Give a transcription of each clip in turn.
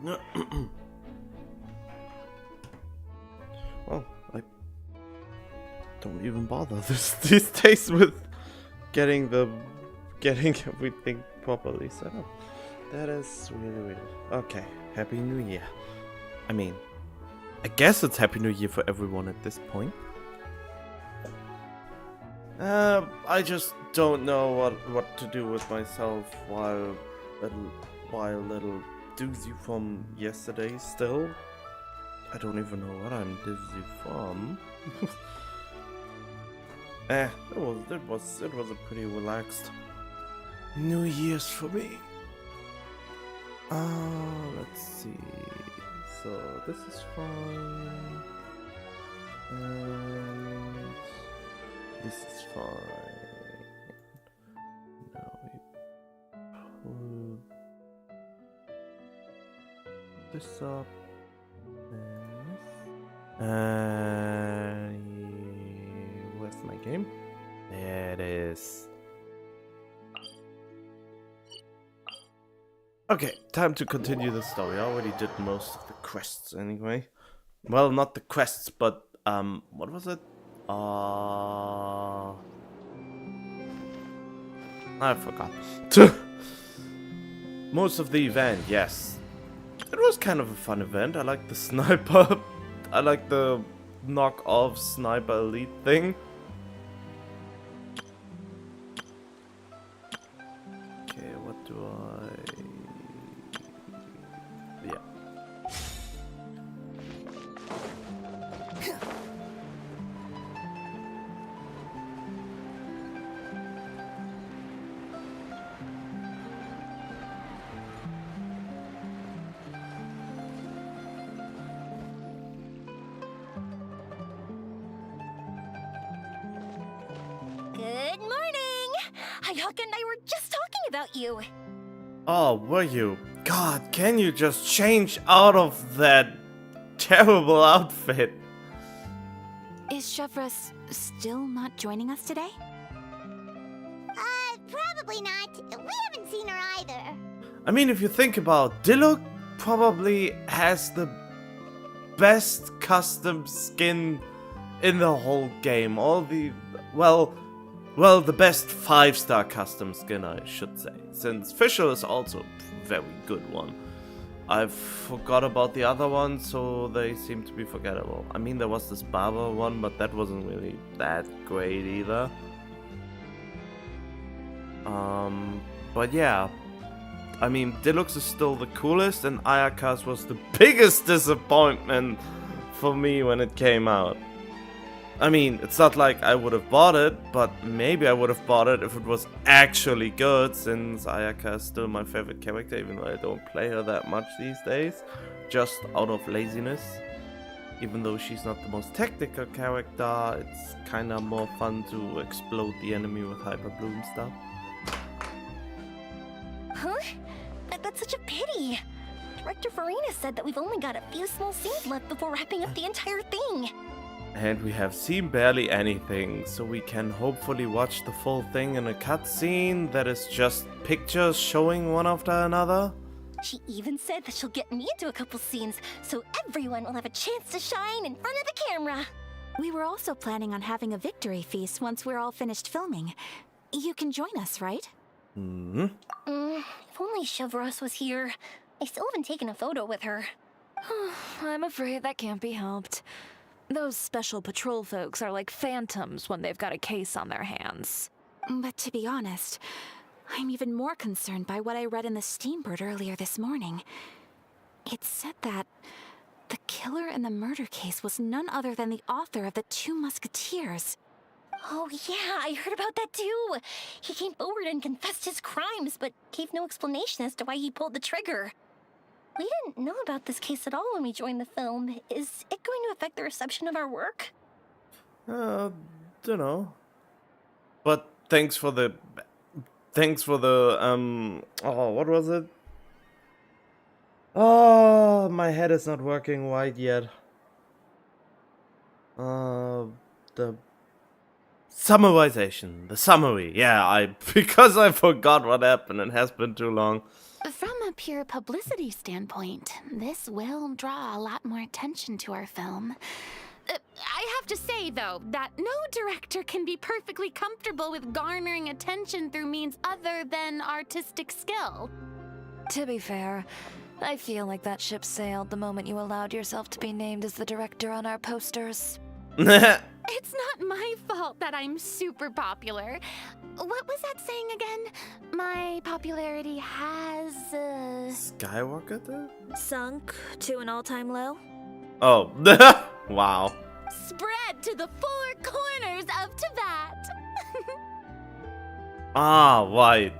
Well, I don't even bother these days with getting everything properly set up. That is really weird. Okay, Happy New Year. I mean, I guess it's Happy New Year for everyone at this point. I just don't know what to do with myself while little doozy from yesterday still. I don't even know what I'm dizzy from. It was a pretty relaxed New Year's for me. Let's see. So this is fine. And this is fine. Now we pull this up. Where's my game? There it is. Okay, time to continue the story. I already did most of the quests anyway. Well, not the quests, but what was it? I forgot. Most of the event, yes. It was kind of a fun event. I like the sniper. I like the knock-off sniper elite thing. Okay, what do I... Yeah. Good morning! Hayaka and I were just talking about you. Oh, were you? God, can you just change out of that terrible outfit? Is Chevra still not joining us today? Probably not. We haven't seen her either. I mean, if you think about it, Diluc probably has the best custom skin in the whole game. The best 5-star custom skin, I should say. Since Fisher is also a very good one. I forgot about the other one, so they seem to be forgettable. I mean, there was this Barber one, but that wasn't really that great either. But yeah. I mean, Deluxe is still the coolest, and Ayaka's was the biggest disappointment for me when it came out. I mean, it's not like I would have bought it, but maybe I would have bought it if it was actually good, since Ayaka is still my favorite character, even though I don't play her that much these days, just out of laziness. Even though she's not the most technical character, it's kinda more fun to explode the enemy with Hyper Bloom stuff. Huh? That's such a pity. Director Farina said that we've only got a few small scenes left before wrapping up the entire thing. And we have seen barely anything, so we can hopefully watch the full thing in a cutscene that is just pictures showing one after another. She even said that she'll get me into a couple scenes, so everyone will have a chance to shine in front of the camera. We were also planning on having a victory feast once we're all finished filming. You can join us, right? Hmm. If only Chevros was here. I still haven't taken a photo with her. I'm afraid that can't be helped. Those special patrol folks are like phantoms when they've got a case on their hands. But to be honest, I'm even more concerned by what I read in the Steambird earlier this morning. It said that the killer in the murder case was none other than the author of the Two Musketeers. Oh yeah, I heard about that too. He came forward and confessed his crimes, but gave no explanation as to why he pulled the trigger. We didn't know about this case at all when we joined the film. Is it going to affect the reception of our work? Dunno. But thanks for the, oh, what was it? Oh, my head is not working right yet. The summarization, the summary. Yeah, because I forgot what happened. It has been too long. From a pure publicity standpoint, this will draw a lot more attention to our film. I have to say, though, that no director can be perfectly comfortable with garnering attention through means other than artistic skill. To be fair, I feel like that ship sailed the moment you allowed yourself to be named as the director on our posters. It's not my fault that I'm super popular. What was that saying again? My popularity has, Skyrocketed? Sunk to an all-time low? Oh. Wow. spread to the four corners of Tibet. Ah, right.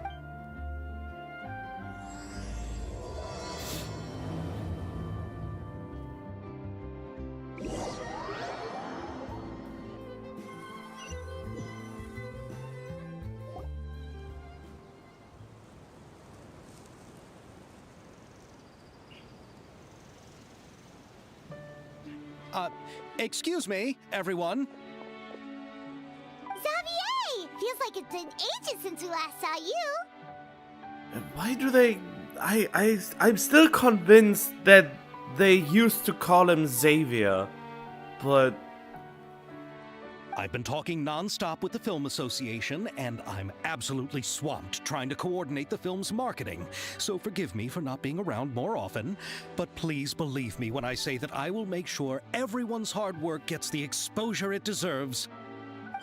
Excuse me, everyone. Xavier! Feels like it's been ages since we last saw you. Why do they... I'm still convinced that they used to call him Xavier, but... I've been talking non-stop with the Film Association, and I'm absolutely swamped trying to coordinate the film's marketing. So forgive me for not being around more often, but please believe me when I say that I will make sure everyone's hard work gets the exposure it deserves.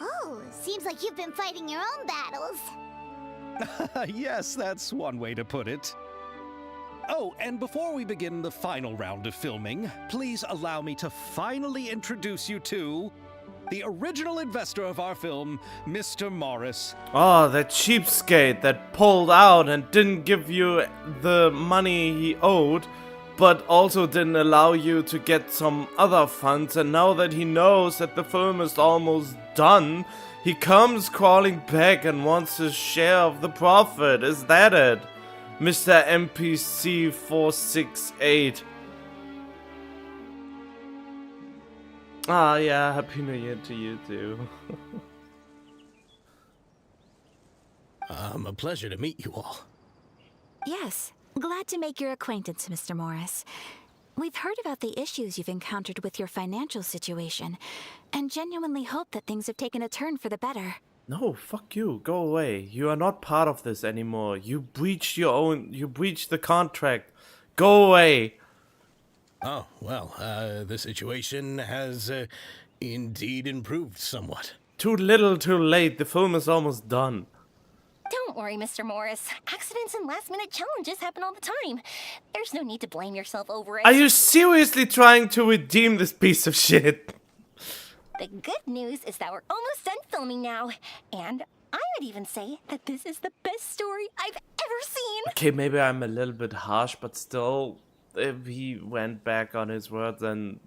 Oh, seems like you've been fighting your own battles. Yes, that's one way to put it. Oh, and before we begin the final round of filming, please allow me to finally introduce you to the original investor of our film, Mr. Morris. Oh, that cheapskate that pulled out and didn't give you the money he owed, but also didn't allow you to get some other funds, and now that he knows that the film is almost done, he comes crawling back and wants his share of the profit. Is that it? Mr. NPC 468. Ah, yeah, Happy New Year to you too. A pleasure to meet you all. Yes, glad to make your acquaintance, Mr. Morris. We've heard about the issues you've encountered with your financial situation, and genuinely hope that things have taken a turn for the better. No, fuck you. Go away. You are not part of this anymore. You breached the contract. Go away. Oh, well, the situation has indeed improved somewhat. Too little, too late. The film is almost done. Don't worry, Mr. Morris. Accidents and last-minute challenges happen all the time. There's no need to blame yourself over it. Are you seriously trying to redeem this piece of shit? The good news is that we're almost done filming now. And I would even say that this is the best story I've ever seen. Okay, maybe I'm a little bit harsh, but still, if he went back on his words and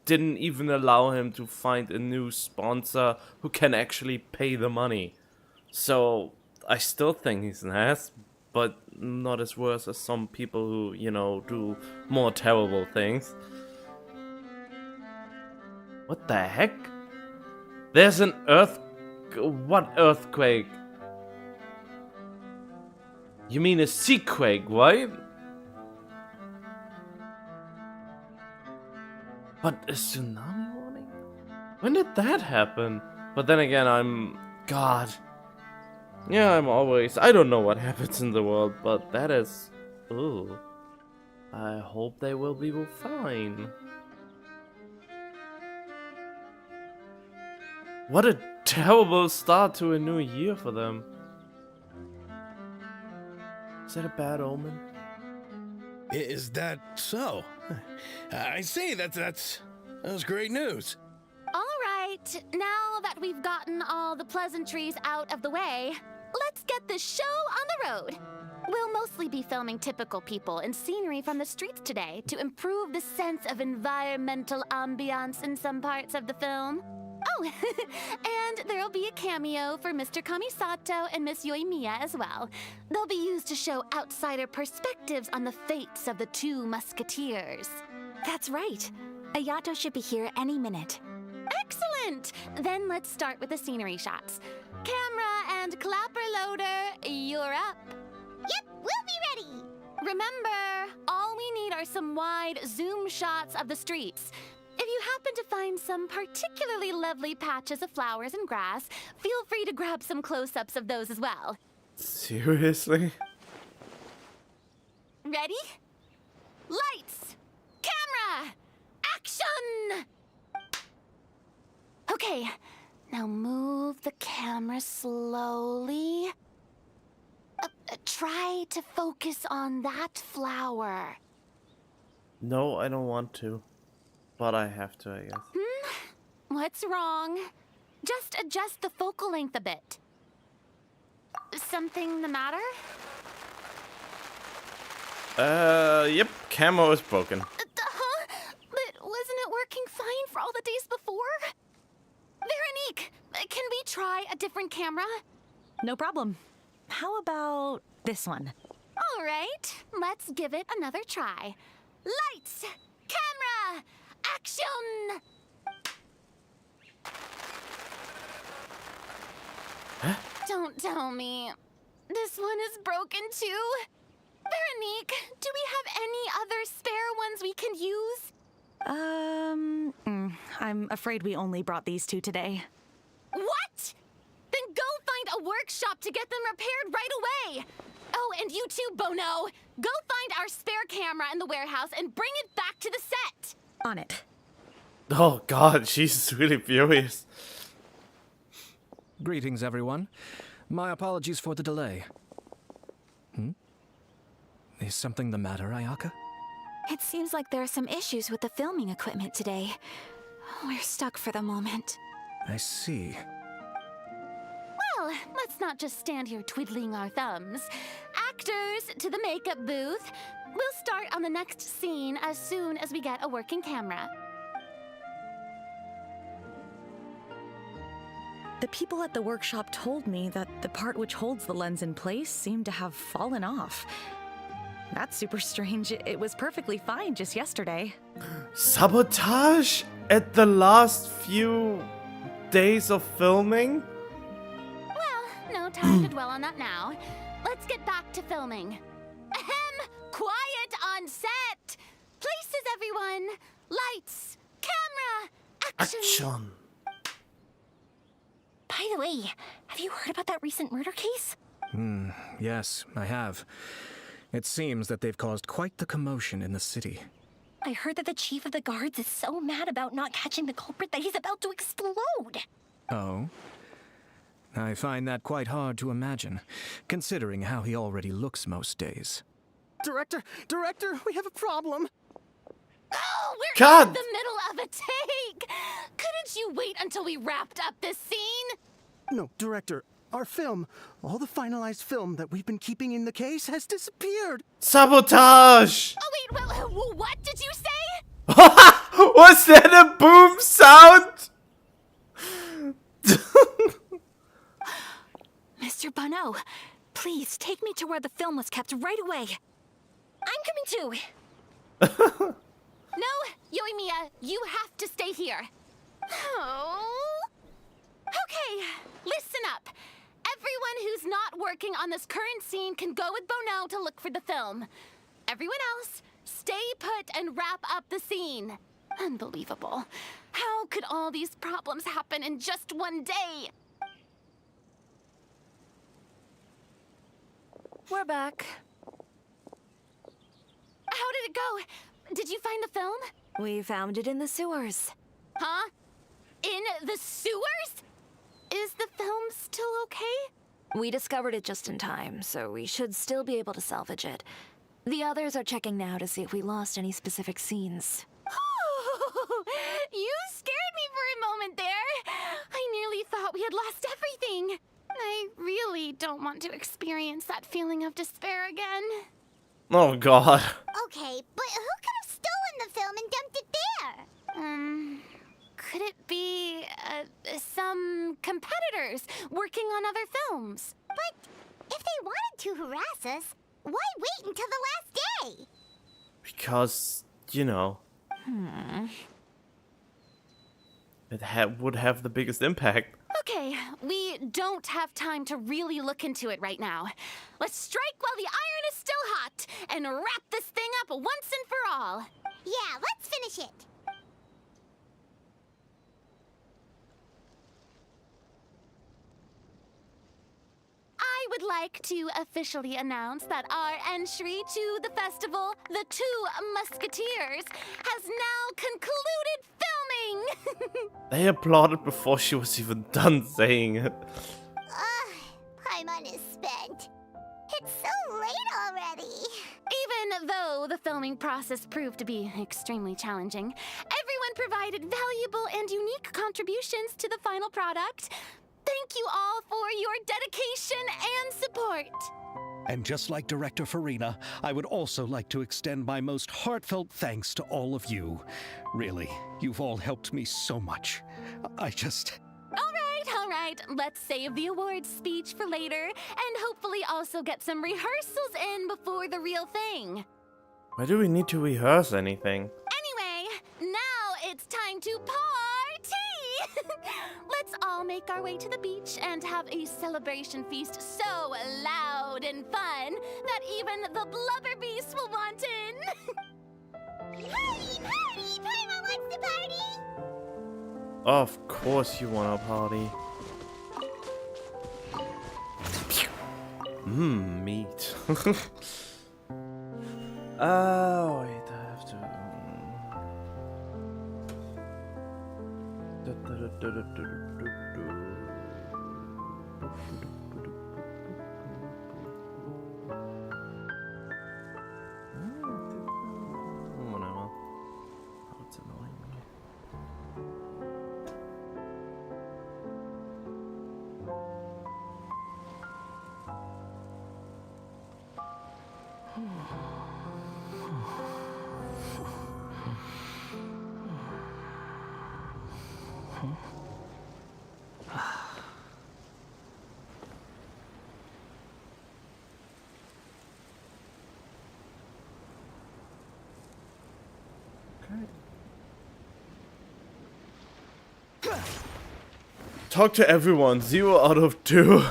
didn't even allow him to find a new sponsor who can actually pay the money. So, I still think he's an ass, but not as worse as some people who, you know, do more terrible things. What the heck? There's an what earthquake? You mean a seaquake, right? But a tsunami warning? When did that happen? But then again, God. Yeah, I don't know what happens in the world, but that is... Ooh. I hope they will be fine. What a terrible start to a new year for them. Is that a bad omen? Is that so? I see, that's great news. All right, now that we've gotten all the pleasantries out of the way, let's get this show on the road. We'll mostly be filming typical people and scenery from the streets today to improve the sense of environmental ambiance in some parts of the film. Oh, and there'll be a cameo for Mr. Kamisato and Miss Yoimiya as well. They'll be used to show outsider perspectives on the fates of the two musketeers. That's right. Ayato should be here any minute. Excellent! Then let's start with the scenery shots. Camera and clapper loader, you're up. Yep, we'll be ready. Remember, all we need are some wide zoom shots of the streets. If you happen to find some particularly lovely patches of flowers and grass, feel free to grab some close-ups of those as well. Seriously? Ready? Lights! Camera! Action! Okay, now move the camera slowly. Try to focus on that flower. No, I don't want to. But I have to, I guess. What's wrong? Just adjust the focal length a bit. Something the matter? Yep, camera is broken. Huh? But wasn't it working fine for all the days before? Veronique, can we try a different camera? No problem. How about this one? All right, let's give it another try. Lights! Camera! Action! Huh? Don't tell me. This one is broken too? Veronique, do we have any other spare ones we can use? I'm afraid we only brought these two today. What? Then go find a workshop to get them repaired right away. Oh, and you too, Bono. Go find our spare camera in the warehouse and bring it back to the set. On it. Oh god, she's really furious. Greetings, everyone. My apologies for the delay. Is something the matter, Ayaka? It seems like there are some issues with the filming equipment today. We're stuck for the moment. I see. Well, let's not just stand here twiddling our thumbs. Actors, to the makeup booth. We'll start on the next scene as soon as we get a working camera. The people at the workshop told me that the part which holds the lens in place seemed to have fallen off. That's super strange. It was perfectly fine just yesterday. Sabotage at the last few days of filming? Well, no time to dwell on that now. Let's get back to filming. Ahem! Quiet on set! Places, everyone! Lights! Camera! Action! Action. By the way, have you heard about that recent murder case? Yes, I have. It seems that they've caused quite the commotion in the city. I heard that the chief of the guards is so mad about not catching the culprit that he's about to explode. Oh? I find that quite hard to imagine, considering how he already looks most days. Director, we have a problem. Oh, we're God. in the middle of a take! Couldn't you wait until we wrapped up this scene? No, Director, our film, all the finalized film that we've been keeping in the case has disappeared. Sabotage! Oh, wait, what did you say? Was that a boom sound? Mr. Bono, please take me to where the film was kept right away. I'm coming too. No, Yoimiya, you have to stay here. Oh. Okay, listen up. Everyone who's not working on this current scene can go with Bono to look for the film. Everyone else, stay put and wrap up the scene. Unbelievable. How could all these problems happen in just one day? We're back. How did it go? Did you find the film? We found it in the sewers. Huh? In the sewers? Is the film still okay? We discovered it just in time, so we should still be able to salvage it. The others are checking now to see if we lost any specific scenes. Oh, you scared me for a moment there. I nearly thought we had lost everything. I really don't want to experience that feeling of despair again. Oh god. Okay, but who could have stolen the film and dumped it there? Could it be, some competitors working on other films? But if they wanted to harass us, why wait until the last day? Because, you know. It would have the biggest impact. Okay, we don't have time to really look into it right now. Let's strike while the iron is still hot and wrap this thing up once and for all. Yeah, let's finish it. I would like to officially announce that our entry to the festival, The Two Musketeers, has now concluded filming! They applauded before she was even done saying it. Paimon is spent. It's so late already. Even though the filming process proved to be extremely challenging, everyone provided valuable and unique contributions to the final product. Thank you all for your dedication and support. And just like Director Farina, I would also like to extend my most heartfelt thanks to all of you. Really, you've all helped me so much. All right, let's save the awards speech for later and hopefully also get some rehearsals in before the real thing. Why do we need to rehearse anything? Anyway, now it's time to party! Let's all make our way to the beach and have a celebration feast so loud and fun that even the blubber beast will want in. Party! Party! Paimon wants to party! Of course you want a party. Meat. Oh, wait, I have to... Whatever. Oh, it's annoying me. Talk to everyone. 0 out of 2.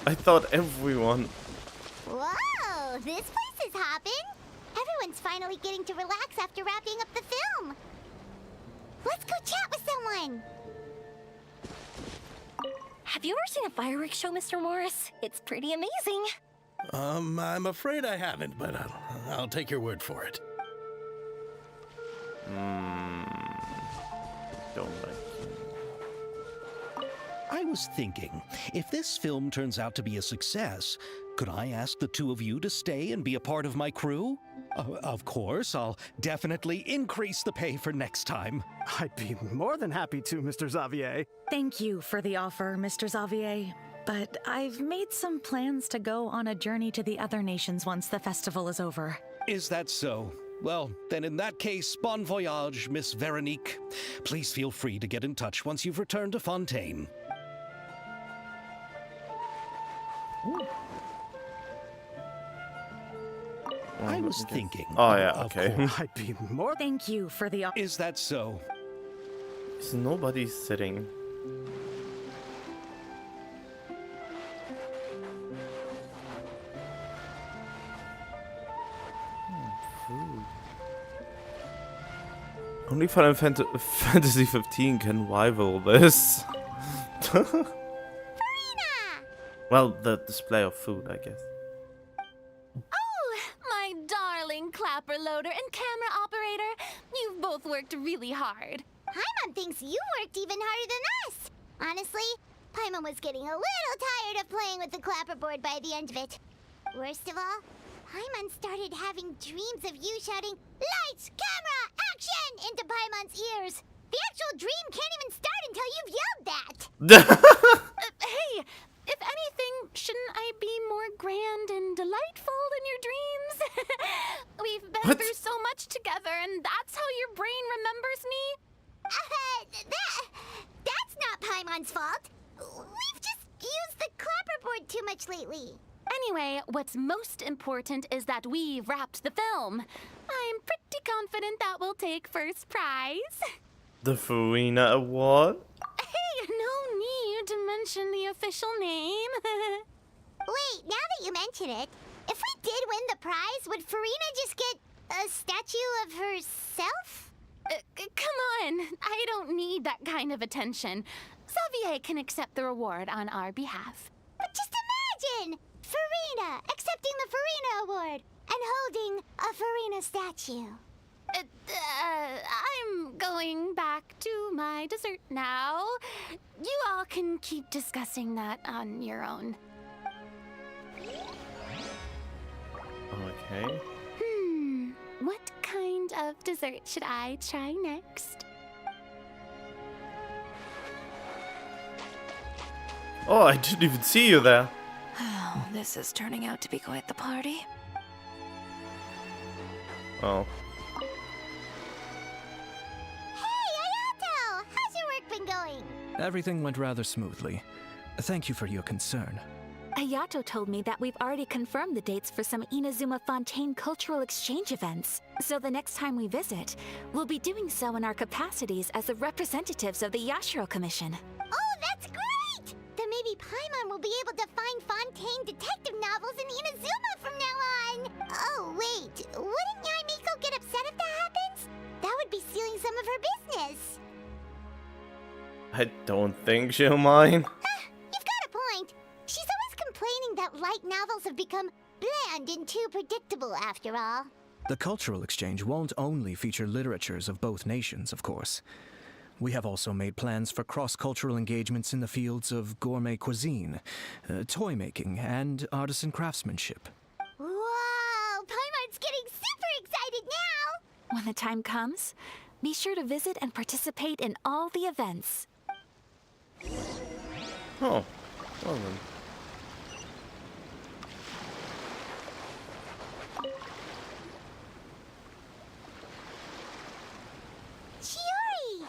I thought everyone. Whoa, this place is hopping. Everyone's finally getting to relax after wrapping up the film. Let's go chat with someone. Have you ever seen a fireworks show, Mr. Morris? It's pretty amazing. I'm afraid I haven't, but I'll take your word for it. Don't like you. I was thinking, if this film turns out to be a success, could I ask the two of you to stay and be a part of my crew? Of course, I'll definitely increase the pay for next time. I'd be more than happy to, Mr. Xavier. Thank you for the offer, Mr. Xavier. But I've made some plans to go on a journey to the other nations once the festival is over. Is that so? Well, then in that case, bon voyage, Miss Veronique. Please feel free to get in touch once you've returned to Fontaine. I was thinking. Oh yeah, okay. I'd be more. Thank you for the offer. Is that so? Is nobody sitting? Food. Only Final Fantasy 15 can rival this. Farina! Well, the display of food, I guess. Oh, my darling clapper loader and camera operator. You've both worked really hard. Paimon thinks you worked even harder than us. Honestly, Paimon was getting a little tired of playing with the clapperboard by the end of it. Worst of all, Paimon started having dreams of you shouting, "Lights, camera, action!" into Paimon's ears. The actual dream can't even start until you've yelled that. Hey, if anything, shouldn't I be more grand and delightful than your dreams? We've been through so much together, and that's how your brain remembers me? That's not Paimon's fault. We've just used the clapperboard too much lately. Anyway, what's most important is that we've wrapped the film. I'm pretty confident that we'll take first prize. The Farina Award? Hey, no need mention the official name. Wait, now that you mention it, if we did win the prize, would Farina just get a statue of herself? Come on, I don't need that kind of attention. Xavier can accept the reward on our behalf. But just imagine! Farina accepting the Farina Award and holding a Farina statue. I'm going back to my dessert now. You all can keep discussing that on your own. Okay. What kind of dessert should I try next? Oh, I didn't even see you there. Oh, this is turning out to be quite the party. Oh. Hey, Ayato! How's your work been going? Everything went rather smoothly. Thank you for your concern. Ayato told me that we've already confirmed the dates for some Inazuma Fontaine cultural exchange events. So the next time we visit, we'll be doing so in our capacities as the representatives of the Yashiro Commission. Oh, that's great! Then maybe Paimon will be able to find Fontaine detective novels in Inazuma from now on! Oh, wait. Wouldn't Yae Miko get upset if that happens? That would be stealing some of her business. I don't think she'll mind. You've got a point. She's always complaining that light novels have become bland and too predictable after all. The cultural exchange won't only feature literatures of both nations, of course. We have also made plans for cross-cultural engagements in the fields of gourmet cuisine, toy making, and artisan craftsmanship. Whoa! Paimon's getting super excited now! When the time comes, be sure to visit and participate in all the events. Oh. Well then. Chiori!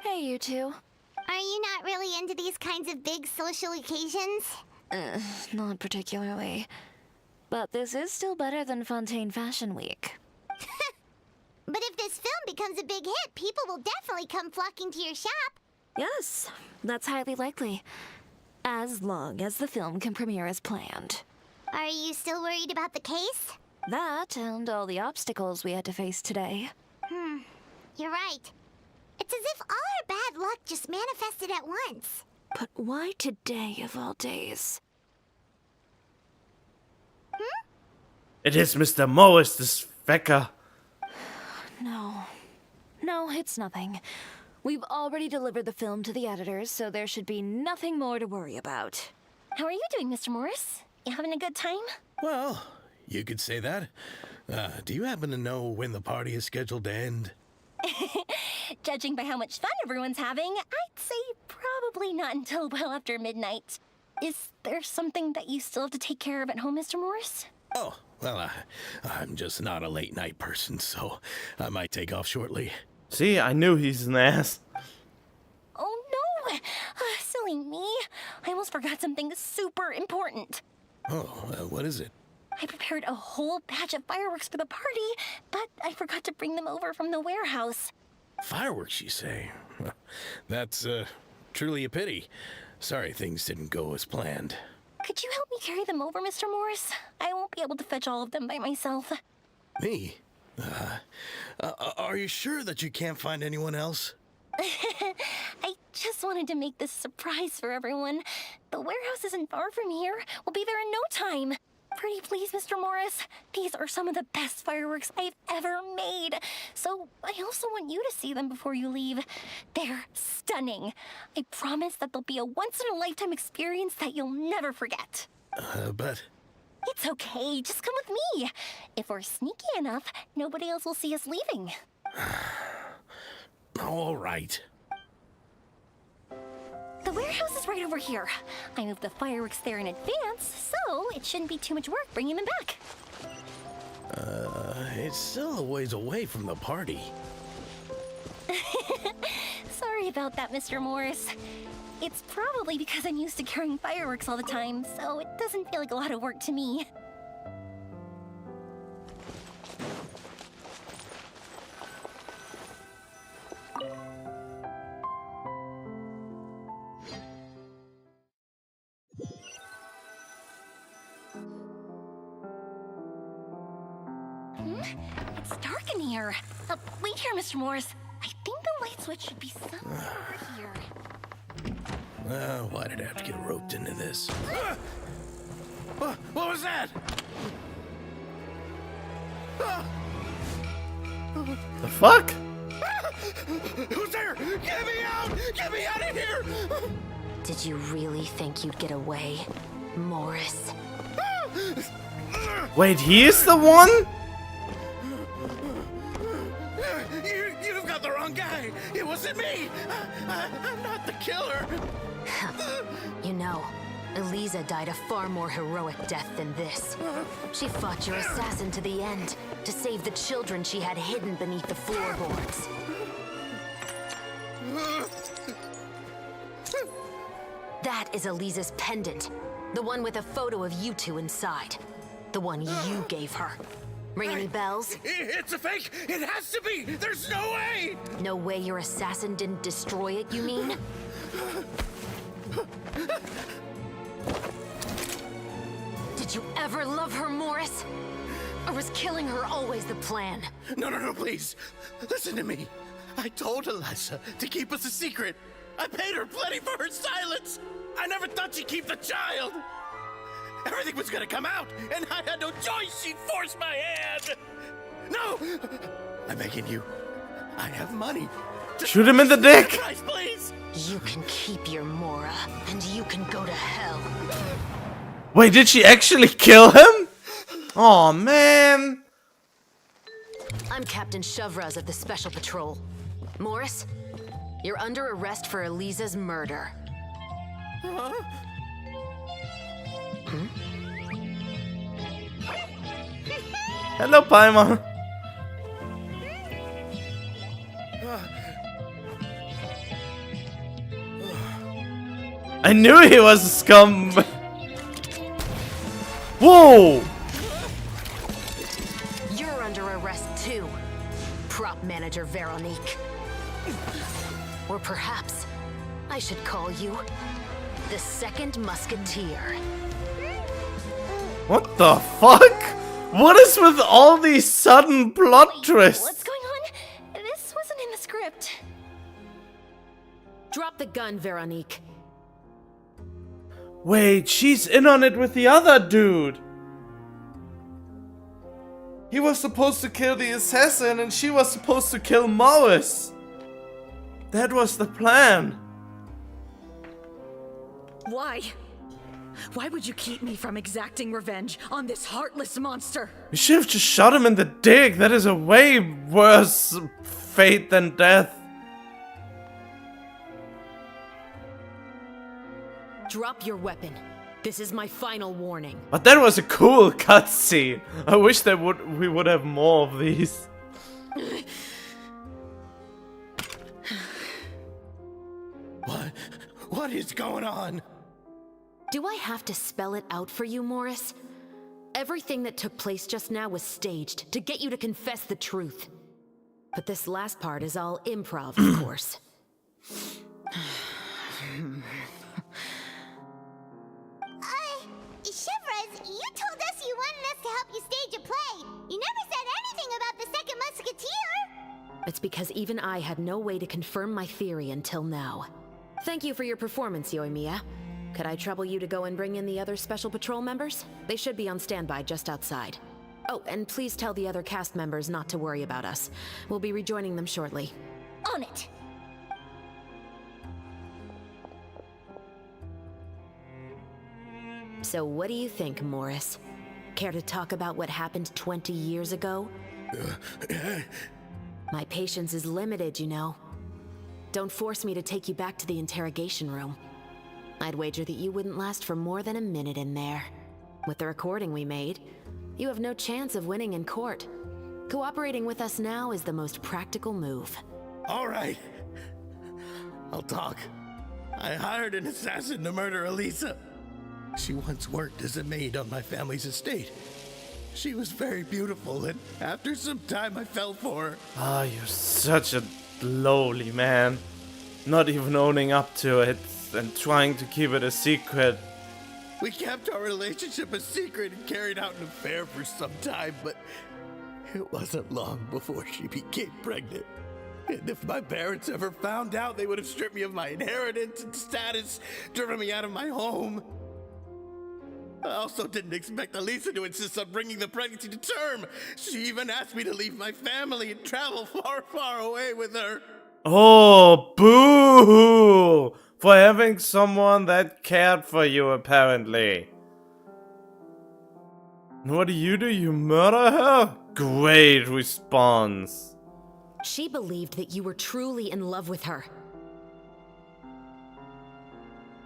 Hey, you two. Are you not really into these kinds of big social occasions? Not particularly. But this is still better than Fontaine Fashion Week. But if this film becomes a big hit, people will definitely come flocking to your shop. Yes, that's highly likely. As long as the film can premiere as planned. Are you still worried about the case? That and all the obstacles we had to face today. You're right. It's as if all our bad luck just manifested at once. But why today of all days? It is Mr. Morris, this fecker. No, it's nothing. We've already delivered the film to the editors, so there should be nothing more to worry about. How are you doing, Mr. Morris? You having a good time? Well, you could say that. Do you happen to know when the party is scheduled to end? Judging by how much fun everyone's having, I'd say probably not until well after midnight. Is there something that you still have to take care of at home, Mr. Morris? Oh, well, I'm just not a late night person, so I might take off shortly. See, I knew he's an ass. Oh no! Silly me. I almost forgot something super important. Oh, what is it? I prepared a whole batch of fireworks for the party, but I forgot to bring them over from the warehouse. Fireworks, you say? That's truly a pity. Sorry things didn't go as planned. Could you help me carry them over, Mr. Morris? I won't be able to fetch all of them by myself. Me? Are you sure that you can't find anyone else? I just wanted to make this surprise for everyone. The warehouse isn't far from here. We'll be there in no time. Pretty please, Mr. Morris. These are some of the best fireworks I've ever made. So I also want you to see them before you leave. They're stunning. I promise that they'll be a once-in-a-lifetime experience that you'll never forget. But... It's okay. Just come with me. If we're sneaky enough, nobody else will see us leaving. All right. The warehouse is right over here. I moved the fireworks there in advance, so it shouldn't be too much work bringing them back. It's still a ways away from the party. Sorry about that, Mr. Morris. It's probably because I'm used to carrying fireworks all the time, so it doesn't feel like a lot of work to me. It's dark in here. Wait here, Mr. Morris. I think the light switch should be somewhere over here. Why did I have to get roped into this? What was that? The fuck? Who's there? Get me out! Get me out of here! Did you really think you'd get away, Morris? Wait, he is the one? You've got the wrong guy. It wasn't me. I'm not the killer. You know, Eliza died a far more heroic death than this. She fought your assassin to the end, to save the children she had hidden beneath the floorboards. That is Eliza's pendant. The one with a photo of you two inside. The one you gave her. Ring any bells? It's a fake! It has to be! There's no way! No way your assassin didn't destroy it, you mean? Did you ever love her, Morris? Or was killing her always the plan? No, please. Listen to me. I told Eliza to keep us a secret. I paid her plenty for her silence. I never thought she'd keep the child. Everything was gonna come out, and I had no choice. She forced my hand. No! I'm begging you. I have money. Shoot him in the dick! Price, please! You can keep your Mora, and you can go to hell. Wait, did she actually kill him? Oh man. I'm Captain Shovraz of the Special Patrol. Morris, you're under arrest for Eliza's murder. Huh? Hello, Paimon. I knew he was a scum. Whoa! You're under arrest too, prop manager Veronique. Or perhaps I should call you the Second Musketeer. What the fuck? What is with all these sudden plot twists? What's going on? This wasn't in the script. Drop the gun, Veronique. Wait, she's in on it with the other dude. He was supposed to kill the assassin and she was supposed to kill Morris. That was the plan. Why? Why would you keep me from exacting revenge on this heartless monster? You should have just shot him in the dick. That is a way worse fate than death. Drop your weapon. This is my final warning. But that was a cool cutscene. I wish that we would have more of these. What is going on? Do I have to spell it out for you, Morris? Everything that took place just now was staged to get you to confess the truth. But this last part is all improv, of course. Shivers, you told us you wanted us to help you stage a play. You never said anything about the Second Musketeer. It's because even I had no way to confirm my theory until now. Thank you for your performance, Yoimiya. Could I trouble you to go and bring in the other Special Patrol members? They should be on standby just outside. Oh, and please tell the other cast members not to worry about us. We'll be rejoining them shortly. On it. So what do you think, Morris? Care to talk about what happened 20 years ago? My patience is limited, you know. Don't force me to take you back to the interrogation room. I'd wager that you wouldn't last for more than a minute in there. With the recording we made, you have no chance of winning in court. Cooperating with us now is the most practical move. All right. I'll talk. I hired an assassin to murder Eliza. She once worked as a maid on my family's estate. She was very beautiful, and after some time I fell for her. Ah, you're such a lowly man. Not even owning up to it and trying to keep it a secret. We kept our relationship a secret and carried out an affair for some time, but It wasn't long before she became pregnant. And if my parents ever found out, they would have stripped me of my inheritance and status, driven me out of my home. I also didn't expect Elisa to insist on bringing the pregnancy to term. She even asked me to leave my family and travel far, far away with her. Oh, boo-hoo! For having someone that cared for you, apparently. What do? You murder her? Great response. She believed that you were truly in love with her.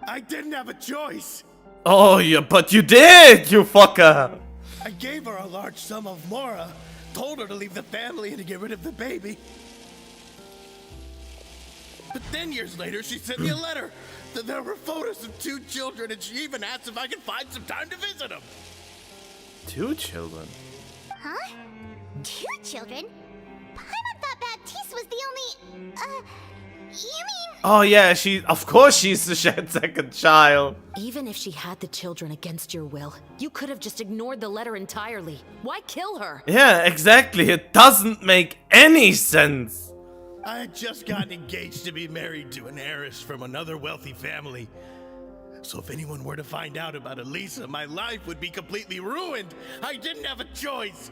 I didn't have a choice. Oh, yeah, but you did, you fucker! I gave her a large sum of mora, told her to leave the family and to get rid of the baby. But then years later, she sent me a letter. There were photos of 2 children, and she even asked if I could find some time to visit them. 2 children? Huh? 2 children? Paimon thought Baptiste was the only... you mean... Oh yeah, of course she's the second child. Even if she had the children against your will, you could have just ignored the letter entirely. Why kill her? Yeah, exactly. It doesn't make any sense. I had just gotten engaged to be married to an heiress from another wealthy family. So if anyone were to find out about Elisa, my life would be completely ruined. I didn't have a choice.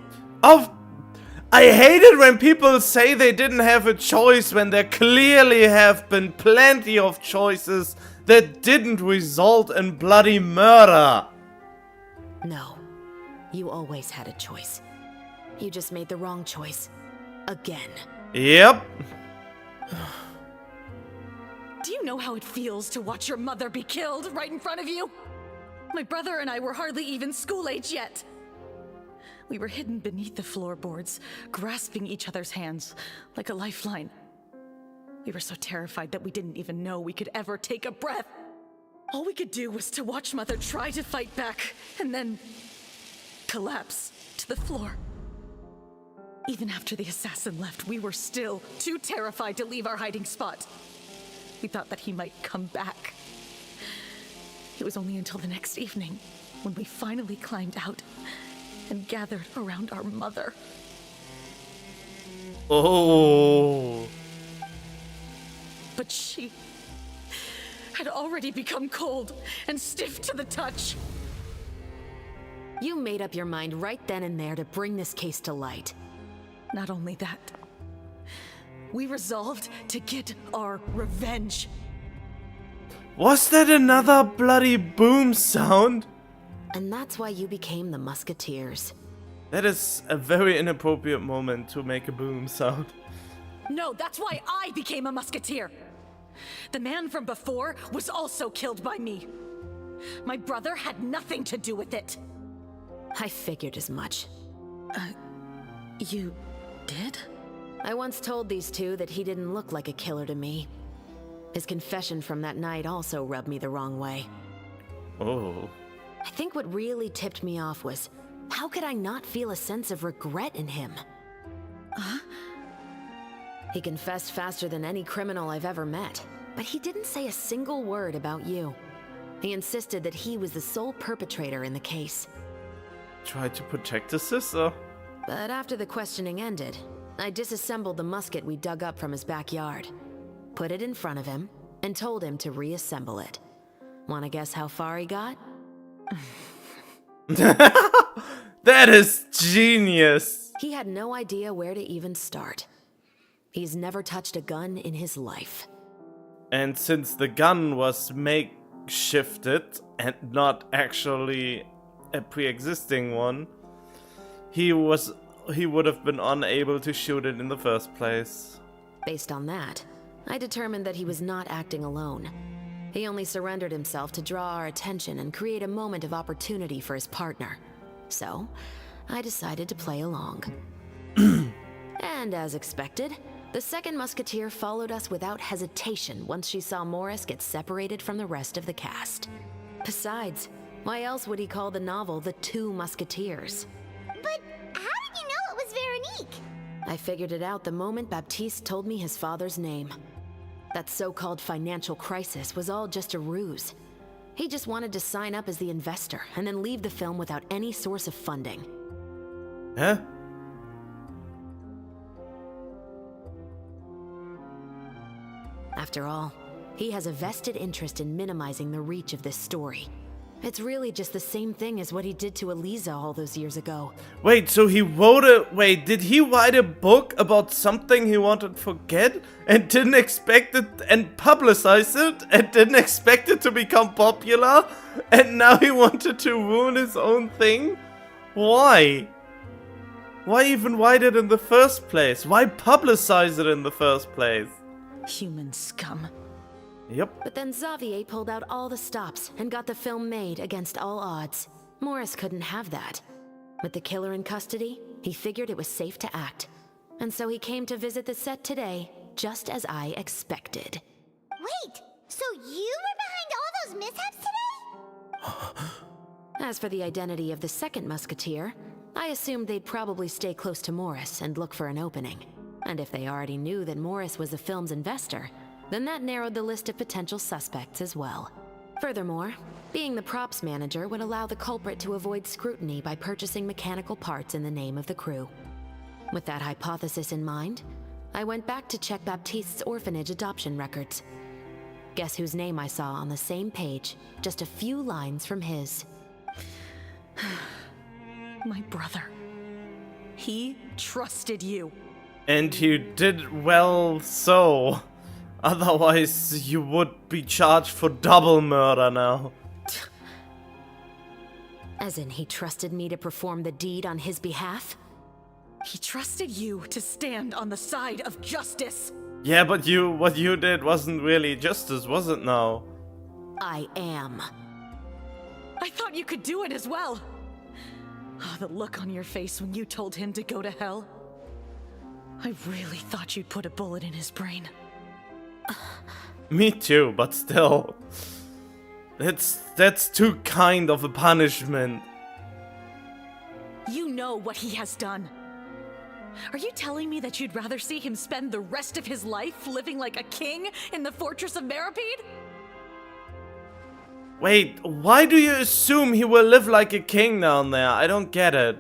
I hate it when people say they didn't have a choice when there clearly have been plenty of choices that didn't result in bloody murder. No, you always had a choice. You just made the wrong choice. Again. Yep. Do you know how it feels to watch your mother be killed right in front of you? My brother and I were hardly even school age yet. We were hidden beneath the floorboards, grasping each other's hands like a lifeline. We were so terrified that we didn't even know we could ever take a breath. All we could do was to watch Mother try to fight back, and then collapse to the floor. Even after the assassin left, we were still too terrified to leave our hiding spot. We thought that he might come back. It was only until the next evening when we finally climbed out and gathered around our mother. Oh. But she had already become cold and stiff to the touch. You made up your mind right then and there to bring this case to light. Not only that, we resolved to get our revenge. Was that another bloody boom sound? And that's why you became the Musketeers. That is a very inappropriate moment to make a boom sound. No, that's why I became a musketeer. The man from before was also killed by me. My brother had nothing to do with it. I figured as much. You did? I once told these two that he didn't look like a killer to me. His confession from that night also rubbed me the wrong way. Oh. I think what really tipped me off was, how could I not feel a sense of regret in him? Huh? He confessed faster than any criminal I've ever met, but he didn't say a single word about you. He insisted that he was the sole perpetrator in the case. Tried to protect his sister. But after the questioning ended, I disassembled the musket we dug up from his backyard, put it in front of him, and told him to reassemble it. Wanna guess how far he got? That is genius. He had no idea where to even start. He's never touched a gun in his life. And since the gun was makeshifted and not actually a pre-existing one, he would have been unable to shoot it in the first place. Based on that, I determined that he was not acting alone. He only surrendered himself to draw our attention and create a moment of opportunity for his partner. So, I decided to play along. And as expected, the second musketeer followed us without hesitation once she saw Morris get separated from the rest of the cast. Besides, why else would he call the novel The Two Musketeers? But how did you know it was Veronique? I figured it out the moment Baptiste told me his father's name. That so-called financial crisis was all just a ruse. He just wanted to sign up as the investor and then leave the film without any source of funding. Huh? After all, he has a vested interest in minimizing the reach of this story. It's really just the same thing as what he did to Eliza all those years ago. Wait, so he wrote a... Wait, did he write a book about something he wanted to forget? And didn't expect it... And publicize it? And didn't expect it to become popular? And now he wanted to ruin his own thing? Why? Why even write it in the first place? Why publicize it in the first place? Human scum. Yep. But then Xavier pulled out all the stops and got the film made against all odds. Morris couldn't have that. With the killer in custody, he figured it was safe to act. And so he came to visit the set today, just as I expected. Wait, so you were behind all those mishaps today? As for the identity of the second musketeer, I assumed they'd probably stay close to Morris and look for an opening. And if they already knew that Morris was the film's investor, then that narrowed the list of potential suspects as well. Furthermore, being the props manager would allow the culprit to avoid scrutiny by purchasing mechanical parts in the name of the crew. With that hypothesis in mind, I went back to check Baptiste's orphanage adoption records. Guess whose name I saw on the same page, just a few lines from his. My brother. He trusted you. And you did well so. Otherwise, you would be charged for double murder now. As in, he trusted me to perform the deed on his behalf? He trusted you to stand on the side of justice. Yeah, but what you did wasn't really justice, was it now? I am. I thought you could do it as well. Oh, the look on your face when you told him to go to hell. I really thought you'd put a bullet in his brain. Me too, but still. That's too kind of a punishment. You know what he has done. Are you telling me that you'd rather see him spend the rest of his life living like a king in the fortress of Meripede? Wait, why do you assume he will live like a king down there? I don't get it.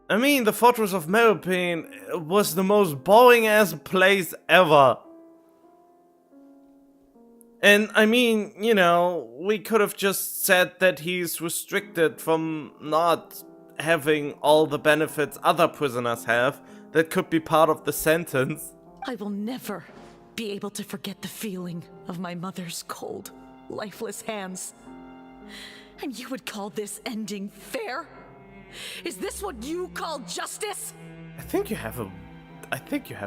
I mean, the Fortress of Meripede was the most boring-ass place ever. And, I mean, you know, we could have just said that he's restricted from not having all the benefits other prisoners have that could be part of the sentence. I will never be able to forget the feeling of my mother's cold, lifeless hands. And you would call this ending fair? Is this what you call justice? I think you have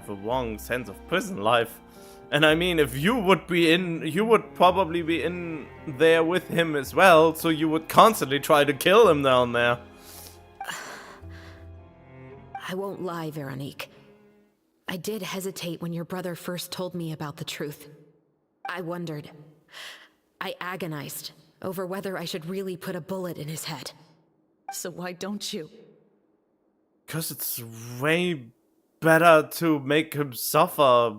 a wrong sense of prison life. And I mean, if you would be you would probably be in there with him as well, so you would constantly try to kill him down there. I won't lie, Veronique. I did hesitate when your brother first told me about the truth. I wondered. I agonized over whether I should really put a bullet in his head. So why don't you? 'Cause it's way better to make him suffer.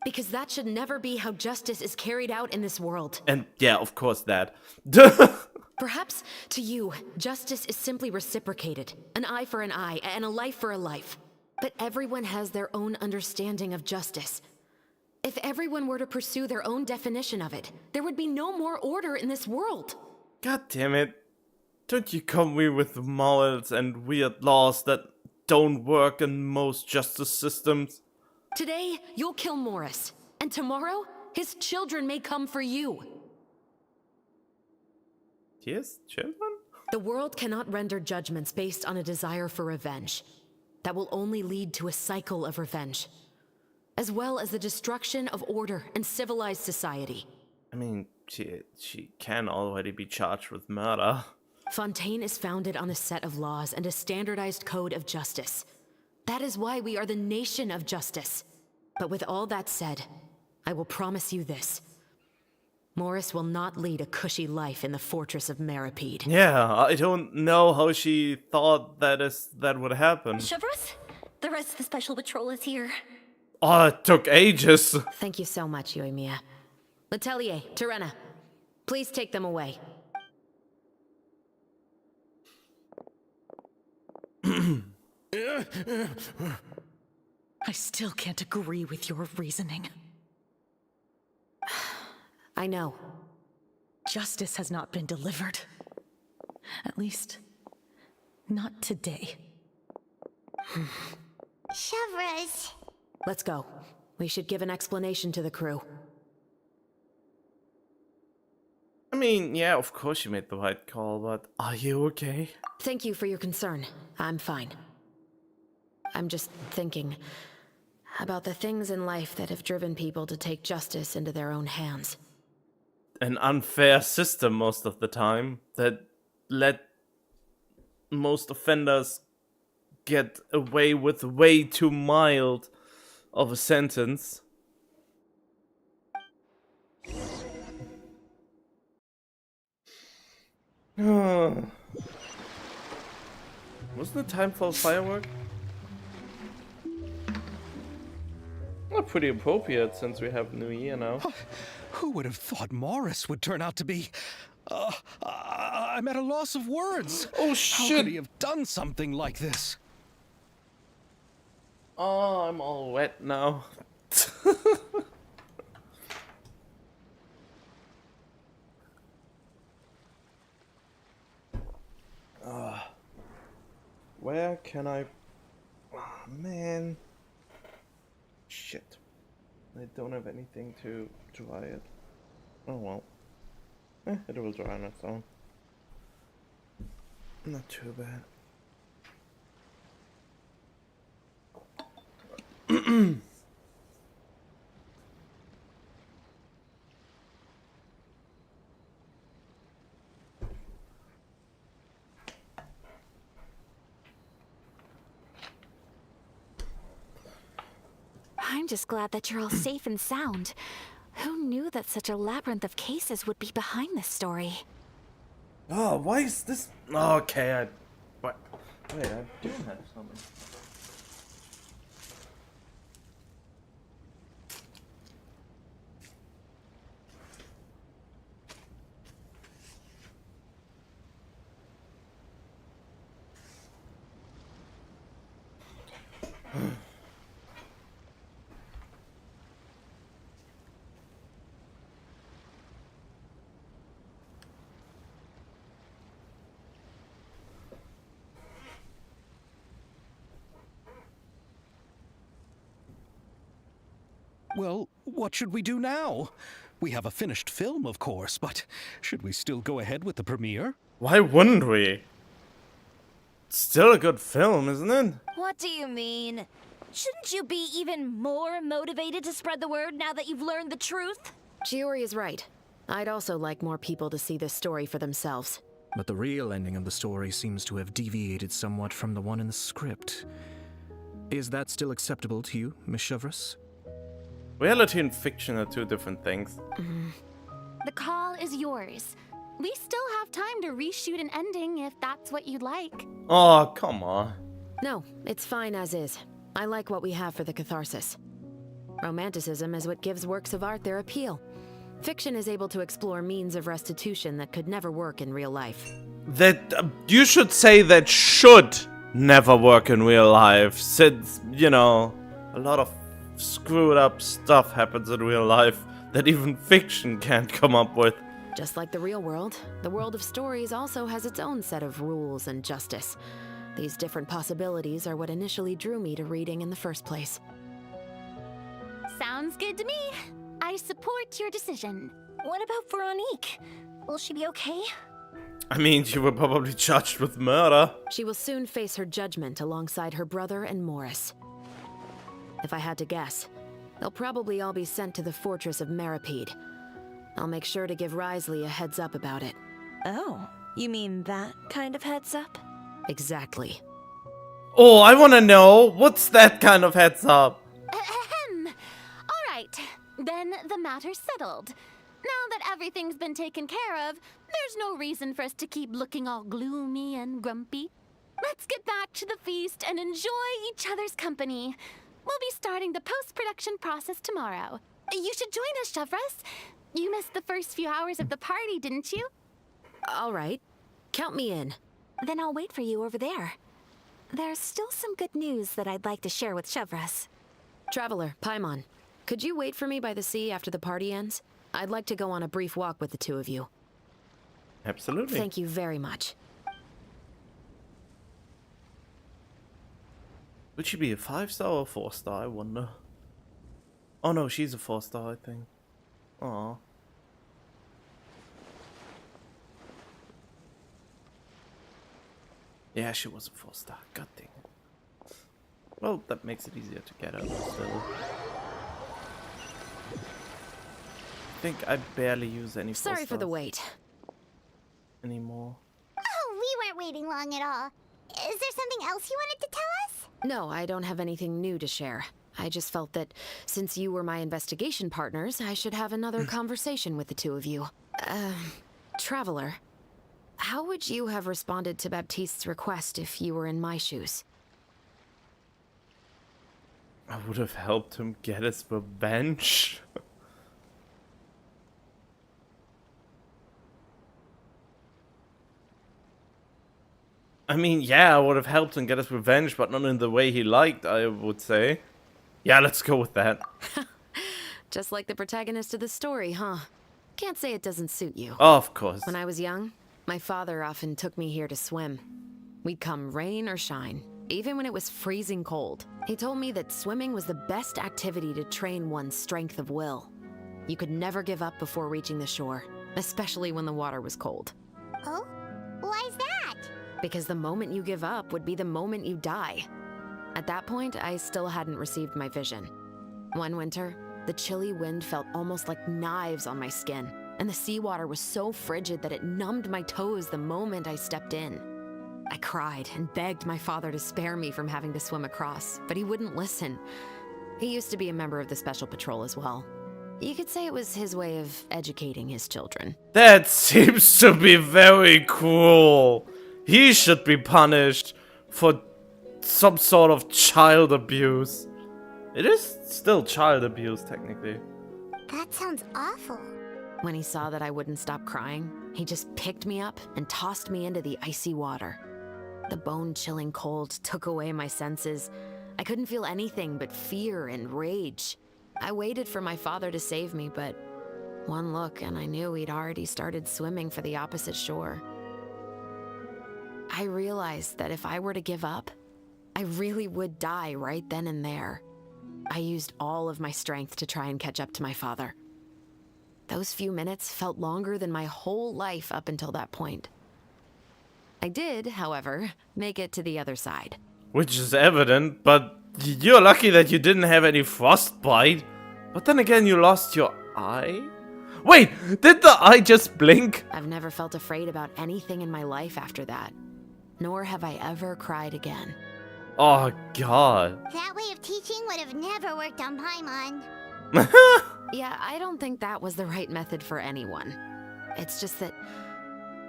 Because that should never be how justice is carried out in this world. And yeah, of course that. Perhaps, to you, justice is simply reciprocated. An eye for an eye, and a life for a life. But everyone has their own understanding of justice. If everyone were to pursue their own definition of it, there would be no more order in this world. God damn it. Don't you come me with morals and weird laws that don't work in most justice systems. Today, you'll kill Morris. And tomorrow, his children may come for you. His children? The world cannot render judgments based on a desire for revenge. That will only lead to a cycle of revenge, as well as the destruction of order and civilized society. I mean, she can already be charged with murder. Fontaine is founded on a set of laws and a standardized code of justice. That is why we are the nation of justice. But with all that said, I will promise you this. Morris will not lead a cushy life in the fortress of Meripede. Yeah, I don't know how she thought that would happen. Chevros, the rest of the special patrol is here. Oh, it took ages. Thank you so much, Yoimiya. Letelier, Terena, please take them away. I still can't agree with your reasoning. I know. Justice has not been delivered. At least, not today. Chevras. Let's go. We should give an explanation to the crew. I mean, yeah, of course you made the right call, but are you okay? Thank you for your concern. I'm fine. I'm just thinking about the things in life that have driven people to take justice into their own hands. An unfair system most of the time that let most offenders get away with way too mild of a sentence. Wasn't it time for a firework? Well, pretty appropriate since we have New Year now. Who would have thought Morris would turn out to be... I'm at a loss of words. Oh, How shit. could he have done something like this? Oh, I'm all wet now. Where can I... Oh, man. Shit. I don't have anything to dry it. Oh well. It will dry on its own. Not too bad. I'm just glad that you're all safe and sound. Who knew that such a labyrinth of cases would be behind this story? Oh, why is this... Okay, What? Wait, I do have something. Well, what should we do now? We have a finished film, of course, but should we still go ahead with the premiere? Why wouldn't we? It's still a good film, isn't it? What do you mean? Shouldn't you be even more motivated to spread the word now that you've learned the truth? Chiori is right. I'd also like more people to see this story for themselves. But the real ending of the story seems to have deviated somewhat from the one in the script. Is that still acceptable to you, Miss Chevras? Reality and fiction are two different things. The call is yours. We still have time to reshoot an ending if that's what you'd like. Oh, come on. No, it's fine as is. I like what we have for the catharsis. Romanticism is what gives works of art their appeal. Fiction is able to explore means of restitution that could never work in real life. That you should say that should never work in real life, since, you know, a lot of screwed up stuff happens in real life that even fiction can't come up with. Just like the real world, the world of stories also has its own set of rules and justice. These different possibilities are what initially drew me to reading in the first place. Sounds good to me. I support your decision. What about Veronique? Will she be okay? I mean, she was probably charged with murder. She will soon face her judgment alongside her brother and Morris. If I had to guess, they'll probably all be sent to the fortress of Meripede. I'll make sure to give Risley a heads up about it. Oh, you mean that kind of heads up? Exactly. Oh, I want to know, what's that kind of heads up? Ahem. All right, then the matter's settled. Now that everything's been taken care of, there's no reason for us to keep looking all gloomy and grumpy. Let's get back to the feast and enjoy each other's company. We'll be starting the post-production process tomorrow. You should join us, Chevras. You missed the first few hours of the party, didn't you? All right. Count me in. Then I'll wait for you over there. There's still some good news that I'd like to share with Chevras. Traveler, Paimon, could you wait for me by the sea after the party ends? I'd like to go on a brief walk with the two of you. Absolutely. Thank you very much. Would she be a 5-star or 4-star, I wonder? Oh no, she's a 4-star, I think. Aww. Yeah, she was a 4-star. God dang it. Well, that makes it easier to get her still. I think I barely use any 4 Sorry for the wait. anymore. Oh, we weren't waiting long at all. Is there something else you wanted to tell us? No, I don't have anything new to share. I just felt that since you were my investigation partners, I should have another conversation with the two of you. Traveler, how would you have responded to Baptiste's request if you were in my shoes? I would have helped him get his revenge. I mean, yeah, I would have helped him get his revenge, but not in the way he liked, I would say. Yeah, let's go with that. Just like the protagonist of the story, huh? Can't say it doesn't suit you. Oh, of course. When I was young, my father often took me here to swim. We'd come rain or shine, even when it was freezing cold. He told me that swimming was the best activity to train one's strength of will. You could never give up before reaching the shore, especially when the water was cold. Oh? Why's that? Because the moment you give up would be the moment you die. At that point, I still hadn't received my vision. One winter, the chilly wind felt almost like knives on my skin, and the seawater was so frigid that it numbed my toes the moment I stepped in. I cried and begged my father to spare me from having to swim across, but he wouldn't listen. He used to be a member of the Special Patrol as well. You could say it was his way of educating his children. That seems to be very cruel. He should be punished for some sort of child abuse. It is still child abuse, technically. That sounds awful. When he saw that I wouldn't stop crying, he just picked me up and tossed me into the icy water. The bone-chilling cold took away my senses. I couldn't feel anything but fear and rage. I waited for my father to save me, but one look and I knew he'd already started swimming for the opposite shore. I realized that if I were to give up, I really would die right then and there. I used all of my strength to try and catch up to my father. Those few minutes felt longer than my whole life up until that point. I did, however, make it to the other side. Which is evident, but you're lucky that you didn't have any frostbite. But then again, you lost your eye? Wait, did the eye just blink? I've never felt afraid about anything in my life after that. Nor have I ever cried again. Oh, God. That way of teaching would have never worked on Paimon. Yeah, I don't think that was the right method for anyone. It's just that,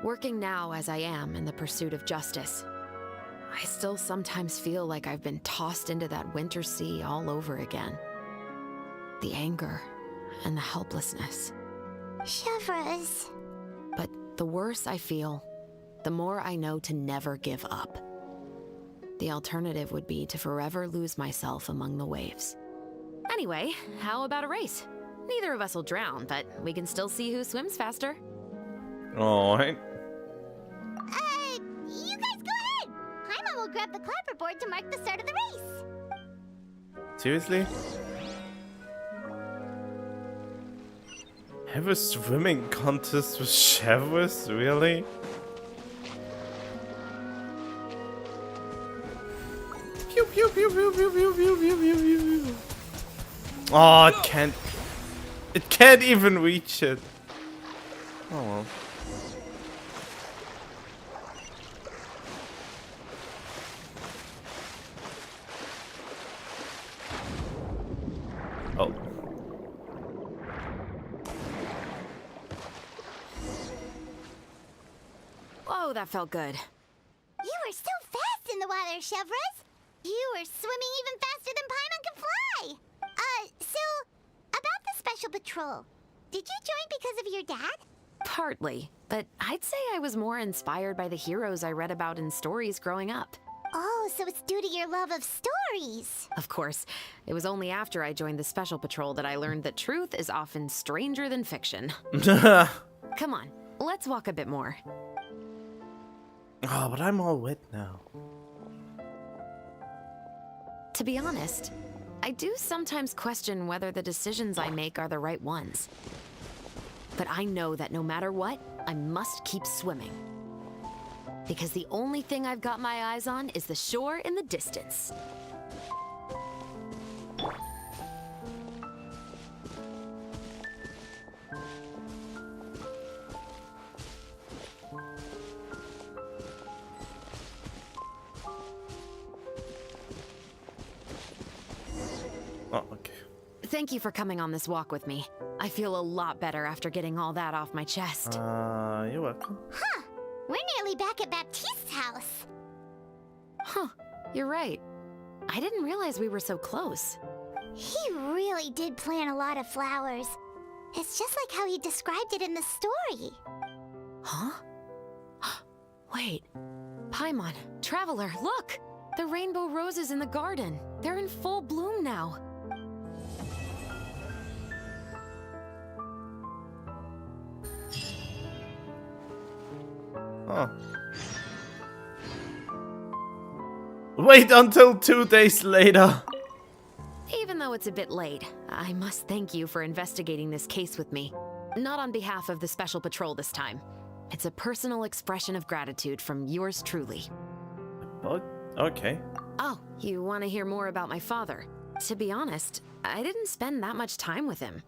working now as I am in the pursuit of justice, I still sometimes feel like I've been tossed into that winter sea all over again. The anger and the helplessness. Chevreuse. But the worse I feel, the more I know to never give up. The alternative would be to forever lose myself among the waves. Anyway, how about a race? Neither of us will drown, but we can still see who swims faster. Alright. You guys go ahead. Paimon will grab the clapperboard to mark the start of the race. Seriously? Have a swimming contest with Chevreuse? Really? Pew pew pew pew pew pew pew pew pew pew. Oh, it can't. It can't even reach it. Oh well. Oh. Whoa, that felt good. You were so fast in the water, Chevreuse. You were swimming even faster than Paimon can fly. So, about the Special Patrol, did you join because of your dad? Partly, but I'd say I was more inspired by the heroes I read about in stories growing up. Oh, so it's due to your love of stories. Of course, it was only after I joined the Special Patrol that I learned that truth is often stranger than fiction. Come on, let's walk a bit more. Oh, but I'm all wet now. To be honest, I do sometimes question whether the decisions I make are the right ones. But I know that no matter what, I must keep swimming. Because the only thing I've got my eyes on is the shore in the distance. Oh, okay. Thank you for coming on this walk with me. I feel a lot better after getting all that off my chest. You're welcome. Huh. We're nearly back at Baptiste's house. Huh, you're right. I didn't realize we were so close. He really did plant a lot of flowers. It's just like how he described it in the story. Huh? Wait. Paimon, Traveler, look! The rainbow roses in the garden. They're in full bloom now. Oh. Wait until 2 days later. Even though it's a bit late, I must thank you for investigating this case with me. Not on behalf of the Special Patrol this time. It's a personal expression of gratitude from yours truly. Oh, okay. Oh, you want to hear more about my father? To be honest, I didn't spend that much time with him.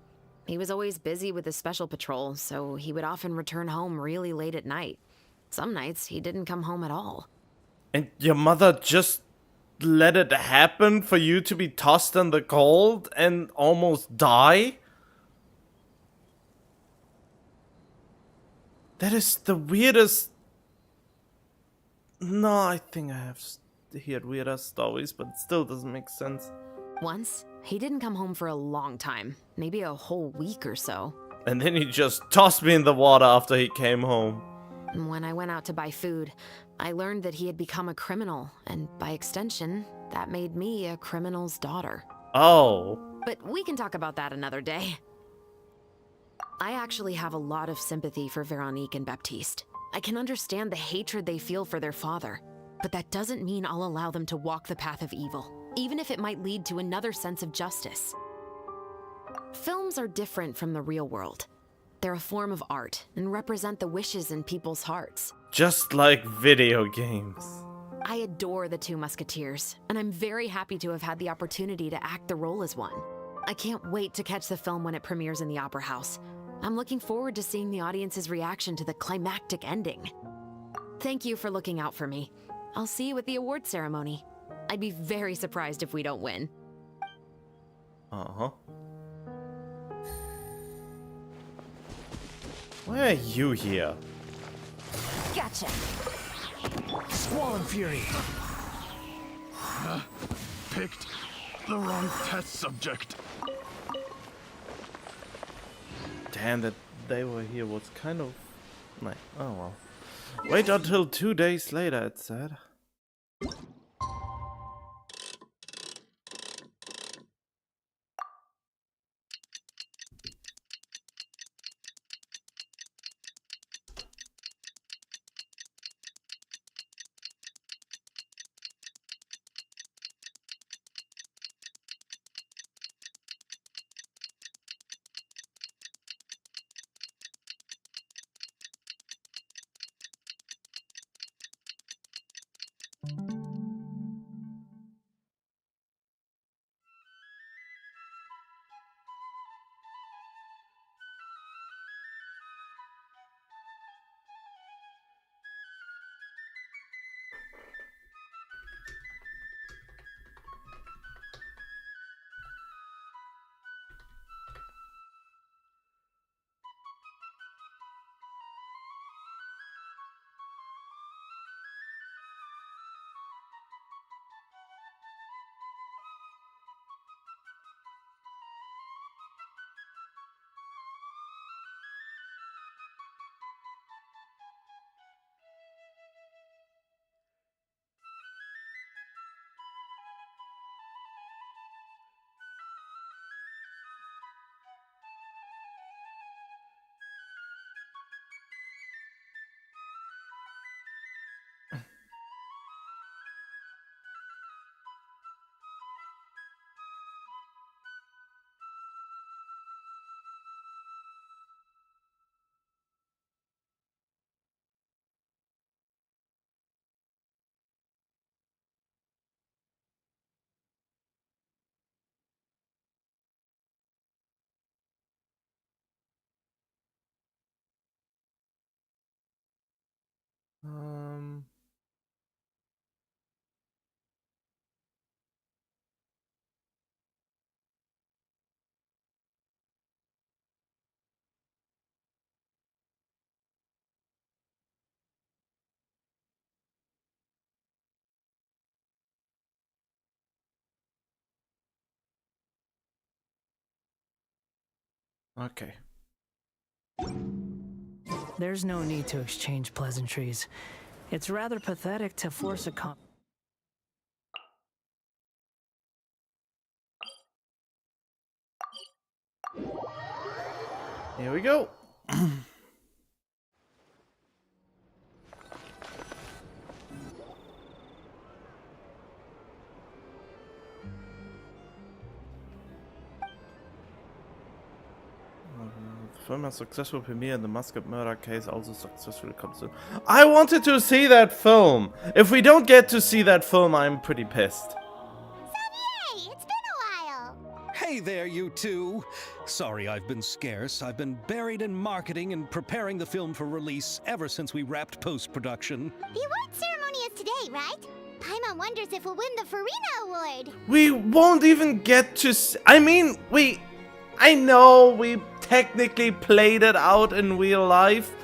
He was always busy with the Special Patrol, so he would often return home really late at night. Some nights, he didn't come home at all. And your mother just let it happen for you to be tossed in the cold and almost die? That is the weirdest... No, I think I have heard weirder stories, but it still doesn't make sense. Once, he didn't come home for a long time, maybe a whole week or so. And then he just tossed me in the water after he came home. When I went out to buy food, I learned that he had become a criminal, and by extension, that made me a criminal's daughter. Oh. But we can talk about that another day. I actually have a lot of sympathy for Veronique and Baptiste. I can understand the hatred they feel for their father, but that doesn't mean I'll allow them to walk the path of evil, even if it might lead to another sense of justice. Films are different from the real world. They're a form of art and represent the wishes in people's hearts. Just like video games. I adore the Two Musketeers, and I'm very happy to have had the opportunity to act the role as one. I can't wait to catch the film when it premieres in the Opera House. I'm looking forward to seeing the audience's reaction to the climactic ending. Thank you for looking out for me. I'll see you at the award ceremony. I'd be very surprised if we don't win. Uh-huh. Why are you here? Gotcha. Squall and Fury. Picked the wrong test subject. Damn, that they were here was kind of... Like, oh well. Wait until 2 days later, it said. Um. Okay. There's no need to exchange pleasantries. It's rather pathetic to force a Here we go. The film has successful premiere and the Musket murder case also successfully comes to. I wanted to see that film. If we don't get to see that film, I'm pretty pissed. Xavier, it's been a while. Hey there, you two. Sorry I've been scarce. I've been buried in marketing and preparing the film for release ever since we wrapped post-production. The award ceremony is today, right? Paimon wonders if we'll win the Farina Award. We won't even get to I mean, I know we technically played it out in real life,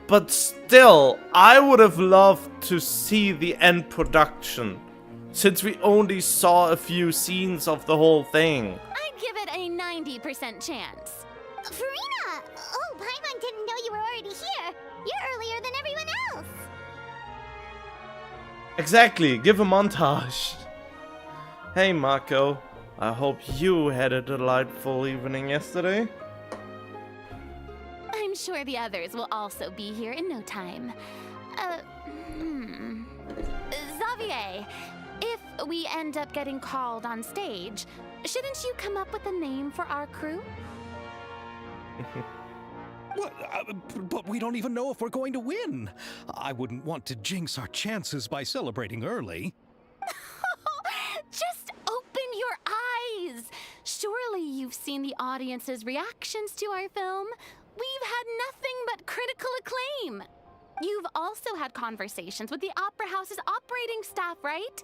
but still, I would have loved to see the end production, since we only saw a few scenes of the whole thing. I'd give it a 90% chance. Farina! Oh, Paimon didn't know you were already here. You're earlier than everyone else. Exactly, give a montage. Hey Marco, I hope you had a delightful evening yesterday. I'm sure the others will also be here in no time. Xavier, if we end up getting called on stage, shouldn't you come up with a name for our crew? What? But we don't even know if we're going to win. I wouldn't want to jinx our chances by celebrating early. Just open your eyes! Surely you've seen the audience's reactions to our film. We've had nothing but critical acclaim. You've also had conversations with the Opera House's operating staff, right?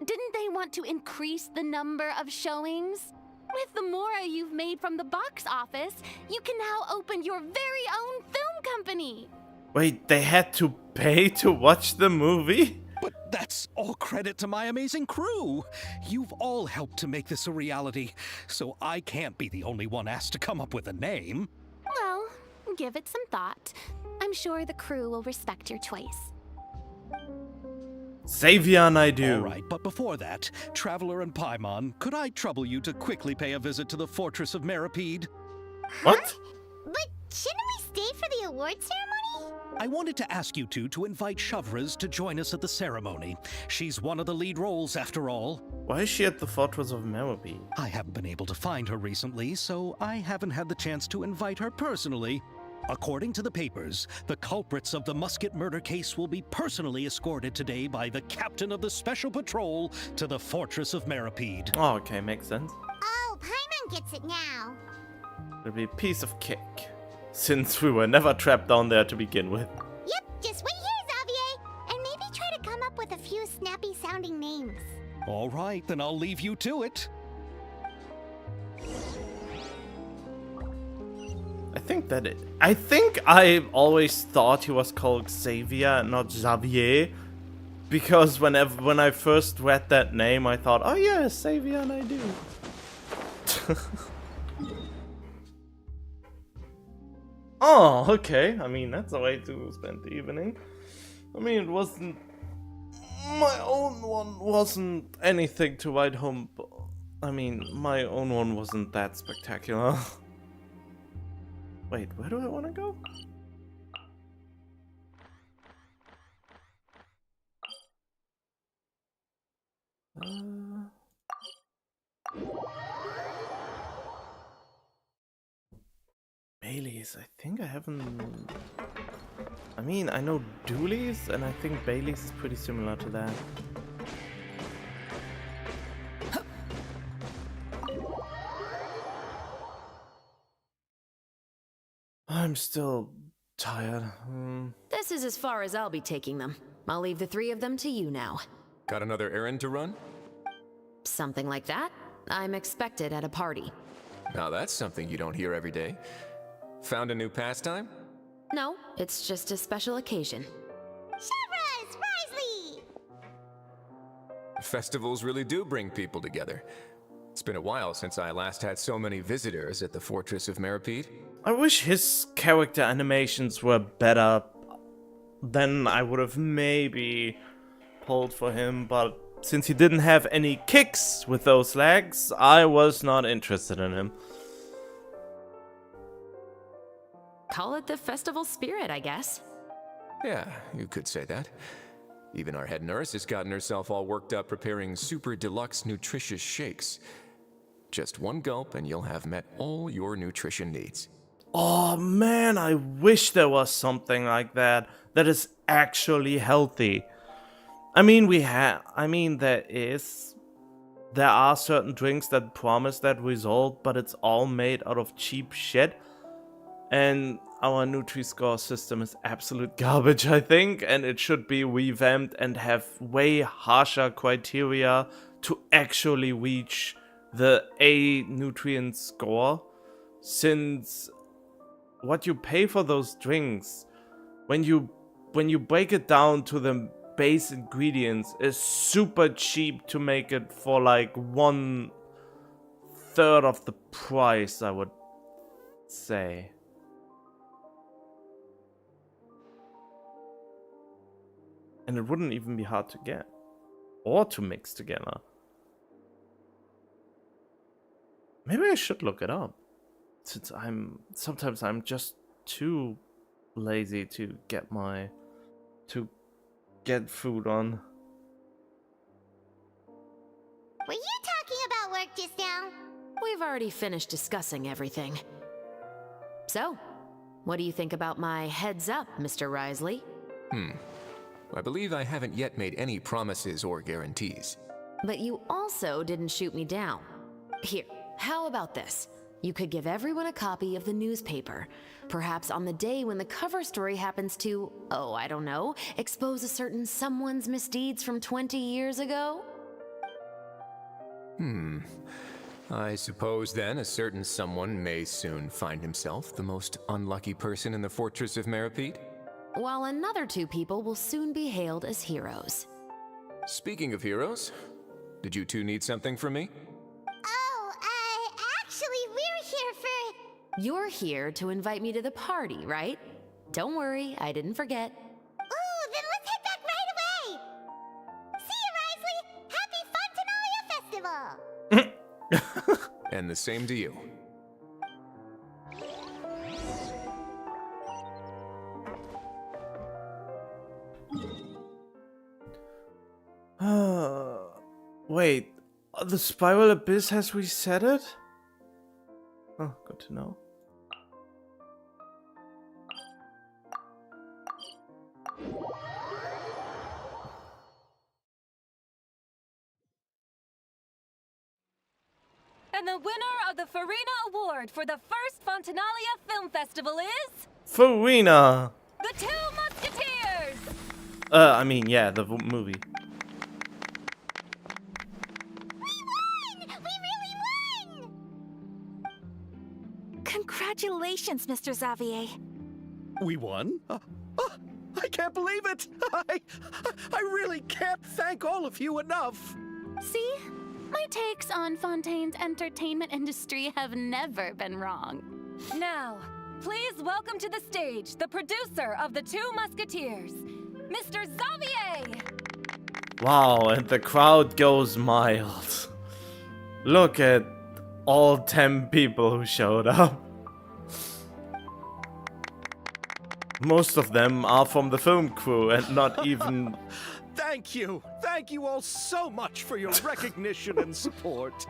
Didn't they want to increase the number of showings? With the more you've made from the box office, you can now open your very own film company. Wait, they had to pay to watch the movie? But that's all credit to my amazing crew. You've all helped to make this a reality, so I can't be the only one asked to come up with a name. Well, give it some thought. I'm sure the crew will respect your choice. Xavier and I do. All right, but before that, Traveler and Paimon, could I trouble you to quickly pay a visit to the Fortress of Meripede? What? But shouldn't we stay for the award ceremony? I wanted to ask you two to invite Shavraz to join us at the ceremony. She's one of the lead roles, after all. Why is she at the Fortress of Meripede? I haven't been able to find her recently, so I haven't had the chance to invite her personally. According to the papers, the culprits of the Musket murder case will be personally escorted today by the captain of the Special Patrol to the Fortress of Meripede. Oh, okay, makes sense. Oh, Paimon gets it now. It'll be a piece of cake, since we were never trapped down there to begin with. Yep, just wait here, Xavier, and maybe try to come up with a few snappy-sounding names. All right, then I'll leave you to it. I think I always thought he was called Xavier, not Xavier, because when I first read that name, I thought, oh yeah, Xavier, and I do. Oh, okay. I mean, that's a way to spend the evening. I mean, it wasn't my own one wasn't anything to write home. I mean, my own one wasn't that spectacular. Wait, where do I want to go? Bailey's, I think I haven't... I mean, I know Dooley's, and I think Bailey's is pretty similar to that. I'm still tired. The This is as far as I'll be taking them. I'll leave the three of them to you now. Got another errand to run? Something like that. I'm expected at a party. Now that's something you don't hear every day. Found a new pastime? No, it's just a special occasion. Shavras! Risley! Festivals really do bring people together. It's been a while since I last had so many visitors at the Fortress of Meripede. I wish his character animations were better. Then I would have maybe pulled for him, but since he didn't have any kicks with those legs, I was not interested in him. Call it the festival spirit, I guess. Yeah, you could say that. Even our head nurse has gotten herself all worked up preparing super deluxe nutritious shakes. Just one gulp and you'll have met all your nutrition needs. Oh man, I wish there was something like that is actually healthy. I mean, there are certain drinks that promise that result, but it's all made out of cheap shit. And our Nutri-Score system is absolute garbage, I think, and it should be revamped and have way harsher criteria to actually reach the A nutrient score, since what you pay for those drinks, when you break it down to the base ingredients, is super cheap to make it for like 1/3 of the price, I would say. And it wouldn't even be hard to get or to mix together. Maybe I should look it up, since sometimes I'm just too lazy to get food on. Were you talking about work just now? We've already finished discussing everything. So, what do you think about my heads up, Mr. Risley? I believe I haven't yet made any promises or guarantees. But you also didn't shoot me down. Here, how about this? You could give everyone a copy of the newspaper. Perhaps on the day when the cover story happens to, oh, I don't know, expose a certain someone's misdeeds from 20 years ago? I suppose then a certain someone may soon find himself the most unlucky person in the Fortress of Meripede? While another two people will soon be hailed as heroes. Speaking of heroes, did you two need something from me? Actually, we're here for... You're here to invite me to the party, right? Don't worry, I didn't forget. Ooh, then let's head back right away! See you, Risley! Happy Fontanalia Festival! And the same to you. Wait, the Spiral Abyss has reset it? Oh, good to know. And the winner of the Farina Award for the first Fontanalia Film Festival is... Farina! The Two Musketeers! Yeah, the movie. Congratulations, Mr. Xavier. We won? I can't believe it! I really can't thank all of you enough! See? My takes on Fontaine's entertainment industry have never been wrong. Now, please welcome to the stage the producer of The Two Musketeers, Mr. Xavier! Wow, and the crowd goes mild. Look at all 10 people who showed up. Most of them are from the film crew and not even... Thank you all so much for your recognition and support.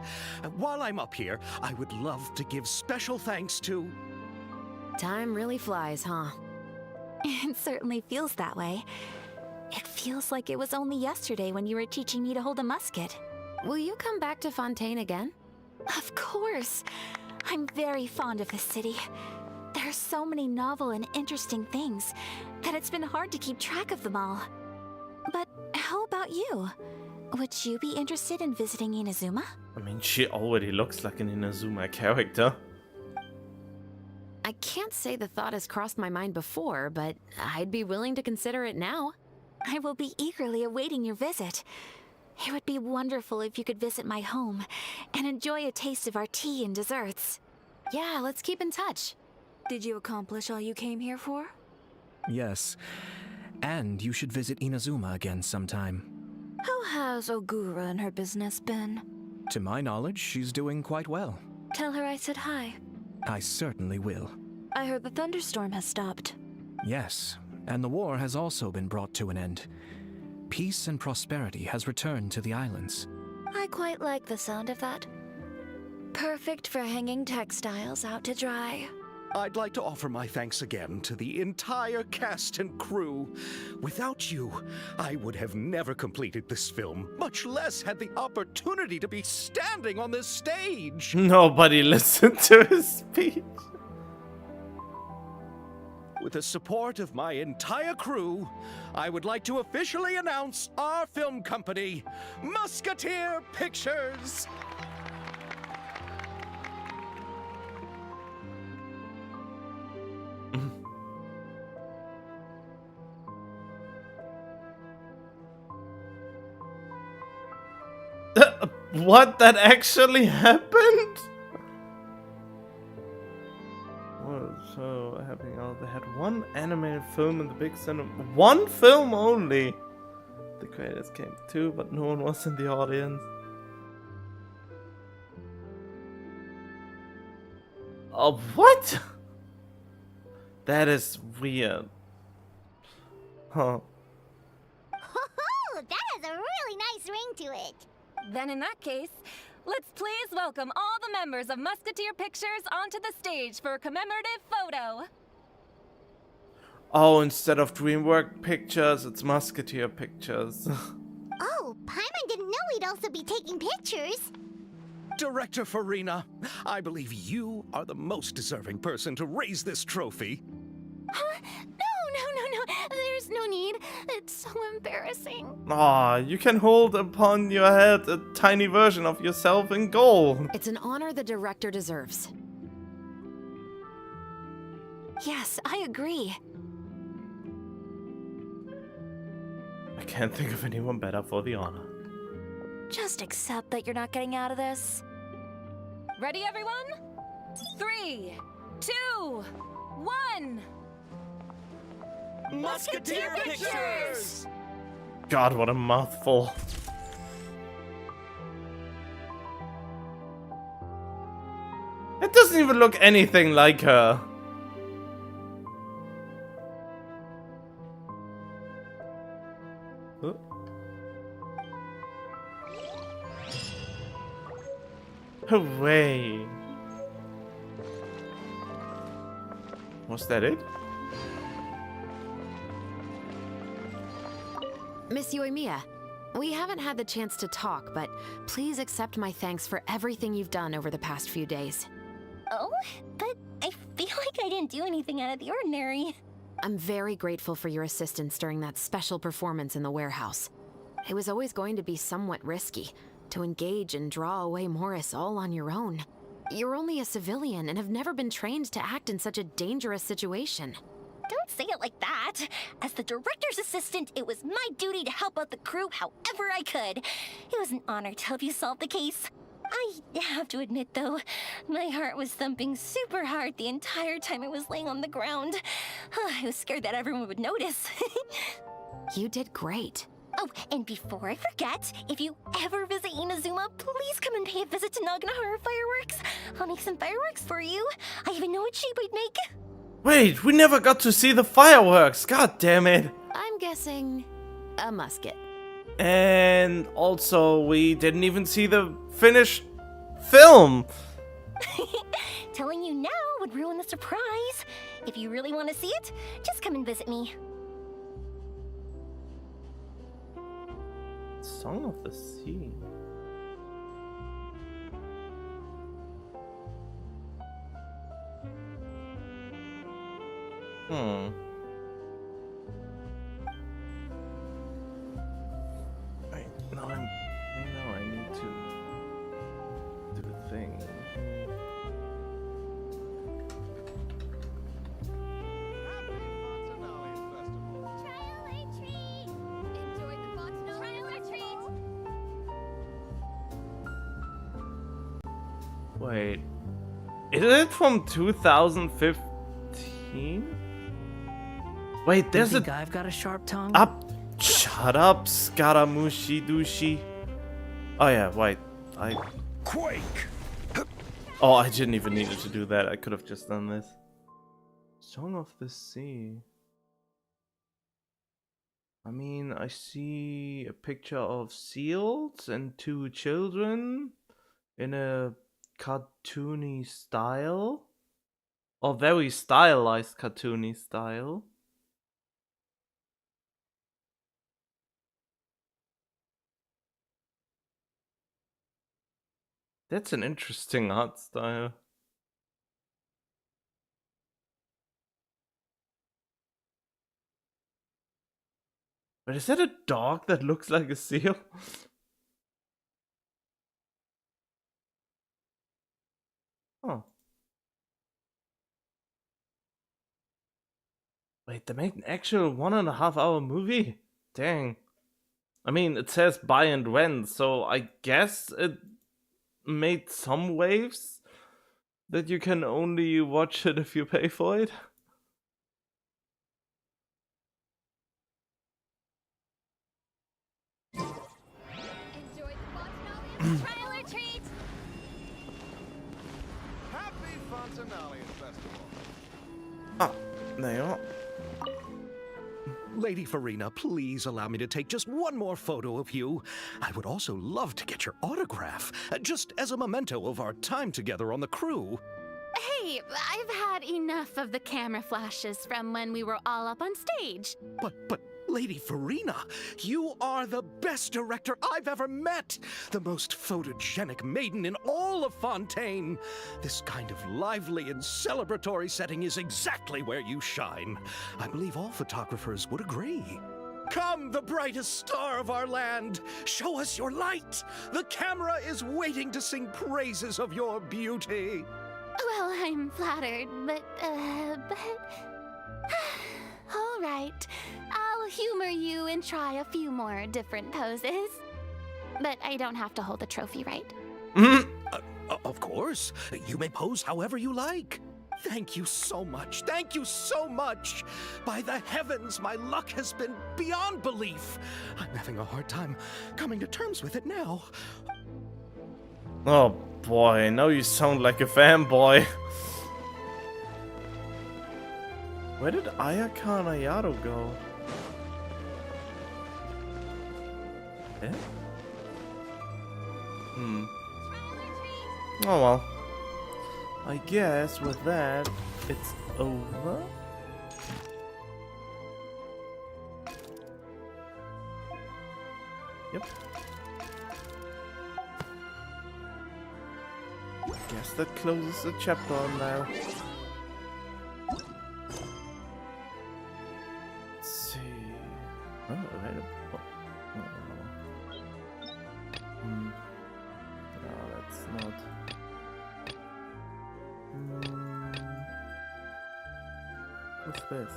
While I'm up here, I would love to give special thanks to... Time really flies, huh? It certainly feels that way. It feels like it was only yesterday when you were teaching me to hold a musket. Will you come back to Fontaine again? Of course. I'm very fond of this city. There are so many novel and interesting things that it's been hard to keep track of them all. But how about you? Would you be interested in visiting Inazuma? I mean, she already looks like an Inazuma character. I can't say the thought has crossed my mind before, but I'd be willing to consider it now. I will be eagerly awaiting your visit. It would be wonderful if you could visit my home and enjoy a taste of our tea and desserts. Yeah, let's keep in touch. Did you accomplish all you came here for? Yes. And you should visit Inazuma again sometime. How has Ogura and her business been? To my knowledge, she's doing quite well. Tell her I said hi. I certainly will. I heard the thunderstorm has stopped. Yes, and the war has also been brought to an end. Peace and prosperity has returned to the islands. I quite like the sound of that. Perfect for hanging textiles out to dry. I'd like to offer my thanks again to the entire cast and crew. Without you, I would have never completed this film, much less had the opportunity to be standing on this stage. Nobody listened to his speech. With the support of my entire crew, I would like to officially announce our film company, Musketeer Pictures. What? That actually happened? What is so happening? Oh, they had one animated film in the big cinema. One film only. The creators came too, but no one was in the audience. Oh, what? That is weird. Huh. Ho-ho! That has a really nice ring to it. Then in that case, let's please welcome all the members of Musketeer Pictures onto the stage for a commemorative photo. Oh, instead of DreamWorks Pictures, it's Musketeer Pictures. Oh, Paimon didn't know we'd also be taking pictures. Director Farina, I believe you are the most deserving person to raise this trophy. Huh? No. There's no need. It's so embarrassing. Aw, you can hold upon your head a tiny version of yourself in gold. It's an honor the director deserves. Yes, I agree. I can't think of anyone better for the honor. Just accept that you're not getting out of this. Ready, everyone? 3, 2, 1. Musketeer Pictures! God, what a mouthful. It doesn't even look anything like her. Huh? Hooray. Was that it? Miss Yoimiya, we haven't had the chance to talk, but please accept my thanks for everything you've done over the past few days. Oh, but I feel like I didn't do anything out of the ordinary. I'm very grateful for your assistance during that special performance in the warehouse. It was always going to be somewhat risky, to engage and draw away Morris all on your own. You're only a civilian and have never been trained to act in such a dangerous situation. Don't say it like that. As the director's assistant, it was my duty to help out the crew however I could. It was an honor to help you solve the case. I have to admit, though, my heart was thumping super hard the entire time I was laying on the ground. I was scared that everyone would notice. You did great. Oh, and before I forget, if you ever visit Inazuma, please come and pay a visit to Naganohara Fireworks. I'll make some fireworks for you. I even know what shape I'd make. Wait, we never got to see the fireworks. God damn it. I'm guessing a musket. And also, we didn't even see the finished film. Telling you now would ruin the surprise. If you really want to see it, just come and visit me. Song of the Sea. Hmm. Wait, now I need to do the thing. Wait, is it from 2015? Wait, there's You think I've got a sharp tongue? Shut up, Scaramushi Dushi. Oh yeah, wait. Quake! Oh, I didn't even need to do that. I could have just done this. Song of the Sea. I mean, I see a picture of seals and two children in a cartoony style. Or very stylized cartoony style. That's an interesting art style. But is that a dog that looks like a seal? Oh. Wait, they made an actual 1.5 hour movie? Dang. I mean, it says buy and rent, so I guess it made some waves that you can only watch it if you pay for it. Trial or treat? Happy Fontanalia Festival. Ah, there you are. Lady Farina, please allow me to take just one more photo of you. I would also love to get your autograph, just as a memento of our time together on the crew. Hey, I've had enough of the camera flashes from when we were all up on stage. But, Lady Farina, you are the best director I've ever met! The most photogenic maiden in all of Fontaine! This kind of lively and celebratory setting is exactly where you shine. I believe all photographers would agree. Come, the brightest star of our land! Show us your light! The camera is waiting to sing praises of your beauty! Well, I'm flattered, but... All right, I'll humor you and try a few more different poses. But I don't have to hold the trophy, right? Of course. You may pose however you like. Thank you so much. Thank you so much. By the heavens, my luck has been beyond belief. I'm having a hard time coming to terms with it now. Oh boy, now you sound like a fanboy. Where did Ayaka and Ayato go? Eh? Oh well. I guess with that, it's over. Yep. Guess that closes the chapter on now. Let's see. Oh, available. No, that's not. What's this?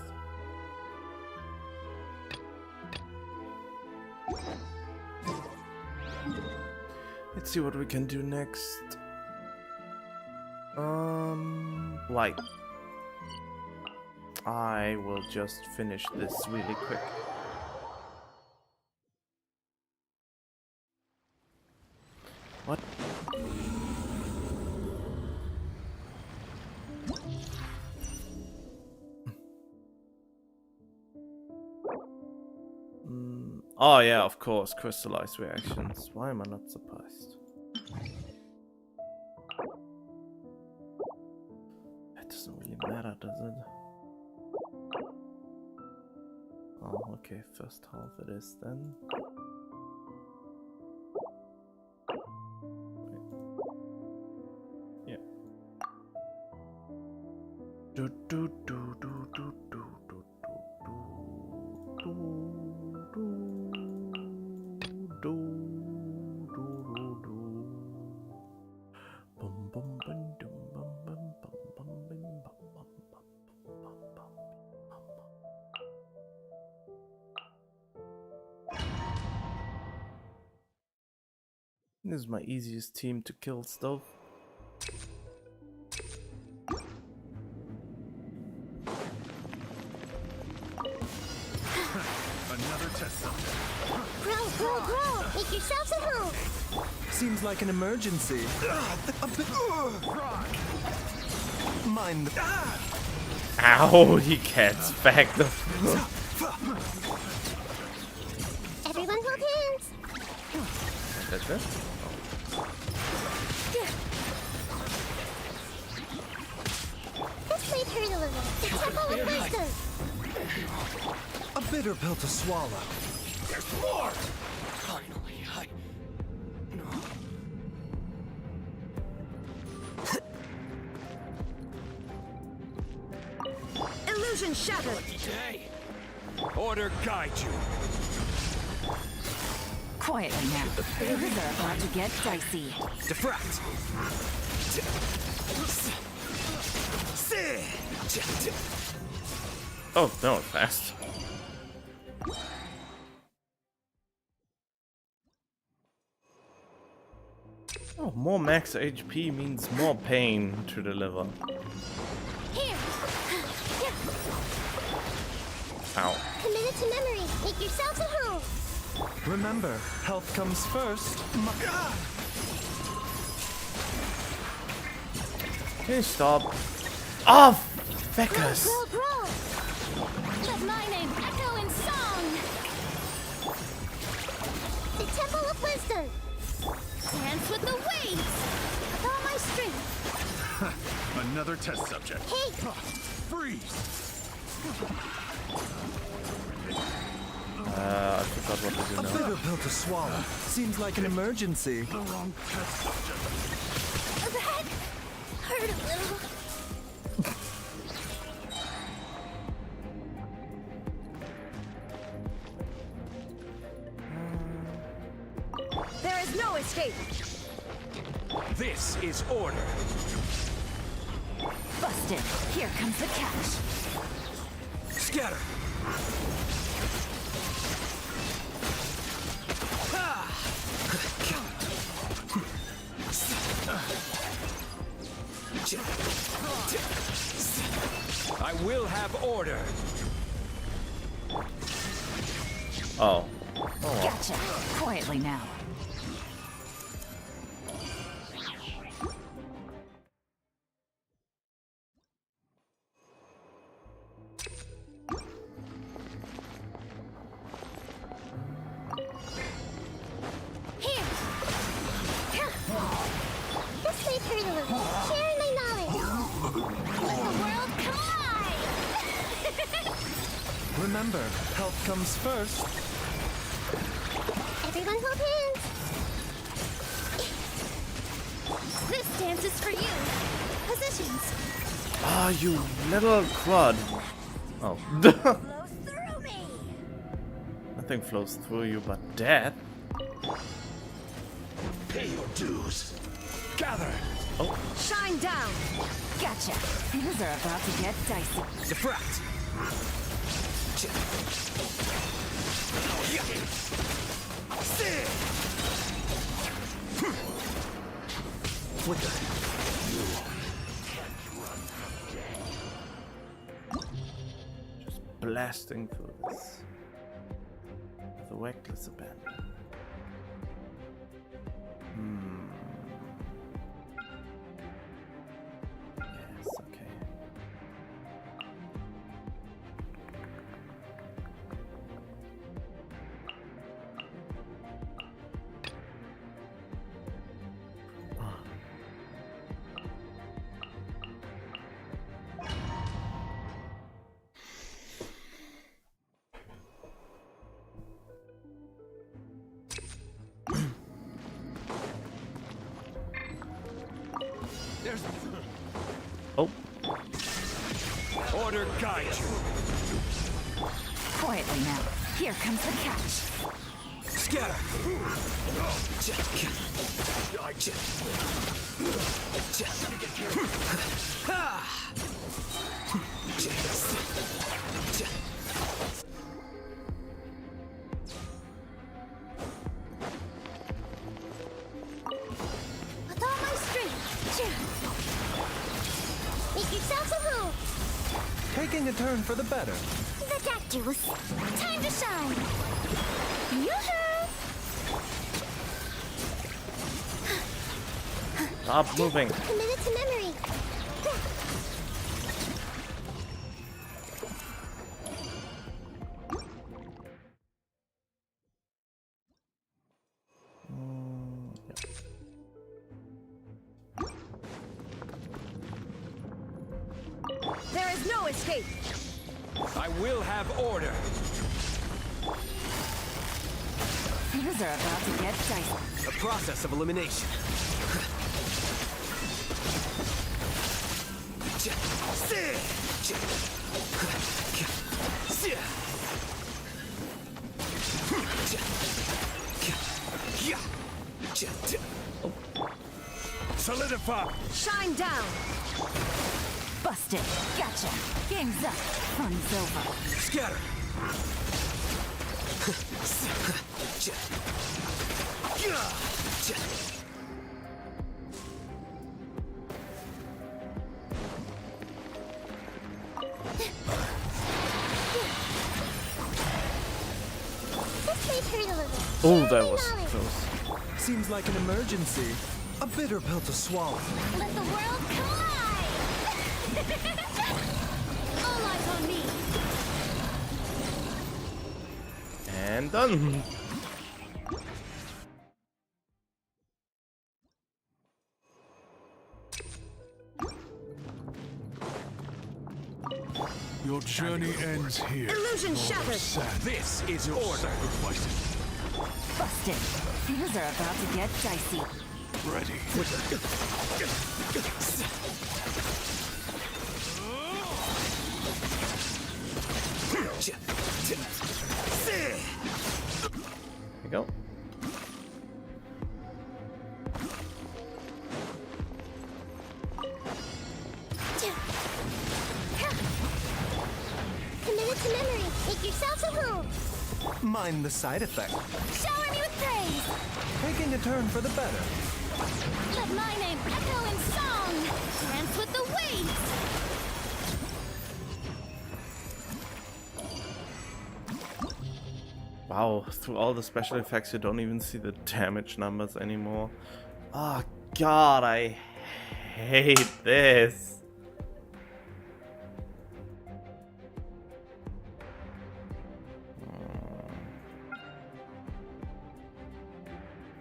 Let's see what we can do next. Light. I will just finish this really quick. What? Oh yeah, of course, crystallized reactions. Why am I not surprised? That doesn't really matter, does it? Oh, okay, first half it is then. Wait. Yeah. Do do do do do do. This is my easiest team to kill stuff. Another test subject. Grow! Make yourselves at home! Seems like an emergency. Mind the... Ow, he gets back the... Everyone hold hands! That's it? This might hurt a little. The temple of wisdom! A bitter pill to swallow. There's more! Finally, Illusion shattered! Day. Order guide you. Quietly now. Things are about to get dicey. Diffract. Oh, that was fast. Oh, more max HP means more pain to deliver. Here! Ow. Commit it to memory. Make yourselves at home! Remember, health comes first. Can you stop? Oh, feckers! Grow! Let my name echo in song! The temple of wisdom! Dance with the waves! With all my strength! Another test subject. Hey! Freeze! I forgot what to do A now. bitter pill to swallow. Seems like an emergency. The wrong test subject. That hurt a little. There is no escape! This is order. Busted. Here comes the catch. Scatter. I will have order. Oh. Gotcha. Quietly now. Here! This might hurt a little. Sharing my knowledge. Let the world collide! Remember, health comes first. Everyone hold hands! This dance is for you. Positions! Ah, you little crud. Oh. Flows through me! Nothing flows through you but death. Pay your dues. Gather. Oh. Shine down! Gotcha. Things are about to get dicey. Diffract. Flicker. Just blasting through this. With a reckless abandon. Yes, okay. There's Oh. order guide you. Quietly now. Here comes the catch. Scatter. taking a turn for the better. The doctor was... Time to shine! Yoo-hoo! Stop moving. Committed to memory. There is no escape. I will have order. Things are about to get dicey. A process of elimination. Solidify! Shine down. Busted. Gotcha. Game's up. Fun's over. Scatter. This may hurt a little. Oh, that was close. Seems like an emergency. A bitter pill to swallow. Let the world collide! All eyes on me. And done. Your journey ends here. Illusion shattered. This is order. Busted. Things are about to get dicey. Ready. There you go. Committed to memory. Make yourselves at home. Mind the side effect. Shower me with praise. Taking a turn for the better. Let my name echo in song. Dance with the waves. Wow, through all the special effects you don't even see the damage numbers anymore. Oh god, I hate this.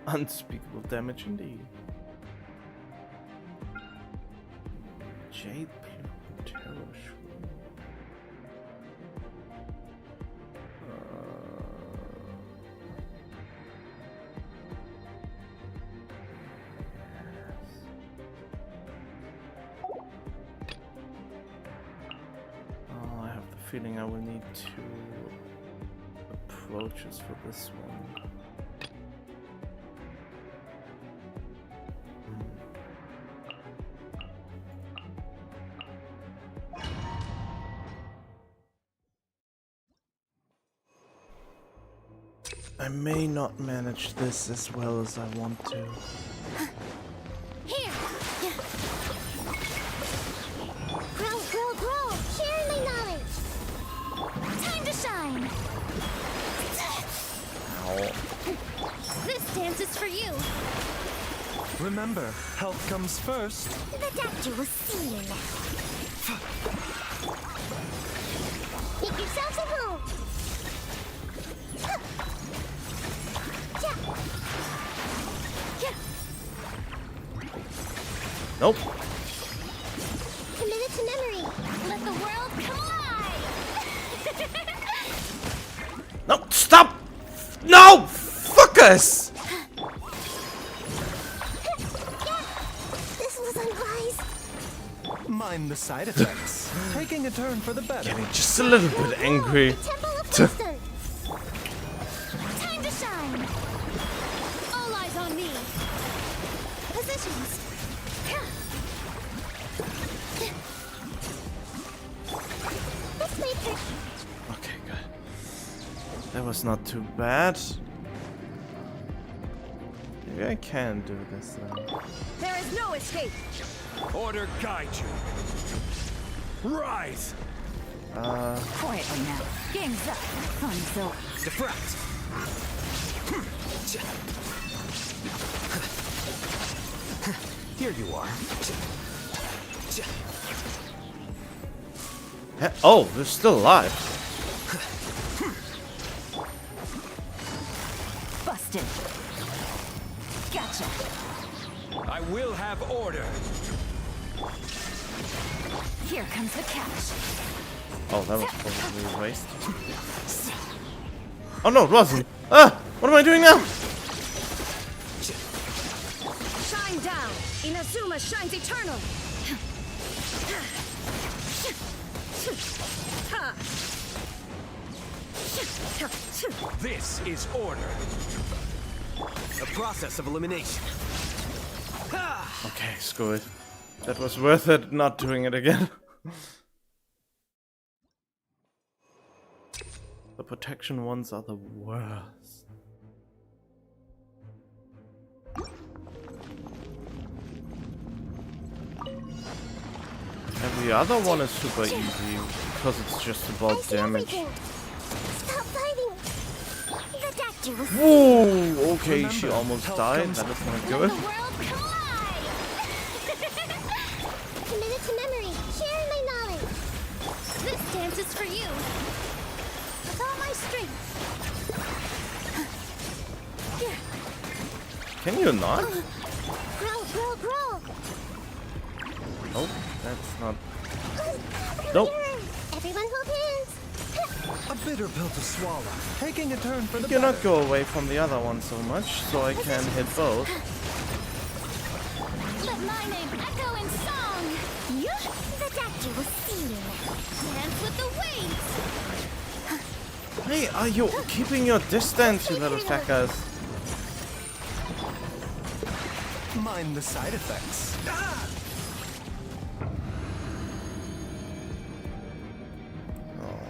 Unspeakable damage indeed. Jade Plume Terror Shroom. Oh, I have the feeling I will need two approaches for this one. I may not manage this as well as I want to. Here! Grow, grow, grow! Sharing my knowledge! Time to shine! Ow. This dance is for you! Remember, health comes first. The doctor will see you now. Make yourselves at home! Nope. Committed to memory. Let the world collide. No, stop! No! Fuckers! This was unwise. Mind the side effects. Taking a turn for the better. Getting just a little bit angry. Temple of Wisdom. Time to shine. All eyes on me. Positions. This may hurt. Okay, good. That was not too bad. Maybe I can do this then. There is no escape. Order guide you. Rise. Quietly now. Game's up. Fun's over. Defract. Here you are. Oh, they're still alive. Busted. Gotcha. I will have order. Here comes the catch. Oh, that was probably a waste. Oh no, it wasn't. Ah! What am I doing now? Shine down! Inazuma shines eternal! This is order. A process of elimination. Okay, screw it. That was worth it not doing it again. The protection ones are the worst. Every other one is super easy because it's just about damage. Stop fighting! The doctor will Whoa! Okay, she almost died. That is not good. Committed to memory, sharing my knowledge. This dance is for you! With all my strength. Can you not? Grow, grow, grow! Oh, that's not. Nope. Everyone hold hands! A bitter pill to swallow. Taking a turn for the You cannot go away from the other one so much, so I can hit both. Let my name echo in song! The doctor will see you. Dance with the waves! Hey, are you keeping your distance, you little feckers? Mind the side effects.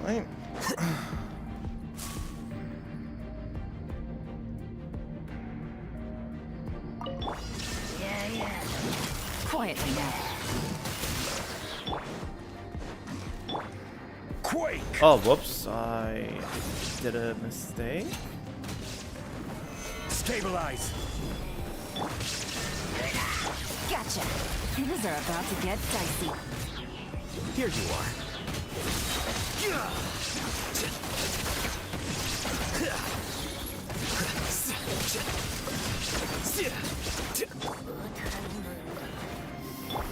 Alright. Yeah. Quietly now. Quake! Oh, whoops. I did a mistake. Stabilize! Gotcha. Things are about to get dicey. Here you are.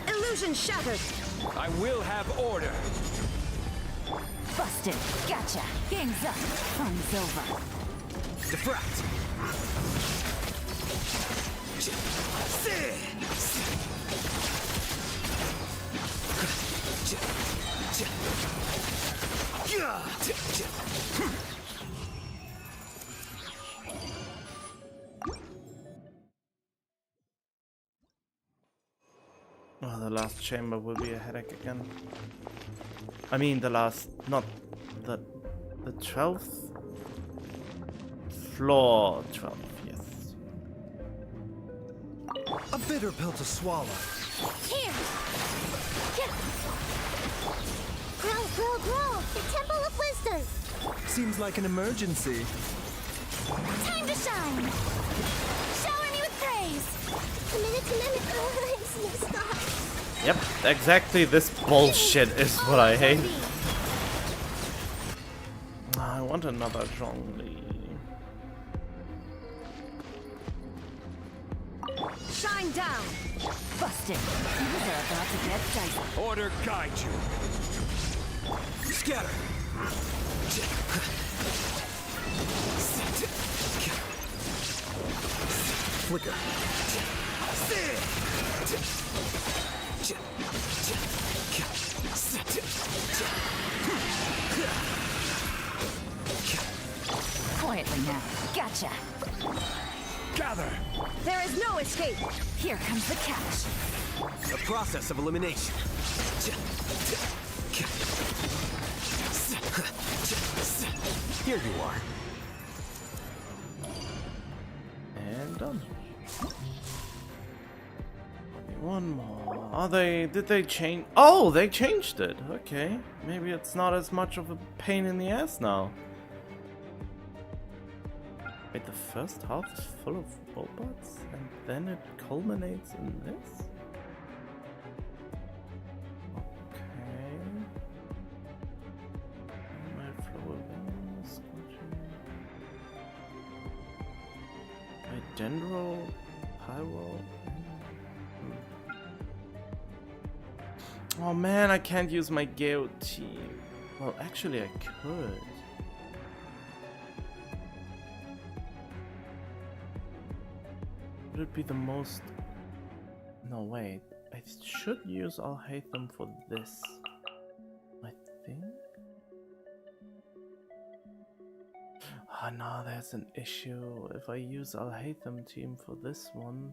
Illusion shattered! I will have order. Busted. Gotcha. Game's up. Fun's over. Defract. Oh, the last chamber will be a headache again. I mean, the last, not the 12th floor. 12th, yes. A bitter pill to swallow. Here! Grow, grow, grow! The Temple of Wisdom! Seems like an emergency. Time to shine! Shower me with praise! Committed to memory. Stop. Yep, exactly this bullshit is what I hate. I want another Zhongli. Shine down! Busted. Things are about to get dicey. Order guide you. Scatter. Flicker. Quietly now. Gotcha. Gather. There is no escape! Here comes the catch. A process of elimination. Here you are. And done. Only one more. Did they change? Oh, they changed it. Okay. Maybe it's not as much of a pain in the ass now. Wait, the first half is full of robots and then it culminates in this? Okay. My flow awareness, my dendro, pyro. Oh man, I can't use my Geo team. Well, actually I could. Would it be the most... No, wait. I should use I'll hate them for this. I think? Oh no, there's an issue. If I use I'll hate them team for this one...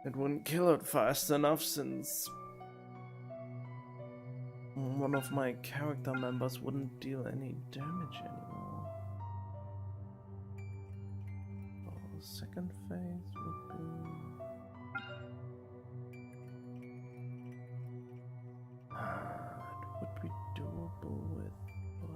It wouldn't kill it fast enough since one of my character members wouldn't deal any damage anymore. So the second phase would be... it would be doable with, but...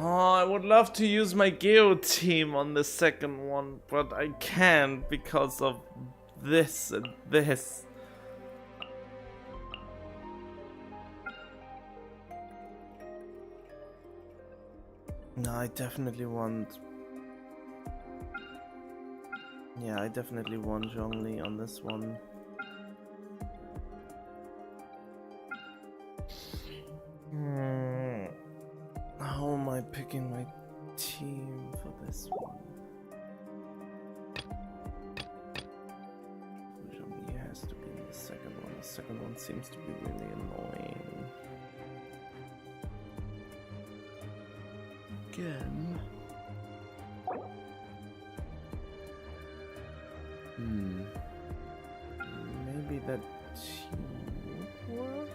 Oh, I would love to use my Geo team on the second one, but I can't because of this and this. No, I definitely want... Yeah, I definitely want Zhongli on this one. How am I picking my team for this one? Zhongli has to be in the second one. The second one seems to be really annoying. Again. Maybe that team would work?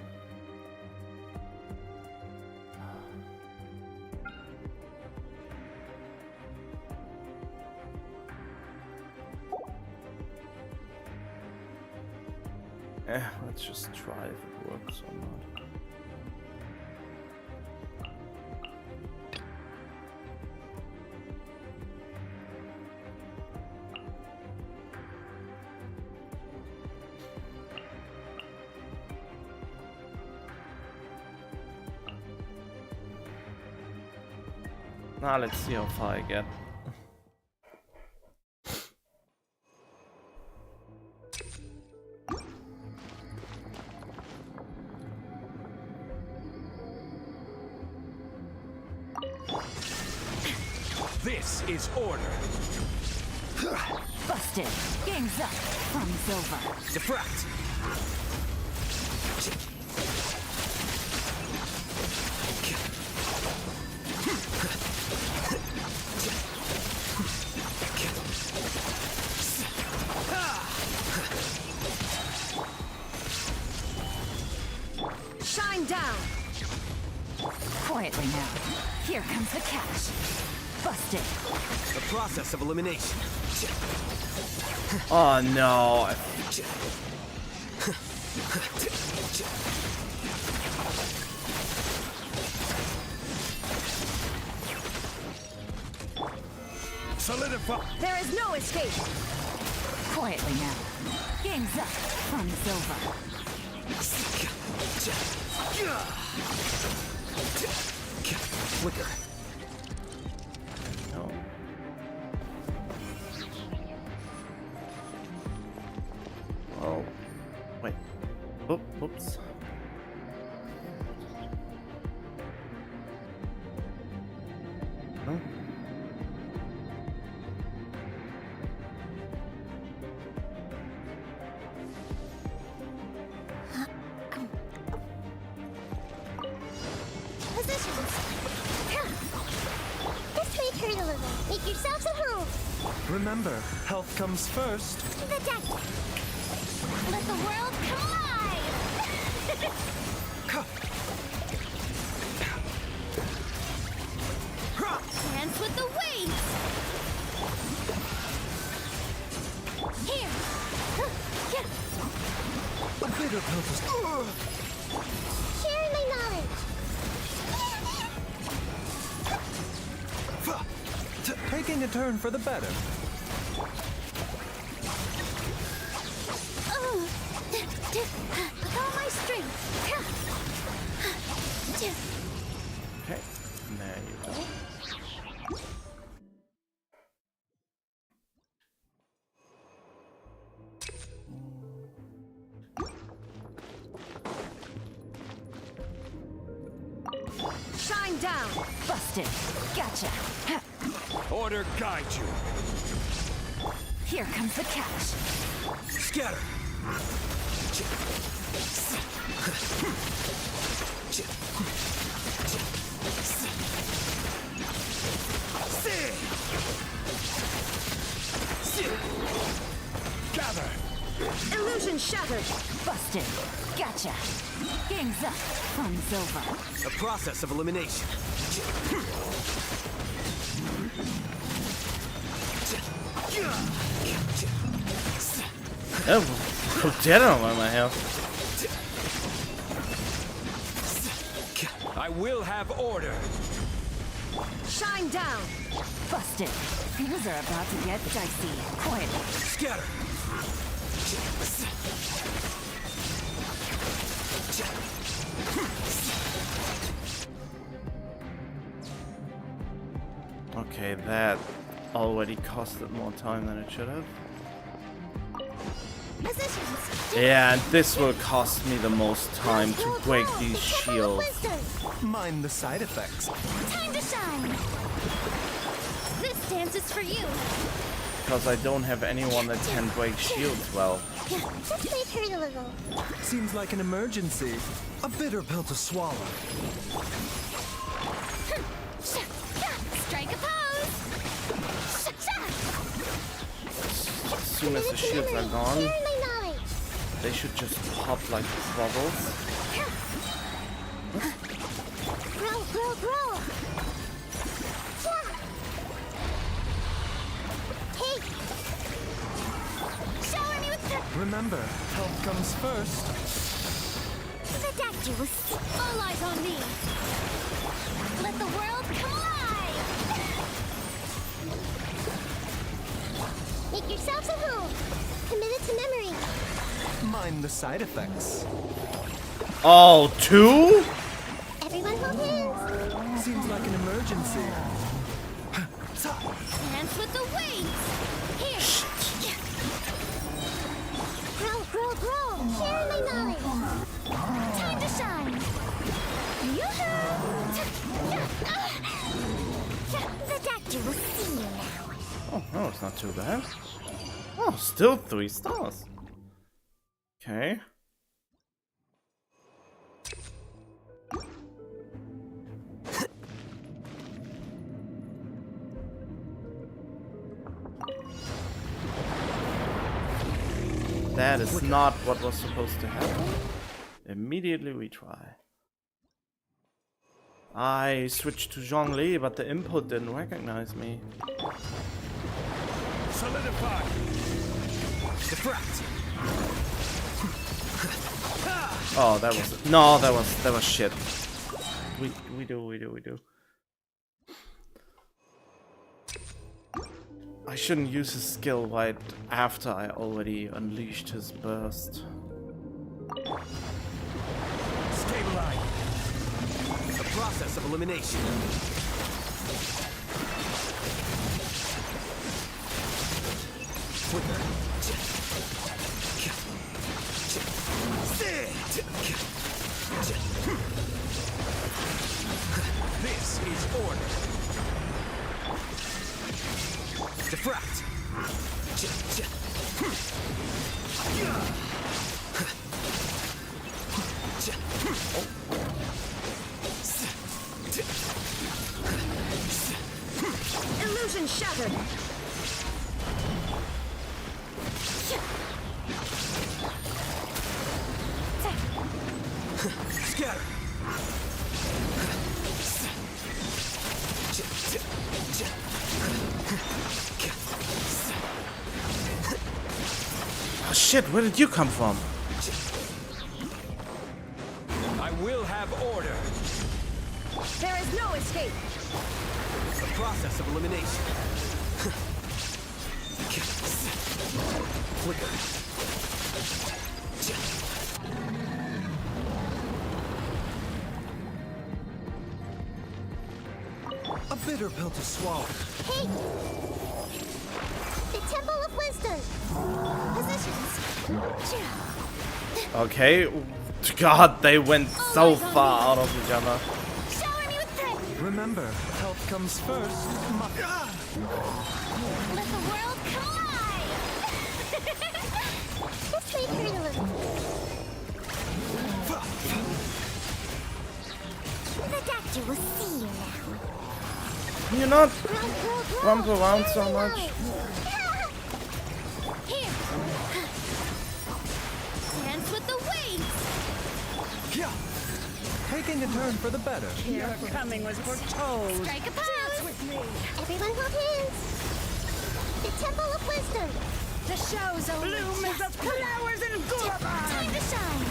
Let's just try if it works or not. Now let's see how far I get. This is order. Busted. Game's up. Fun's over. Defract. Shine down. Quietly now. Here comes the cash. Busted. The process of elimination. Oh no. Solidify. There is no escape. Quietly now. Game's up. Fun's over. Flicker. No. Oh. Wait. Oh, whoops. No. This way, turn a little. Make yourselves at home. Remember, health comes first. The deck. Let the world come alive. A bitter pill to Sharing my knowledge. Taking a turn for the better. With all my strength. Okay, there you go. Shine down! Busted! Gotcha! order guide you. Here comes the catch. Scatter. Gather. Illusion shattered. Busted. Gotcha. Game's up. Fun's over. A process of elimination. Oh, dead on my health. I will have order. Shine down. Busted. Things are about to get dicey. Quietly. Scatter. Okay, that already costed more time than it should have. Yeah, and this will cost me the most time to break these shields. Mind the side effects. Time to shine. This dance is for you. Because I don't have anyone that can break shields well. Just make hurt a little. Seems like an emergency. A bitter pill to swallow. Strike a pose. As soon as the shields are gone, they should just pop like bubbles. Grow, grow, grow. Hey. Shower me with the... Remember, health comes first. The doctor was... All eyes on me. Let the world come alive. Make yourselves at home. Commit it to memory. Mind the side effects. Oh, two? Everyone hold hands. Seems like an emergency. Dance with the wings. Here. Grow, grow, grow. Share my knowledge. Time to shine. The doctor will see you now. Oh, no, it's not too bad. Oh, still 3 stars. Okay. That is not what was supposed to happen. Immediately retry. I switched to Zhongli, but the input didn't recognize me. Solidify. Diffract. Oh, that was no, that was shit. We do. I shouldn't use his skill right after I already unleashed his burst. Stabilize. A process of elimination. Quicker. This is order. Diffract. Illusion shattered. Scatter. Oh shit, where did you come from? have order. There is no escape. The process of elimination. Flicker. A bitter pill to swallow. Hey! The Temple of Wisdom. Positions. Okay. God, they went so far out of each other. Shower me with praise. Remember, health comes first. Let the world collide. This may hurt a little. The doctor will see you now. Can you not bump around so much? Here. Dance with the waves. Yeah. Taking a turn for the better. Your coming was foretold. Strike a pose. Everyone hold hands. The Temple of Wisdom. The show's over. Bloom is the flowers in Gulabon. Time to shine.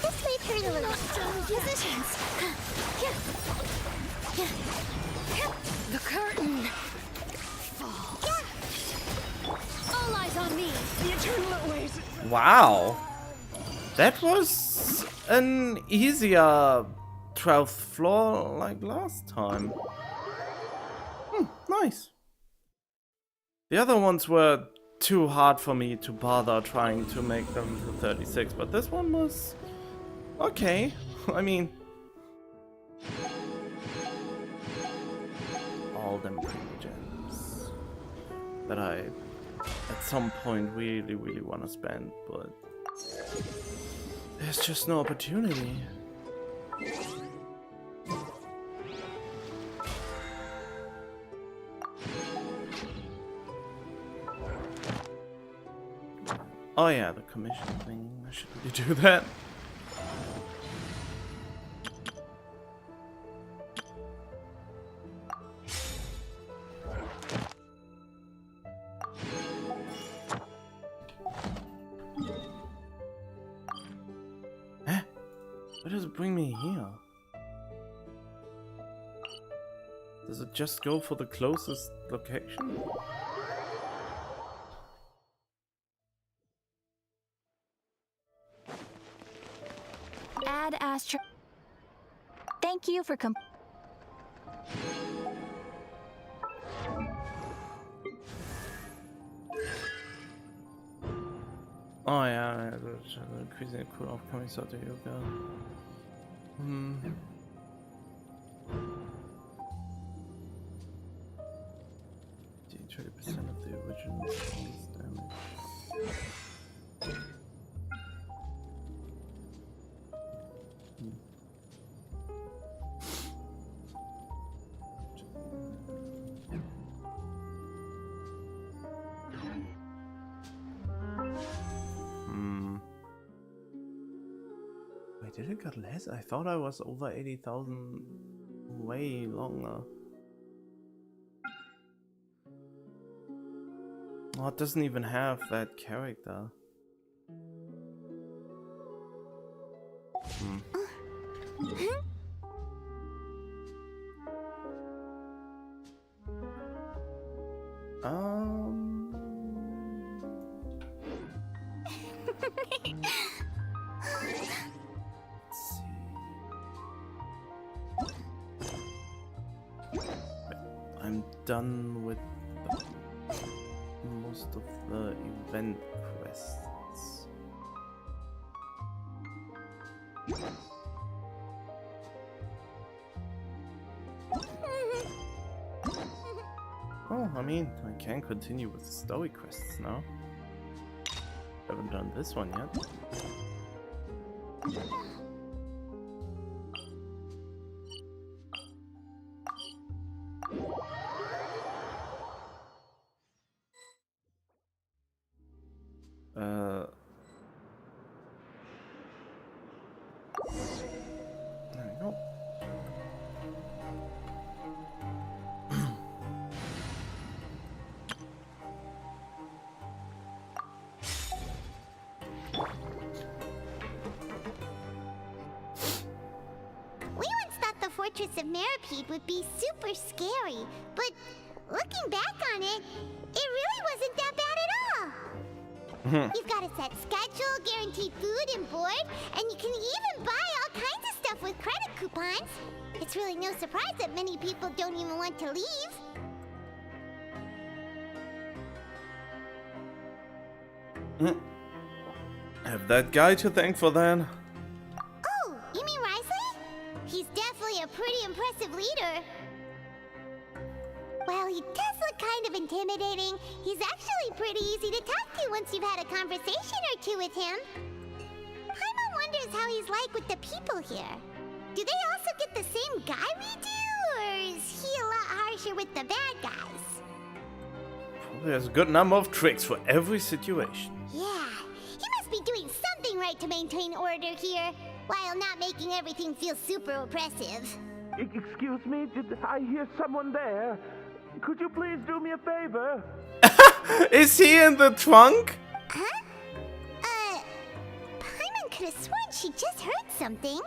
This may hurt a little. Positions. The curtain falls. All eyes on me. The eternal awaits. Wow. That was an easier 12th floor like last time. Nice. The other ones were too hard for me to bother trying to make them to 36, but this one was okay. I mean, all them pretty gems that I at some point really want to spend, but there's just no opportunity. Oh yeah, the commission thing. I should really do that. Huh? Where does it bring me here? Does it just go for the closest location? Add Astro. Thank you for Oh yeah, increasing the cool off coming start to yoga. 20% of the original damage. Wait, did it get less? I thought I was over 80,000 way longer. Oh, it doesn't even have that character. I'm done with most of the event quests. Oh, I mean, I can continue with the story quests now. Haven't done this one yet. There we go. Fortress of Meripede would be super scary, but looking back on it, it really wasn't that bad at all. You've got a set schedule, guaranteed food and board, and you can even buy all kinds of stuff with credit coupons. It's really no surprise that many people don't even want to leave. Have that guy to thank for that? Oh, you mean Risley? He's definitely a pretty impressive leader. Well, he does look kind of intimidating. He's actually pretty easy to talk to once you've had a conversation or two with him. Paimon wonders how he's like with the people here. Do they also get the same guy we do, or is he a lot harsher with the bad guys? Probably has a good number of tricks for every situation. Yeah, he must be doing something right to maintain order here, while not making everything feel super oppressive. Excuse me, did I hear someone there? Could you please do me a favor? Is he in the trunk? Huh? Paimon could have sworn she just heard something.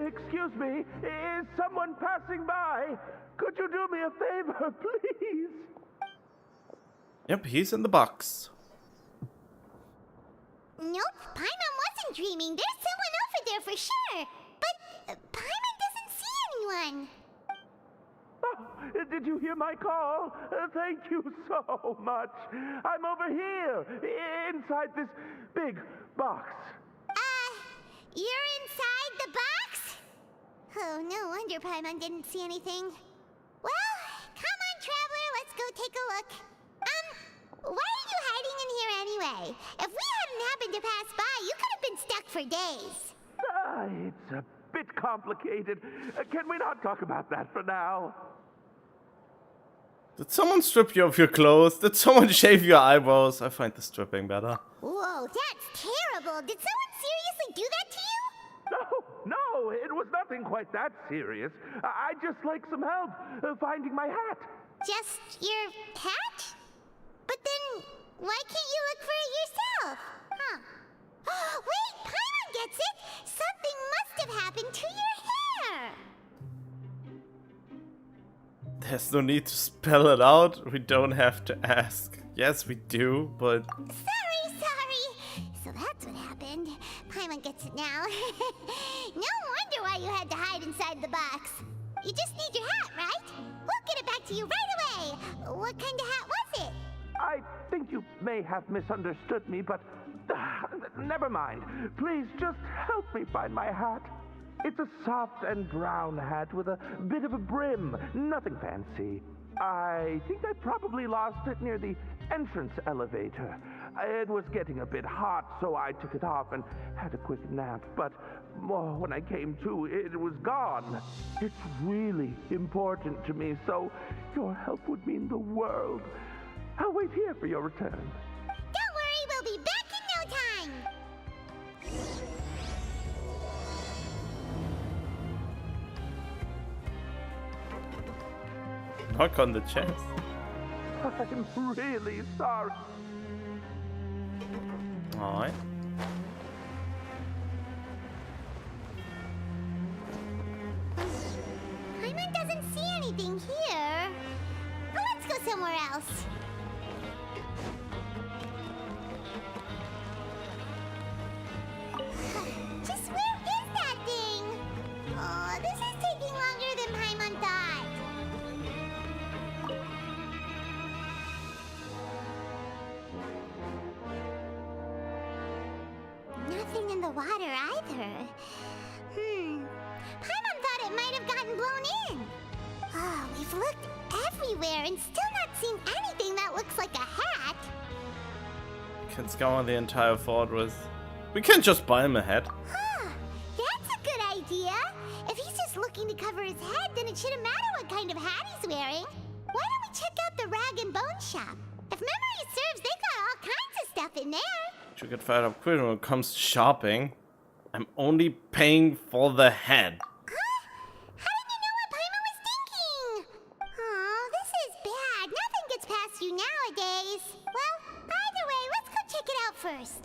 Excuse me, is someone passing by? Could you do me a favor, please? Yep, he's in the box. Nope, Paimon wasn't dreaming. There's someone over there for sure. But Paimon doesn't see anyone. Oh, did you hear my call? Thank you so much. I'm over here, inside this big box. You're inside the box? Oh, no wonder Paimon didn't see anything. Well, come on, Traveler, let's go take a look. Why are you hiding in here anyway? If we hadn't happened to pass by, you could have been stuck for days. It's a bit complicated. Can we not talk about that for now? Did someone strip you of your clothes? Did someone shave your eyebrows? I find the stripping better. Whoa, that's terrible. Did someone seriously do that to you? No, it was nothing quite that serious. I'd just like some help finding my hat. Just your hat? But then, why can't you look for it yourself? Huh. Wait, Paimon gets it! Something must have happened to your hair! There's no need to spell it out. We don't have to ask. Yes, we do, but... Sorry. So that's what happened. Paimon gets it now. No wonder why you had to hide inside the box. You just need your hat, right? We'll get it back to you right away. What kind of hat was it? I think you may have misunderstood me, but never mind. Please just help me find my hat. It's a soft and brown hat with a bit of a brim. Nothing fancy. I think I probably lost it near the entrance elevator. It was getting a bit hot, so I took it off and had a quick nap. But when I came to, it was gone. It's really important to me, so your help would mean the world. I'll wait here for your return. Don't worry, we'll be back in no time. Knock on the chest. I'm really sorry. Alright. Paimon doesn't see anything here. Well, let's go somewhere else. Just where is that thing? Oh, this is taking longer than Paimon thought. Nothing in the water either. Paimon thought it might have gotten blown in. Oh, we've looked everywhere and still not seen anything that looks like a hat. Can scour the entire fortress. We can't just buy him a hat. Huh, that's a good idea. If he's just looking to cover his head, then it shouldn't matter what kind of hat he's wearing. Why don't we check out the rag and bone shop? If memory serves, they got all kinds of stuff in there. Should get fired up quick when it comes to shopping. I'm only paying for the hat. How did you know what Paimon was thinking? Oh, this is bad. Nothing gets past you nowadays. Well, either way, let's go check it out first.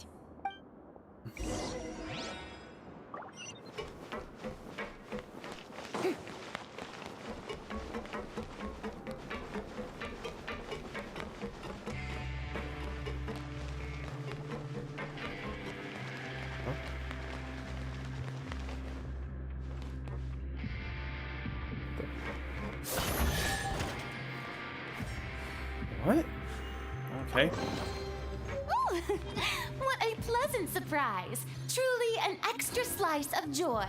Okay. Ooh, what a pleasant surprise. Truly an extra slice of joy.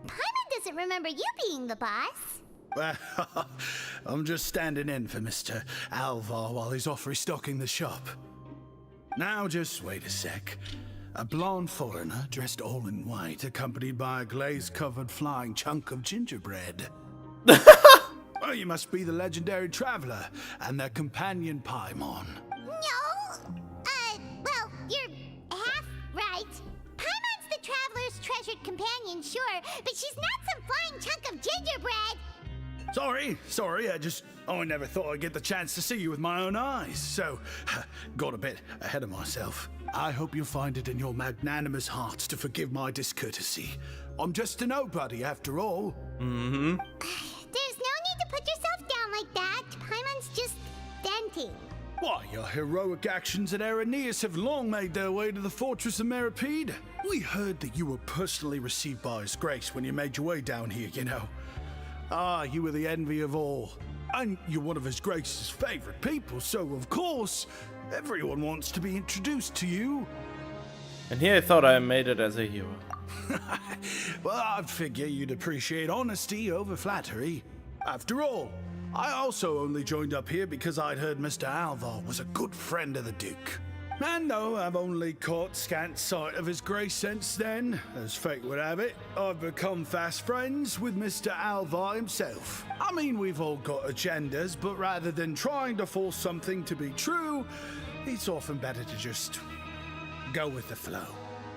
Paimon doesn't remember you being the boss. Well, I'm just standing in for Mr. Alvar while he's off restocking the shop. Now just wait a sec. A blonde foreigner dressed all in white, accompanied by a glaze-covered flying chunk of gingerbread. Well, you must be the legendary traveler and their companion Paimon. No! Well, you're half right. Paimon's the traveler's treasured companion, sure, but she's not some flying chunk of gingerbread! Sorry, I never thought I'd get the chance to see you with my own eyes, so got a bit ahead of myself. I hope you'll find it in your magnanimous hearts to forgive my discourtesy. I'm just a nobody, after all. Mm-hmm. There's no need to put yourself down like that. Paimon's just venting. Why, your heroic actions at Araneus have long made their way to the fortress of Meripede. We heard that you were personally received by His Grace when you made your way down here, you know. Ah, you were the envy of all. And you're one of His Grace's favorite people, so of course, everyone wants to be introduced to you. And here I thought I made it as a hero. Well, I'd figure you'd appreciate honesty over flattery. After all, I also only joined up here because I'd heard Mr. Alvar was a good friend of the Duke. And though I've only caught scant sight of His Grace since then, as fate would have it, I've become fast friends with Mr. Alvar himself. I mean, we've all got agendas, but rather than trying to force something to be true, it's often better to just go with the flow.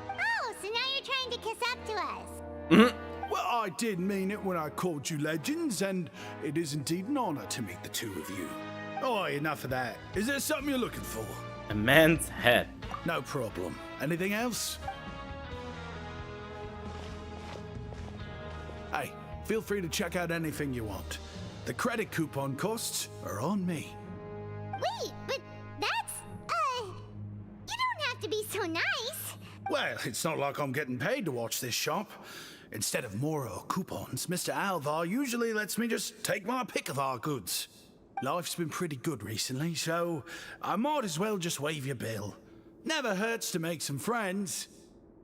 Oh, so now you're trying to kiss up to us. Mm-hmm. Well, I did mean it when I called you legends, and it is indeed an honor to meet the two of you. Oh, enough of that. Is there something you're looking for? A man's head. No problem. Anything else? Hey, feel free to check out anything you want. The credit coupon costs are on me. Wait, but that's, you don't have to be so nice. Well, it's not like I'm getting paid to watch this shop. Instead of more coupons, Mr. Alvar usually lets me just take my pick of our goods. Life's been pretty good recently, so I might as well just waive your bill. Never hurts to make some friends.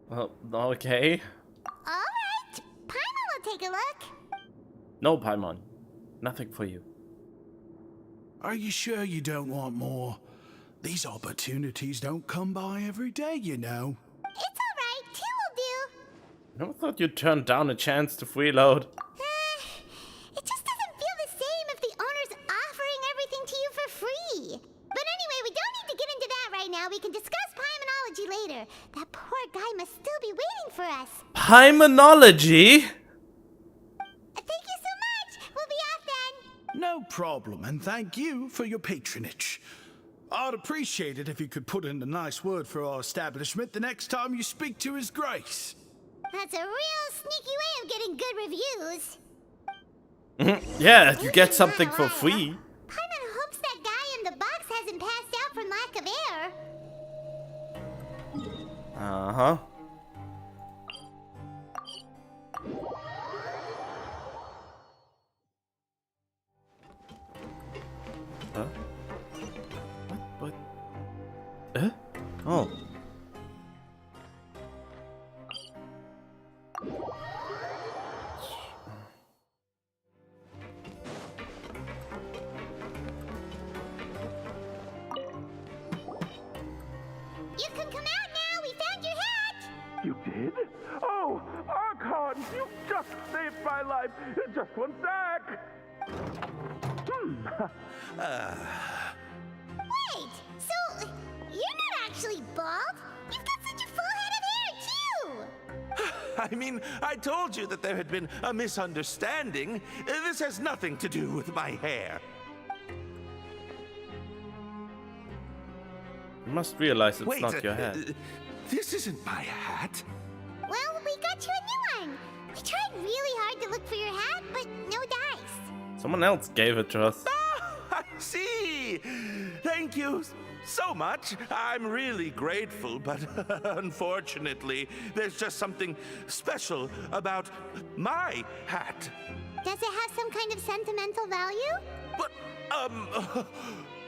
Well, okay. Alright, Paimon will take a look. No, Paimon. Nothing for you. Are you sure you don't want more? These opportunities don't come by every day, you know. It's alright, 2 will do. I never thought you'd turn down a chance to freeload. It just doesn't feel the same if the owner's offering everything to you for free. But anyway, we don't need to get into that right now. We can discuss Paimonology later. That poor guy must still be waiting for us. Paimonology? Thank you so much. We'll be off then. No problem, and thank you for your patronage. I'd appreciate it if you could put in a nice word for our establishment the next time you speak to His Grace. That's a real sneaky way of getting good reviews. Yeah, you get something for free. Paimon hopes that guy in the box hasn't passed out from lack of air. Uh-huh. Huh? What? Oh. You can come out now. We found your hat. You did? Oh, Archon, you just saved my life. Just one sec. Wait, so you're not actually bald? You've got such a full head of hair, too. I mean, I told you that there had been a misunderstanding. This has nothing to do with my hair. You must realize it's Wait, not your head. This isn't my hat. Well, we got you a new one. We tried really hard to look for your hat, but no dice. Someone else gave it to us. Ah, I see. Thank you so much. I'm really grateful, but unfortunately, there's just something special about my hat. Does it have some kind of sentimental value?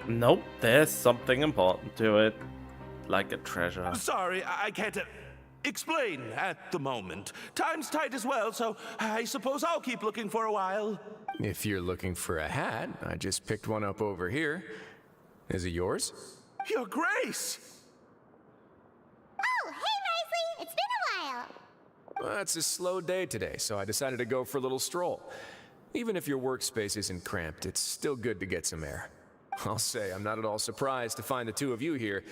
Nope, there's something important to it. Like a treasure. Sorry, I can't explain at the moment. Time's tight as well, so I suppose I'll keep looking for a while. If you're looking for a hat, I just picked one up over here. Is it yours? Your Grace! Oh, hey, Risley! It's been a while! Well, it's a slow day today, so I decided to go for a little stroll. Even if your workspace isn't cramped, it's still good to get some air. I'll say I'm not at all surprised to find the two of you here.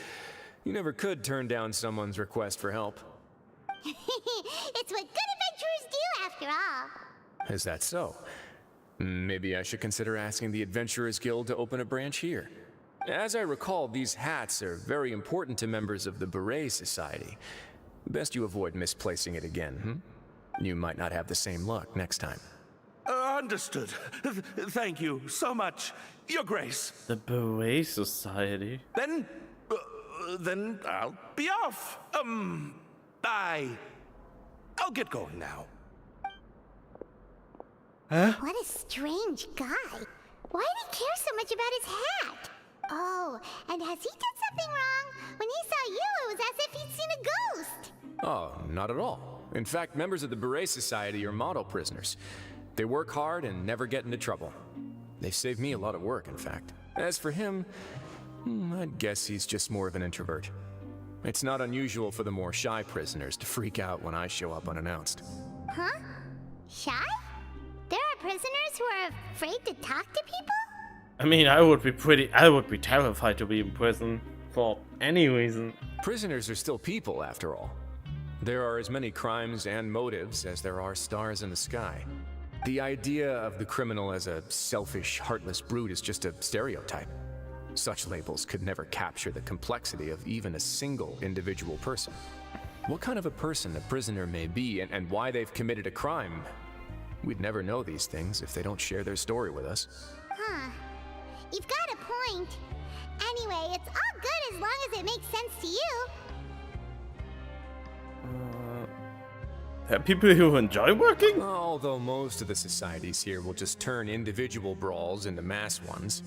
You never could turn down someone's request for help. It's what good adventurers do, after all. Is that so? Maybe I should consider asking the Adventurers Guild to open a branch here. As I recall, these hats are very important to members of the Beret Society. Best you avoid misplacing it again, You might not have the same luck next time. Understood. Thank you so much, Your Grace. The Beret Society? Then I'll be off. I'll get going now. Huh? What a strange guy. Why did he care so much about his hat? Oh, and has he done something wrong? When he saw you, it was as if he'd seen a ghost. Oh, not at all. In fact, members of the Beret Society are model prisoners. They work hard and never get into trouble. They've saved me a lot of work, in fact. As for him, I'd guess he's just more of an introvert. It's not unusual for the more shy prisoners to freak out when I show up unannounced. Huh? Shy? There are prisoners who are afraid to talk to people? I mean, I would be terrified to be in prison for any reason. Prisoners are still people, after all. There are as many crimes and motives as there are stars in the sky. The idea of the criminal as a selfish, heartless brute is just a stereotype. Such labels could never capture the complexity of even a single individual person. What kind of a person a prisoner may be and why they've committed a crime, we'd never know these things if they don't share their story with us. Huh. You've got a point. Anyway, it's all good as long as it makes sense to you. There are people who enjoy working? Although most of the societies here will just turn individual brawls into mass ones,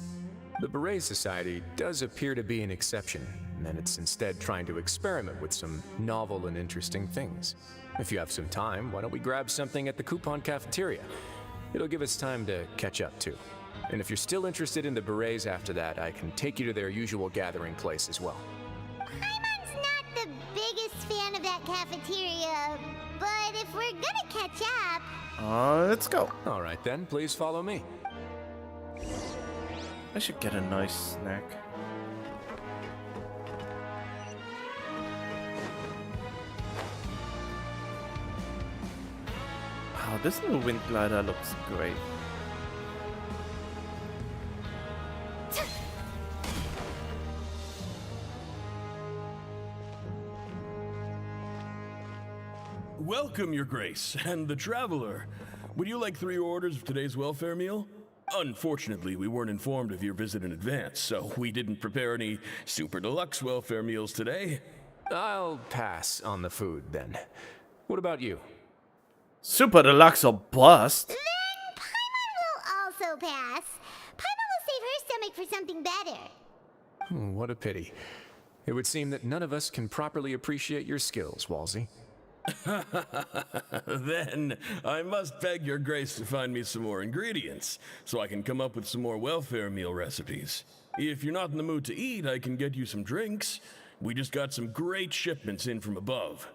the Beret Society does appear to be an exception, and it's instead trying to experiment with some novel and interesting things. If you have some time, why don't we grab something at the Coupon Cafeteria? It'll give us time to catch up too. And if you're still interested in the Berets after that, I can take you to their usual gathering place as well. Paimon's not the biggest fan of that cafeteria, but if we're gonna catch up... Let's go. All right then, please follow me. I should get a nice snack. Wow, this new wind glider looks great. Welcome, Your Grace, and the Traveler. Would you like 3 orders of today's welfare meal? Unfortunately, we weren't informed of your visit in advance, so we didn't prepare any super deluxe welfare meals today. I'll pass on the food, then. What about you? Super deluxe or bust? Then Paimon will also pass. Paimon will save her stomach for something better. What a pity. It would seem that none of us can properly appreciate your skills, Walsey. Then I must beg Your Grace to find me some more ingredients, so I can come up with some more welfare meal recipes. If you're not in the mood to eat, I can get you some drinks. We just got some great shipments in from above.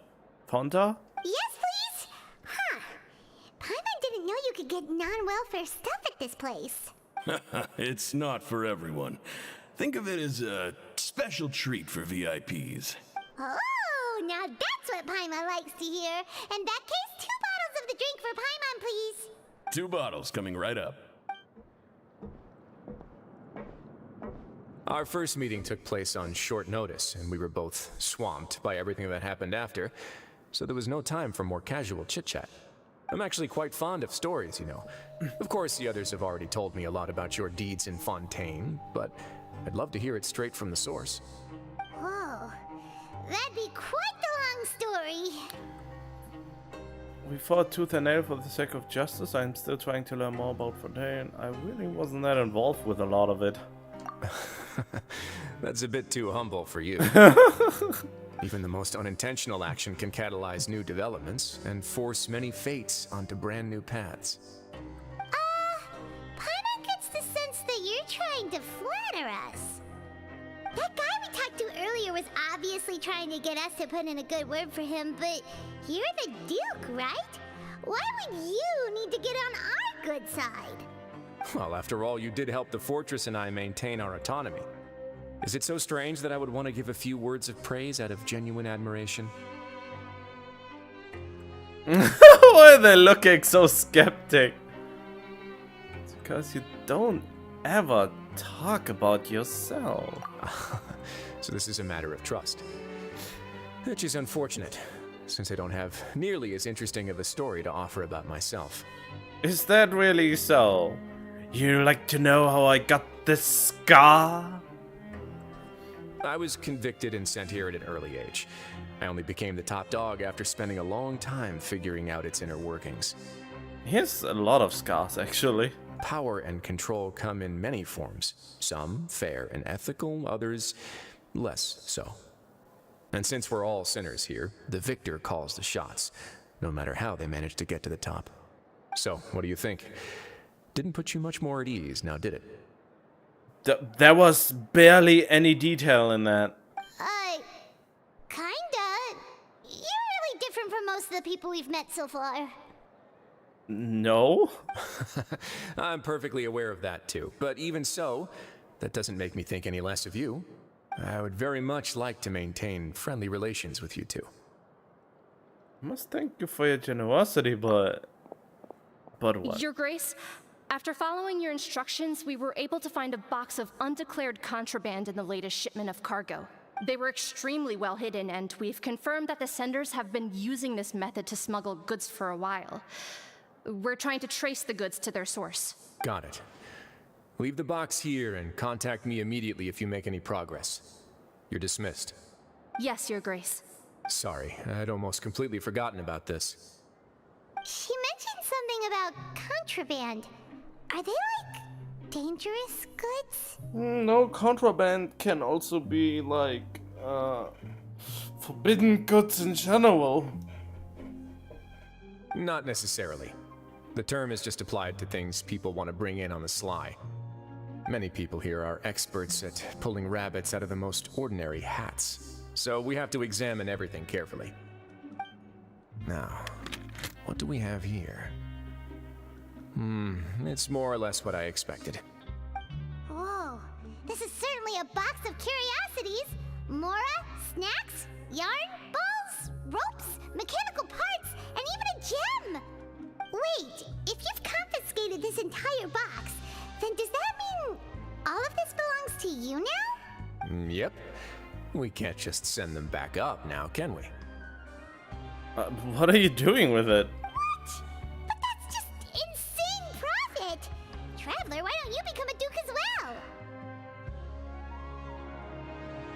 Fanta? Yes, please? Huh. Paimon didn't know you could get non-welfare stuff at this place. It's not for everyone. Think of it as a special treat for VIPs. Oh, now that's what Paimon likes to hear. In that case, 2 bottles of the drink for Paimon, please. 2 bottles coming right up. Our first meeting took place on short notice, and we were both swamped by everything that happened after, so there was no time for more casual chit-chat. I'm actually quite fond of stories, you know. Of course, the others have already told me a lot about your deeds in Fontaine, but I'd love to hear it straight from the source. Whoa, that'd be quite the long story. We fought tooth and nail for the sake of justice. I'm still trying to learn more about Fontaine. I really wasn't that involved with a lot of it. That's a bit too humble for you. Even the most unintentional action can catalyze new developments and force many fates onto brand new paths. Paimon gets the sense that you're trying to flatter us. That guy we talked to earlier was obviously trying to get us to put in a good word for him, but you're the Duke, right? Why would you need to get on our good side? Well, after all, you did help the fortress and I maintain our autonomy. Is it so strange that I would want to give a few words of praise out of genuine admiration? Why are they looking so skeptic? It's because you don't ever talk about yourself. So this is a matter of trust. Which is unfortunate, since I don't have nearly as interesting of a story to offer about myself. Is that really so? You like to know how I got this scar? I was convicted and sent here at an early age. I only became the top dog after spending a long time figuring out its inner workings. He has a lot of scars, actually. Power and control come in many forms. Some fair and ethical, others less so. And since we're all sinners here, the victor calls the shots, no matter how they manage to get to the top. So, what do you think? Didn't put you much more at ease, now did it? There was barely any detail in that. Kinda. You're really different from most of the people we've met so far. No? I'm perfectly aware of that too. But even so, that doesn't make me think any less of you. I would very much like to maintain friendly relations with you two. I must thank you for your generosity, but what? Your Grace, after following your instructions, we were able to find a box of undeclared contraband in the latest shipment of cargo. They were extremely well hidden, and we've confirmed that the senders have been using this method to smuggle goods for a while. We're trying to trace the goods to their source. Got it. Leave the box here and contact me immediately if you make any progress. You're dismissed. Yes, Your Grace. Sorry, I'd almost completely forgotten about this. She mentioned something about contraband. Are they, like, dangerous goods? No, contraband can also be, like, forbidden goods in general. Not necessarily. The term is just applied to things people want to bring in on the sly. Many people here are experts at pulling rabbits out of the most ordinary hats, so we have to examine everything carefully. Now, what do we have here? It's more or less what I expected. Whoa, this is certainly a box of curiosities. Mora, snacks, yarn, balls, ropes, mechanical parts, and even a gem! Wait, if you've confiscated this entire box, then does that mean all of this belongs to you now? Yep. We can't just send them back up now, can we? What are you doing with it? What? But that's just insane profit! Traveler, why don't you become a duke as well?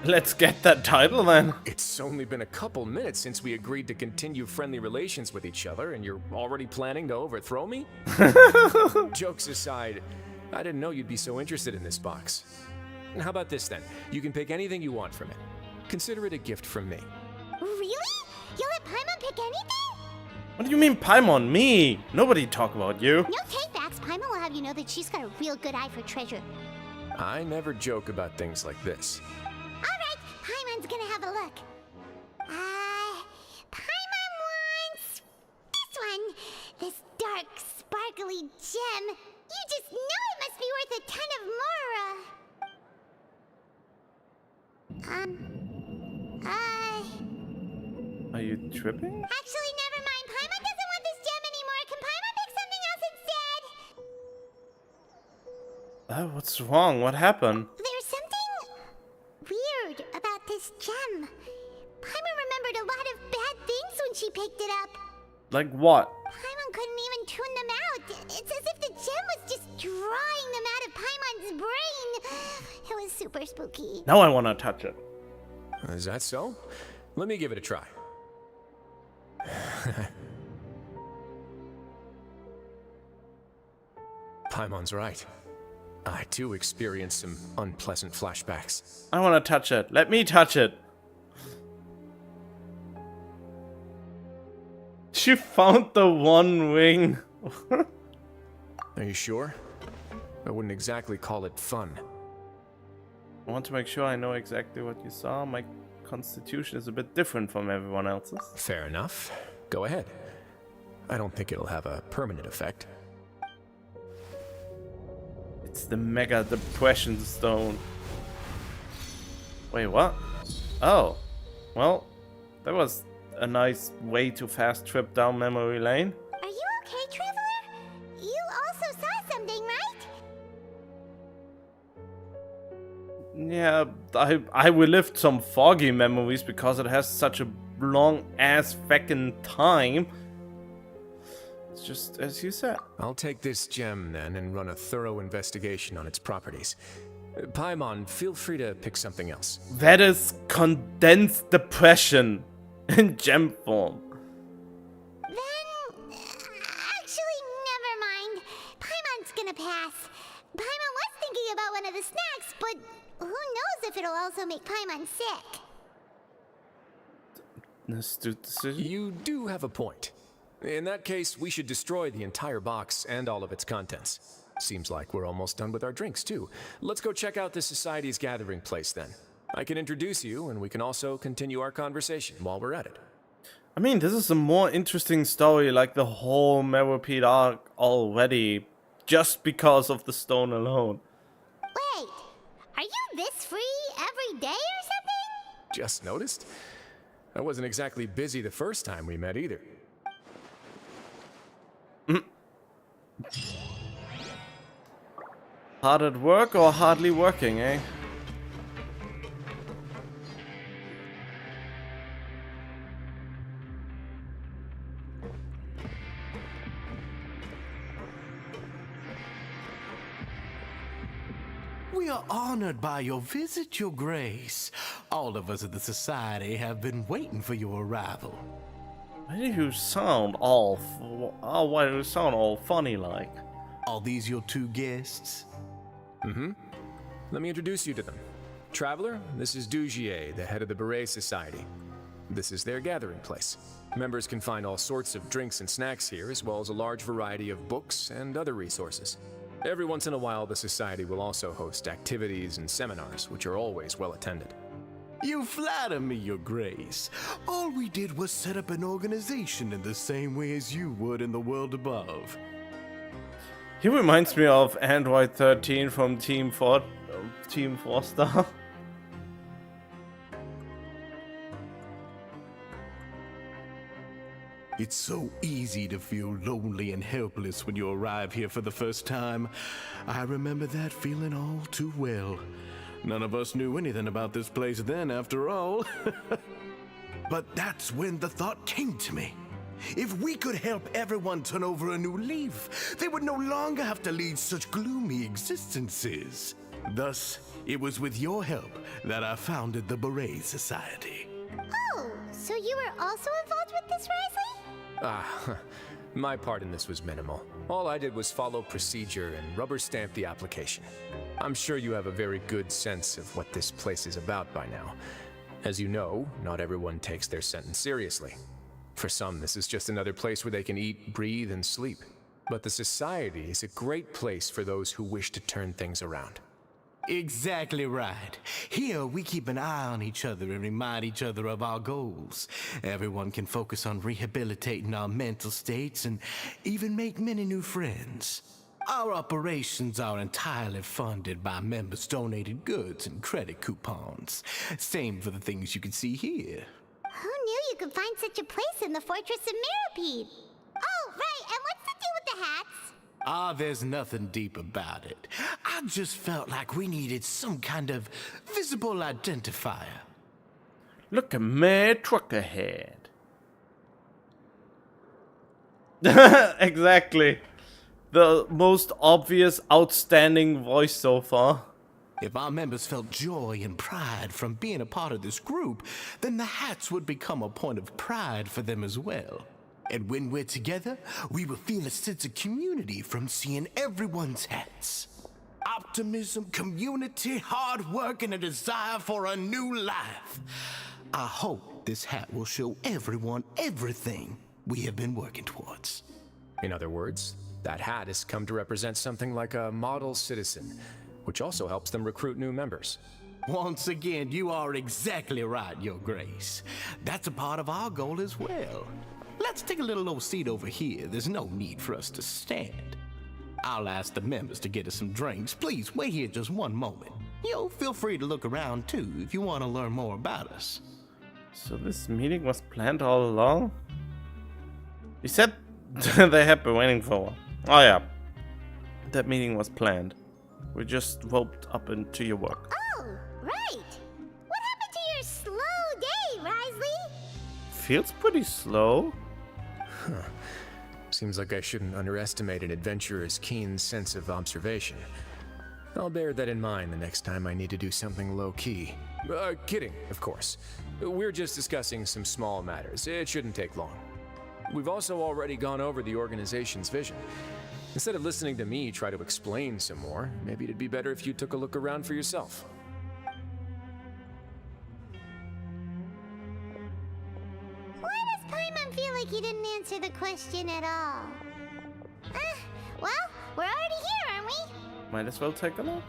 Let's get that title then. It's only been a couple minutes since we agreed to continue friendly relations with each other, and you're already planning to overthrow me? Jokes aside, I didn't know you'd be so interested in this box. How about this then? You can pick anything you want from it. Consider it a gift from me. Really? You'll let Paimon pick anything? What do you mean Paimon? Me? Nobody talk about you. No takebacks. Paimon will have you know that she's got a real good eye for treasure. I never joke about things like this. Alright, Paimon's gonna have a look. Paimon wants this one. This dark, sparkly gem. You just know it must be worth a ton of Mora. Are you tripping? Actually, never mind. Paimon doesn't want this gem anymore. Can Paimon pick something else instead? What's wrong? What happened? There's something weird about this gem. Paimon remembered a lot of bad things when she picked it up. Like what? Paimon couldn't even tune them out. It's as if the gem was just drawing them out of Paimon's brain. It was super spooky. Now I want to touch it. Is that so? Let me give it a try. Paimon's right. I too experienced some unpleasant flashbacks. I want to touch it. Let me touch it. She found the one wing. Are you sure? I wouldn't exactly call it fun. I want to make sure I know exactly what you saw. My constitution is a bit different from everyone else's. Fair enough. Go ahead. I don't think it'll have a permanent effect. It's the Mega Depression Stone. Wait, what? Oh. Well, that was a nice way too fast trip down memory lane. Are you okay, Traveler? You also saw something, right? Yeah, I relived some foggy memories because it has such a long ass fucking time. It's just as you said. I'll take this gem then and run a thorough investigation on its properties. Paimon, feel free to pick something else. That is condensed depression in gem form. Then, actually, never mind. Paimon's gonna pass. Paimon was thinking about one of the snacks, but who knows if it'll also make Paimon sick. Astute decision. You do have a point. In that case, we should destroy the entire box and all of its contents. Seems like we're almost done with our drinks, too. Let's go check out the Society's gathering place, then. I can introduce you, and we can also continue our conversation while we're at it. I mean, this is a more interesting story, like the whole Meropede arc already, just because of the stone alone. Wait, are you this free every day or something? Just noticed? I wasn't exactly busy the first time we met, either. Hard at work or hardly working, eh? We are honored by your visit, Your Grace. All of us at the Society have been waiting for your arrival. Why do you sound all why do you sound all funny like? Are these your two guests? Mm-hmm. Let me introduce you to them. Traveler, this is Dugier, the head of the Beret Society. This is their gathering place. Members can find all sorts of drinks and snacks here, as well as a large variety of books and other resources. Every once in a while, the Society will also host activities and seminars, which are always well attended. You flatter me, Your Grace. All we did was set up an organization in the same way as you would in the world above. He reminds me of Android 13 from Team 4 Star. It's so easy to feel lonely and helpless when you arrive here for the first time. I remember that feeling all too well. None of us knew anything about this place then, after all. But that's when the thought came to me. If we could help everyone turn over a new leaf, they would no longer have to lead such gloomy existences. Thus, it was with your help that I founded the Beret Society. Oh, so you were also involved with this, Risley? My part in this was minimal. All I did was follow procedure and rubber stamp the application. I'm sure you have a very good sense of what this place is about by now. As you know, not everyone takes their sentence seriously. For some, this is just another place where they can eat, breathe, and sleep. But the Society is a great place for those who wish to turn things around. Exactly right. Here, we keep an eye on each other and remind each other of our goals. Everyone can focus on rehabilitating our mental states and even make many new friends. Our operations are entirely funded by members' donated goods and credit coupons. Same for the things you can see here. Who knew you could find such a place in the Fortress of Meropede? Oh, right, and what's the deal with the hats? There's nothing deep about it. I just felt like we needed some kind of visible identifier. Look at me, truck ahead. Exactly. The most obvious, outstanding voice so far. If our members felt joy and pride from being a part of this group, then the hats would become a point of pride for them as well. And when we're together, we will feel a sense of community from seeing everyone's hats. Optimism, community, hard work, and a desire for a new life. I hope this hat will show everyone everything we have been working towards. In other words, that hat has come to represent something like a model citizen, which also helps them recruit new members. Once again, you are exactly right, Your Grace. That's a part of our goal as well. Let's take a little old seat over here. There's no need for us to stand. I'll ask the members to get us some drinks. Please wait here just one moment. Feel free to look around too if you want to learn more about us. So this meeting was planned all along? You said they had been waiting for a while. Oh yeah. That meeting was planned. We just roped up into your work. Oh, right. What happened to your slow day, Risley? Feels pretty slow. Huh. Seems like I shouldn't underestimate an adventurer's keen sense of observation. I'll bear that in mind the next time I need to do something low-key. Kidding, of course. We're just discussing some small matters. It shouldn't take long. We've also already gone over the organization's vision. Instead of listening to me try to explain some more, maybe it'd be better if you took a look around for yourself. Why does Paimon feel like he didn't answer the question at all? Well, we're already here, aren't we? Might as well take a look.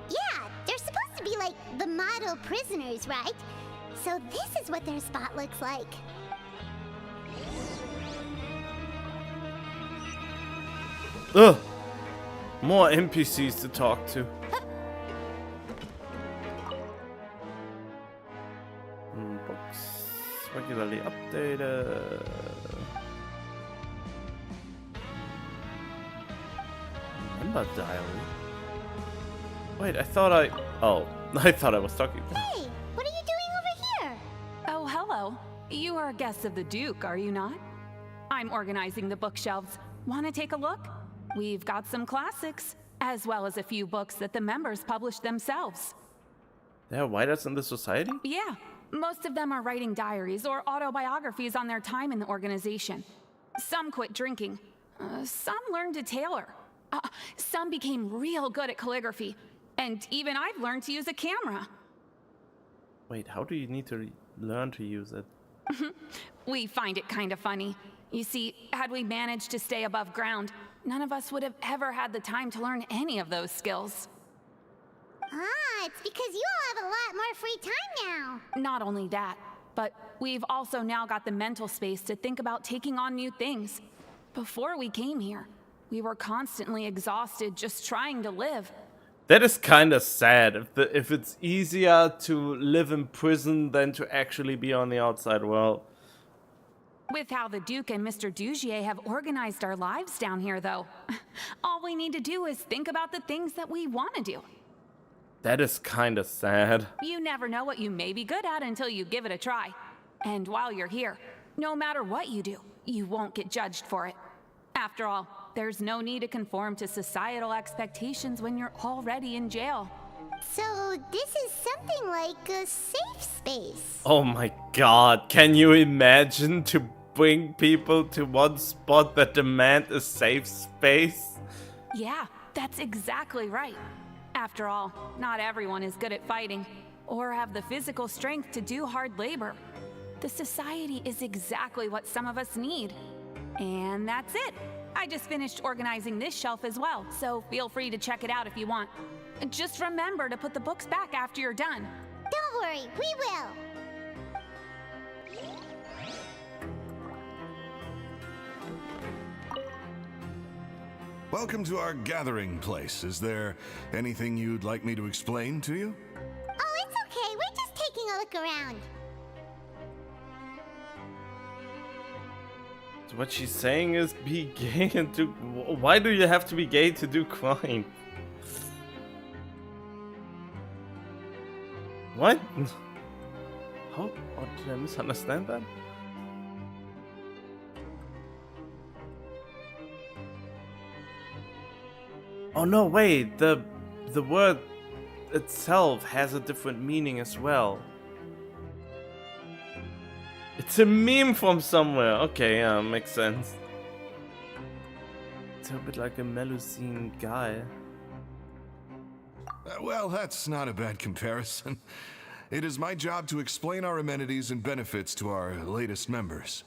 Yeah, they're supposed to be like the model prisoners, right? So this is what their spot looks like. Ugh! More NPCs to talk to. Books regularly updated. Member diary. Wait, I thought I was talking. Hey, what are you doing over here? Oh, hello. You are guests of the Duke, are you not? I'm organizing the bookshelves. Want to take a look? We've got some classics, as well as a few books that the members published themselves. There are writers in the society? Yeah, most of them are writing diaries or autobiographies on their time in the organization. Some quit drinking. Some learned to tailor. Some became real good at calligraphy. And even I've learned to use a camera. Wait, how do you need to learn to use it? We find it kind of funny. You see, had we managed to stay above ground, none of us would have ever had the time to learn any of those skills. It's because you all have a lot more free time now. Not only that, but we've also now got the mental space to think about taking on new things. Before we came here, we were constantly exhausted just trying to live. That is kind of sad. If it's easier to live in prison than to actually be on the outside world. With how the Duke and Mr. Dugier have organized our lives down here, though, all we need to do is think about the things that we want to do. That is kind of sad. You never know what you may be good at until you give it a try. And while you're here, no matter what you do, you won't get judged for it. After all, there's no need to conform to societal expectations when you're already in jail. So this is something like a safe space. Oh my god, can you imagine to bring people to one spot that demand a safe space? Yeah, that's exactly right. After all, not everyone is good at fighting, or have the physical strength to do hard labor. The society is exactly what some of us need. And that's it. I just finished organizing this shelf as well, so feel free to check it out if you want. Just remember to put the books back after you're done. Don't worry, we will. Welcome to our gathering place. Is there anything you'd like me to explain to you? Oh, it's okay. We're just taking a look around. So what she's saying is be gay and do... Why do you have to be gay to do crime? What? How? Oh, did I misunderstand that? Oh no, wait, the word itself has a different meaning as well. It's a meme from somewhere. Okay, yeah, makes sense. It's a bit like a Melusine guy. Well, that's not a bad comparison. It is my job to explain our amenities and benefits to our latest members.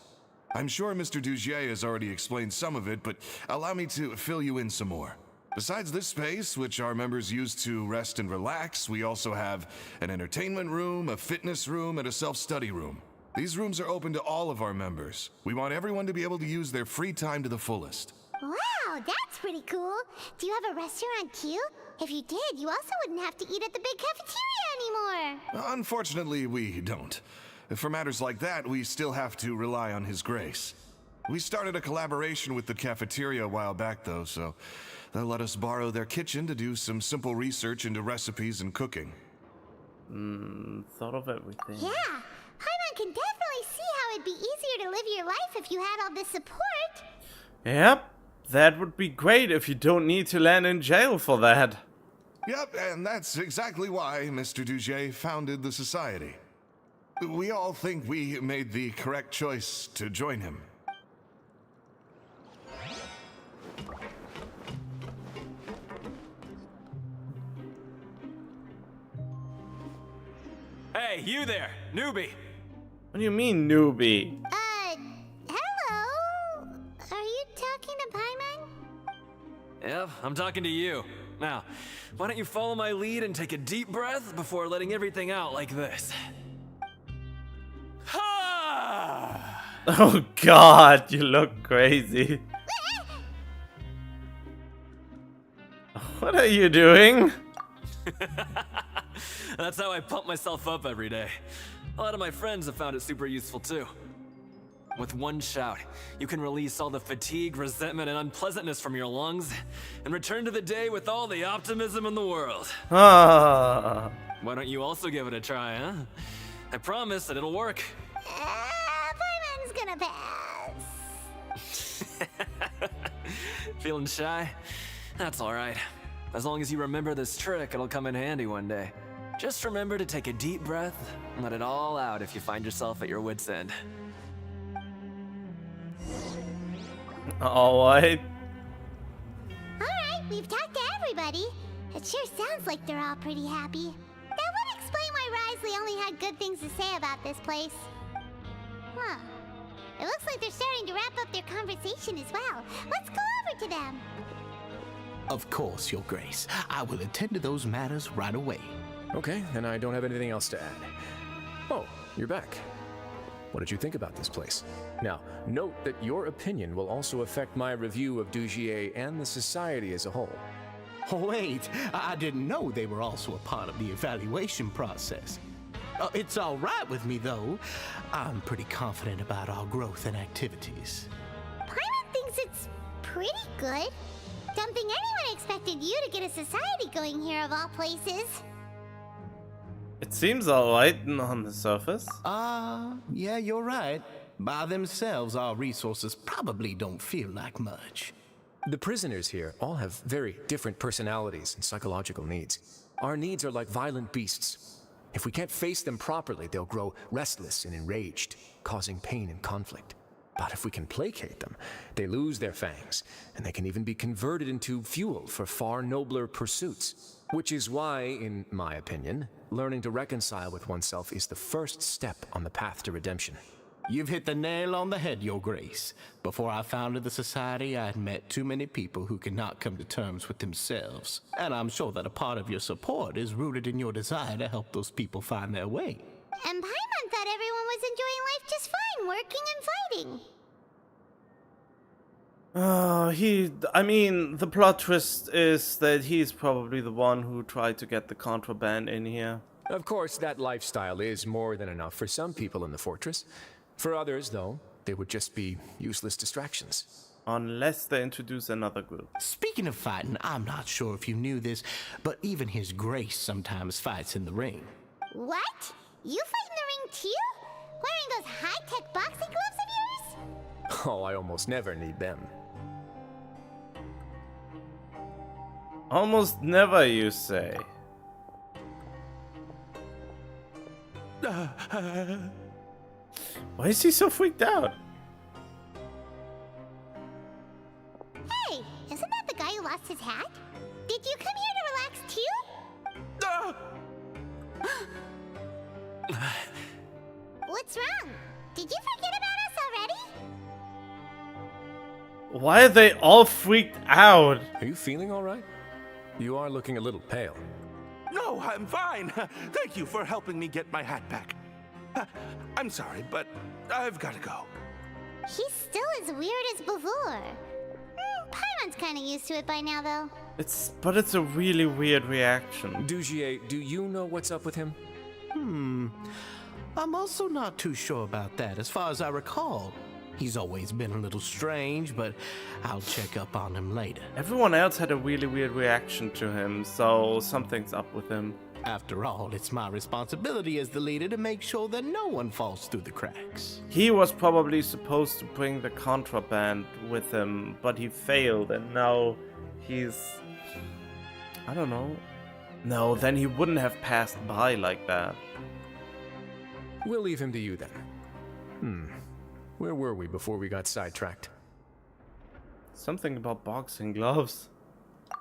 I'm sure Mr. Dugier has already explained some of it, but allow me to fill you in some more. Besides this space, which our members use to rest and relax, we also have an entertainment room, a fitness room, and a self-study room. These rooms are open to all of our members. We want everyone to be able to use their free time to the fullest. Wow, that's pretty cool. Do you have a restaurant too? If you did, you also wouldn't have to eat at the big cafeteria anymore. Unfortunately, we don't. For matters like that, we still have to rely on His Grace. We started a collaboration with the cafeteria a while back, though, so they'll let us borrow their kitchen to do some simple research into recipes and cooking. Thought of everything. Yeah, Paimon can definitely see how it'd be easier to live your life if you had all this support. Yep, that would be great if you don't need to land in jail for that. Yep, and that's exactly why Mr. Dugier founded the society. We all think we made the correct choice to join him. Hey, you there, newbie! What do you mean, newbie? Hello? Are you talking to Paimon? Yep, I'm talking to you. Now, why don't you follow my lead and take a deep breath before letting everything out like this? Oh god, you look crazy. What are you doing? That's how I pump myself up every day. A lot of my friends have found it super useful too. With one shout, you can release all the fatigue, resentment, and unpleasantness from your lungs and return to the day with all the optimism in the world. Ah. Why don't you also give it a try, huh? I promise that it'll work. Paimon's gonna pass. Feeling shy? That's alright. As long as you remember this trick, it'll come in handy one day. Just remember to take a deep breath and let it all out if you find yourself at your wit's end. Alright. Alright, we've talked to everybody. It sure sounds like they're all pretty happy. That would explain why Risley only had good things to say about this place. Huh. It looks like they're starting to wrap up their conversation as well. Let's go over to them. Of course, Your Grace. I will attend to those matters right away. Okay, then I don't have anything else to add. Oh, you're back. What did you think about this place? Now, note that your opinion will also affect my review of Dugier and the society as a whole. Wait, I didn't know they were also a part of the evaluation process. It's all right with me, though. I'm pretty confident about our growth and activities. Paimon thinks it's pretty good. Don't think anyone expected you to get a society going here of all places. It seems alright on the surface. Yeah, you're right. By themselves, our resources probably don't feel like much. The prisoners here all have very different personalities and psychological needs. Our needs are like violent beasts. If we can't face them properly, they'll grow restless and enraged, causing pain and conflict. But if we can placate them, they lose their fangs, and they can even be converted into fuel for far nobler pursuits. Which is why, in my opinion, learning to reconcile with oneself is the first step on the path to redemption. You've hit the nail on the head, Your Grace. Before I founded the Society, I had met too many people who could not come to terms with themselves. And I'm sure that a part of your support is rooted in your desire to help those people find their way. And Paimon thought everyone was enjoying life just fine, working and fighting. I mean, the plot twist is that he's probably the one who tried to get the contraband in here. Of course, that lifestyle is more than enough for some people in the fortress. For others, though, they would just be useless distractions. Unless they introduce another group. Speaking of fighting, I'm not sure if you knew this, but even His Grace sometimes fights in the ring. What? You fight in the ring too? Wearing those high-tech boxing gloves of yours? Oh, I almost never need them. Almost never, you say. Why is he so freaked out? Hey, isn't that the guy who lost his hat? Did you come here to relax too? What's wrong? Did you forget about us already? Why are they all freaked out? Are you feeling all right? You are looking a little pale. No, I'm fine. Thank you for helping me get my hat back. I'm sorry, but I've got to go. He's still as weird as before. Paimon's kind of used to it by now, though. But it's a really weird reaction. Dujier, do you know what's up with him? I'm also not too sure about that. As far as I recall, he's always been a little strange, but I'll check up on him later. Everyone else had a really weird reaction to him, so something's up with him. After all, it's my responsibility as the leader to make sure that no one falls through the cracks. He was probably supposed to bring the contraband with him, but he failed, and now he's... I don't know. No, then he wouldn't have passed by like that. We'll leave him to you then. Where were we before we got sidetracked? Something about boxing gloves.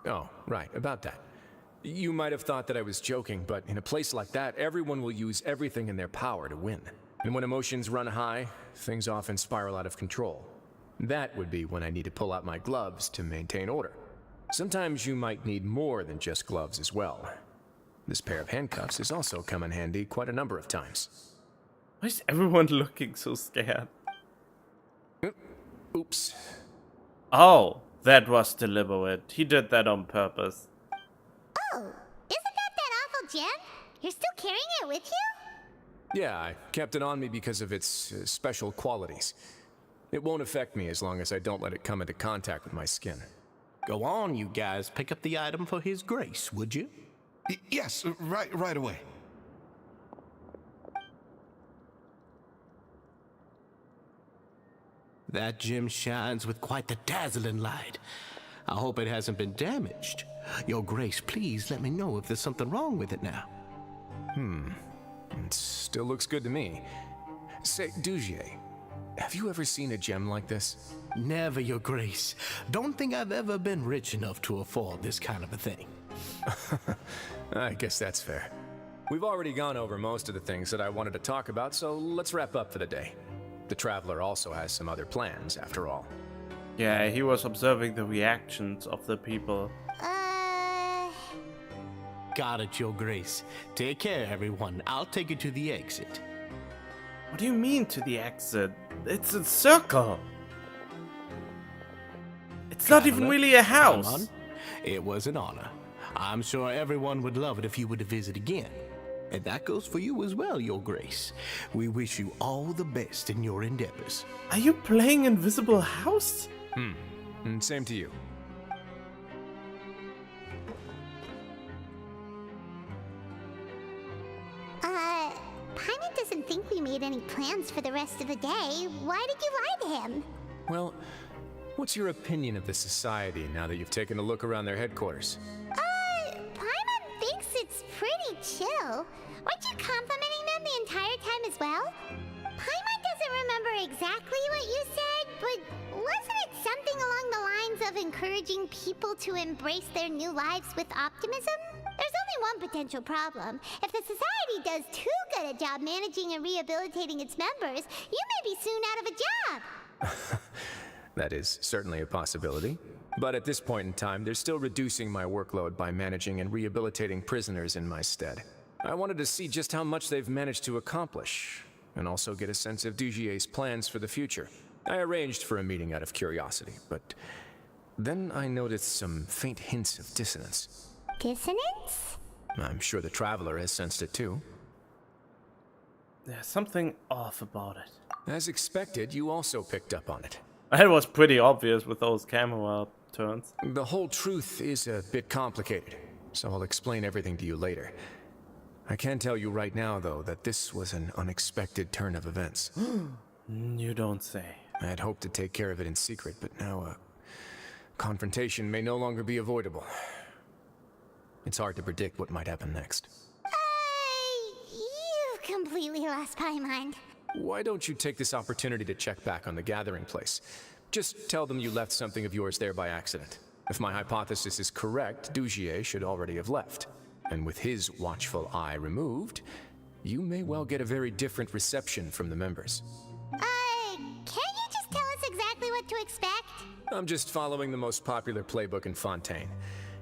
Oh, right, about that. You might have thought that I was joking, but in a place like that, everyone will use everything in their power to win. And when emotions run high, things often spiral out of control. That would be when I need to pull out my gloves to maintain order. Sometimes you might need more than just gloves as well. This pair of handcuffs has also come in handy quite a number of times. Why is everyone looking so scared? Oops. Oh, that was deliberate. He did that on purpose. Oh, isn't that awful gem? You're still carrying it with you? Yeah, I kept it on me because of its special qualities. It won't affect me as long as I don't let it come into contact with my skin. Go on, you guys. Pick up the item for His Grace, would you? Yes, right away. That gem shines with quite the dazzling light. I hope it hasn't been damaged. Your Grace, please let me know if there's something wrong with it now. It still looks good to me. Say, Dujier, have you ever seen a gem like this? Never, Your Grace. Don't think I've ever been rich enough to afford this kind of a thing. I guess that's fair. We've already gone over most of the things that I wanted to talk about, so let's wrap up for the day. The Traveler also has some other plans, after all. Yeah, he was observing the reactions of the people. Got it, Your Grace. Take care, everyone. I'll take you to the exit. What do you mean to the exit? It's a circle. It's not even really a house. It was an honor. I'm sure everyone would love it if you were to visit again. And that goes for you as well, Your Grace. We wish you all the best in your endeavors. Are you playing Invisible House? And same to you. Paimon doesn't think we made any plans for the rest of the day. Why did you lie to him? Well, what's your opinion of the society now that you've taken a look around their headquarters? Paimon thinks it's pretty chill. Weren't you complimenting them the entire time as well? Paimon doesn't remember exactly what you said, but wasn't it something along the lines of encouraging people to embrace their new lives with optimism? There's only one potential problem. If the society does too good a job managing and rehabilitating its members, you may be soon out of a job. That is certainly a possibility. But at this point in time, they're still reducing my workload by managing and rehabilitating prisoners in my stead. I wanted to see just how much they've managed to accomplish, and also get a sense of Dujier's plans for the future. I arranged for a meeting out of curiosity, but then I noticed some faint hints of dissonance. Dissonance? I'm sure the Traveler has sensed it too. There's something off about it. As expected, you also picked up on it. It was pretty obvious with those camera turns. The whole truth is a bit complicated, so I'll explain everything to you later. I can tell you right now, though, that this was an unexpected turn of events. You don't say. I had hoped to take care of it in secret, but now a confrontation may no longer be avoidable. It's hard to predict what might happen next. You completely lost Paimon. Why don't you take this opportunity to check back on the gathering place? Just tell them you left something of yours there by accident. If my hypothesis is correct, Dugier should already have left. And with his watchful eye removed, you may well get a very different reception from the members. Can't you just tell us exactly what to expect? I'm just following the most popular playbook in Fontaine.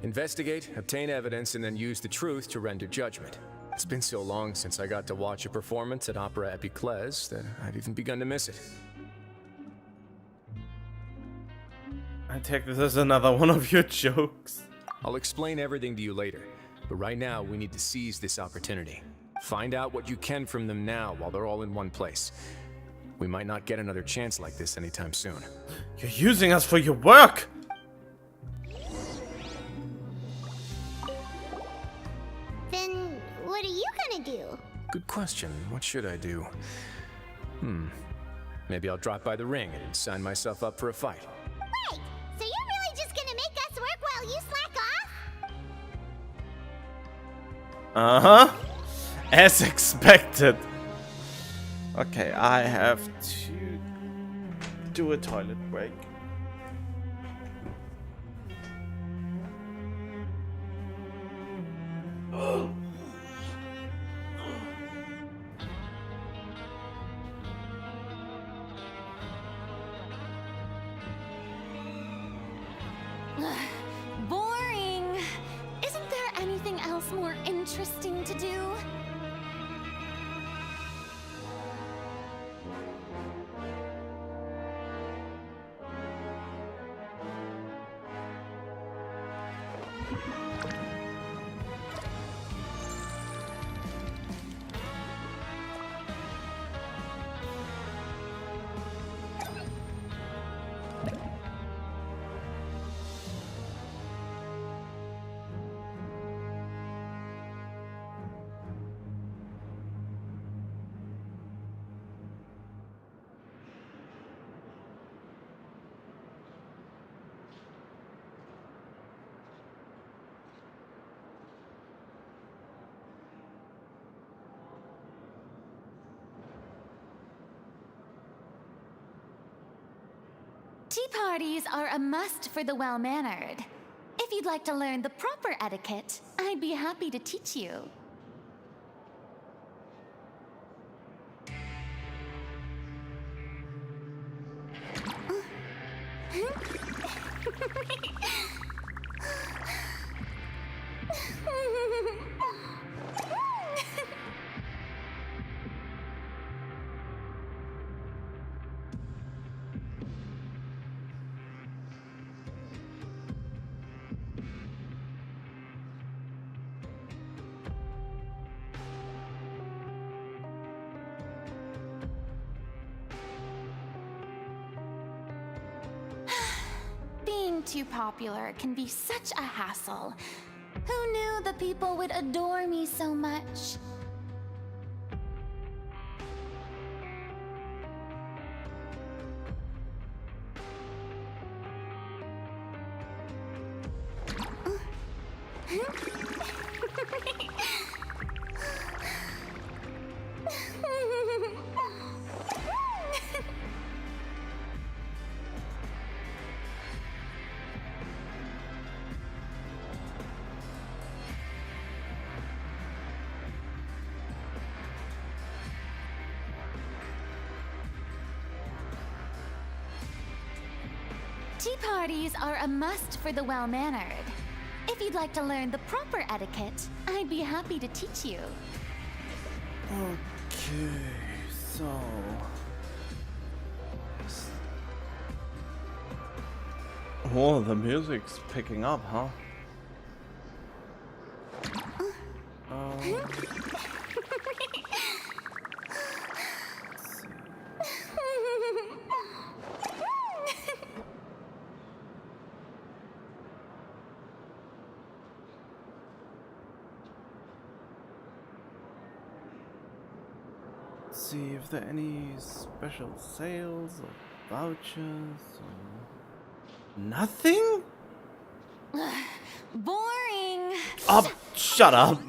Investigate, obtain evidence, and then use the truth to render judgment. It's been so long since I got to watch a performance at Opera Epiclese that I've even begun to miss it. I take this as another one of your jokes. I'll explain everything to you later, but right now we need to seize this opportunity. Find out what you can from them now while they're all in one place. We might not get another chance like this anytime soon. You're using us for your work! Then what are you gonna do? Good question. What should I do? Maybe I'll drop by the ring and sign myself up for a fight. Wait! So you're really just gonna make us work while you slack off? Uh-huh. As expected. Okay, I have to do a toilet break. Boring. Isn't there anything else more interesting to do? Tea parties are a must for the well-mannered. If you'd like to learn the proper etiquette, I'd be happy to teach you. Being too popular can be such a hassle. Who knew the people would adore me so much? Tea parties are a must for the well-mannered. If you'd like to learn the proper etiquette, I'd be happy to teach you. Okay, so... Oh, the music's picking up, huh? See if there are any special sales or vouchers or... Nothing? Boring. Oh, shut up.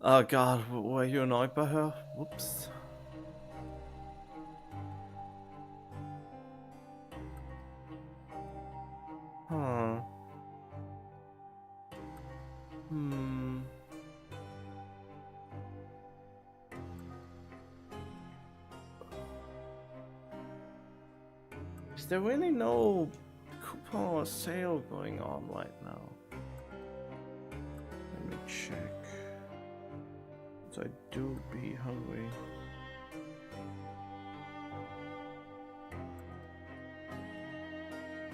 Oh god, were you annoyed by her? Whoops. Huh. Hmm. Is there really no coupon or sale going on right now? Let me check. 'Cause I do be hungry.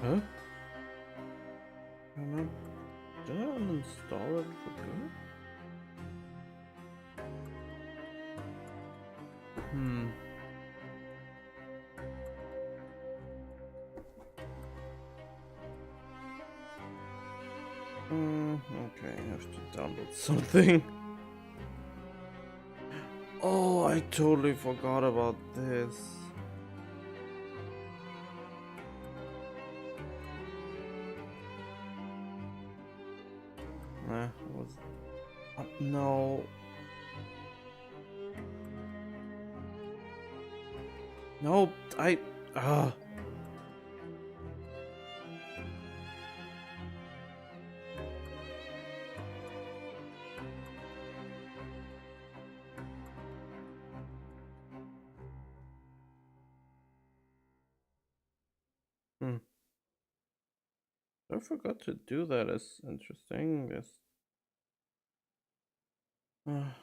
Huh? Did I uninstall it for good? Hmm. Okay, I have to download something. Oh, I totally forgot about this. Was no. No, I forgot to do that. It's interesting.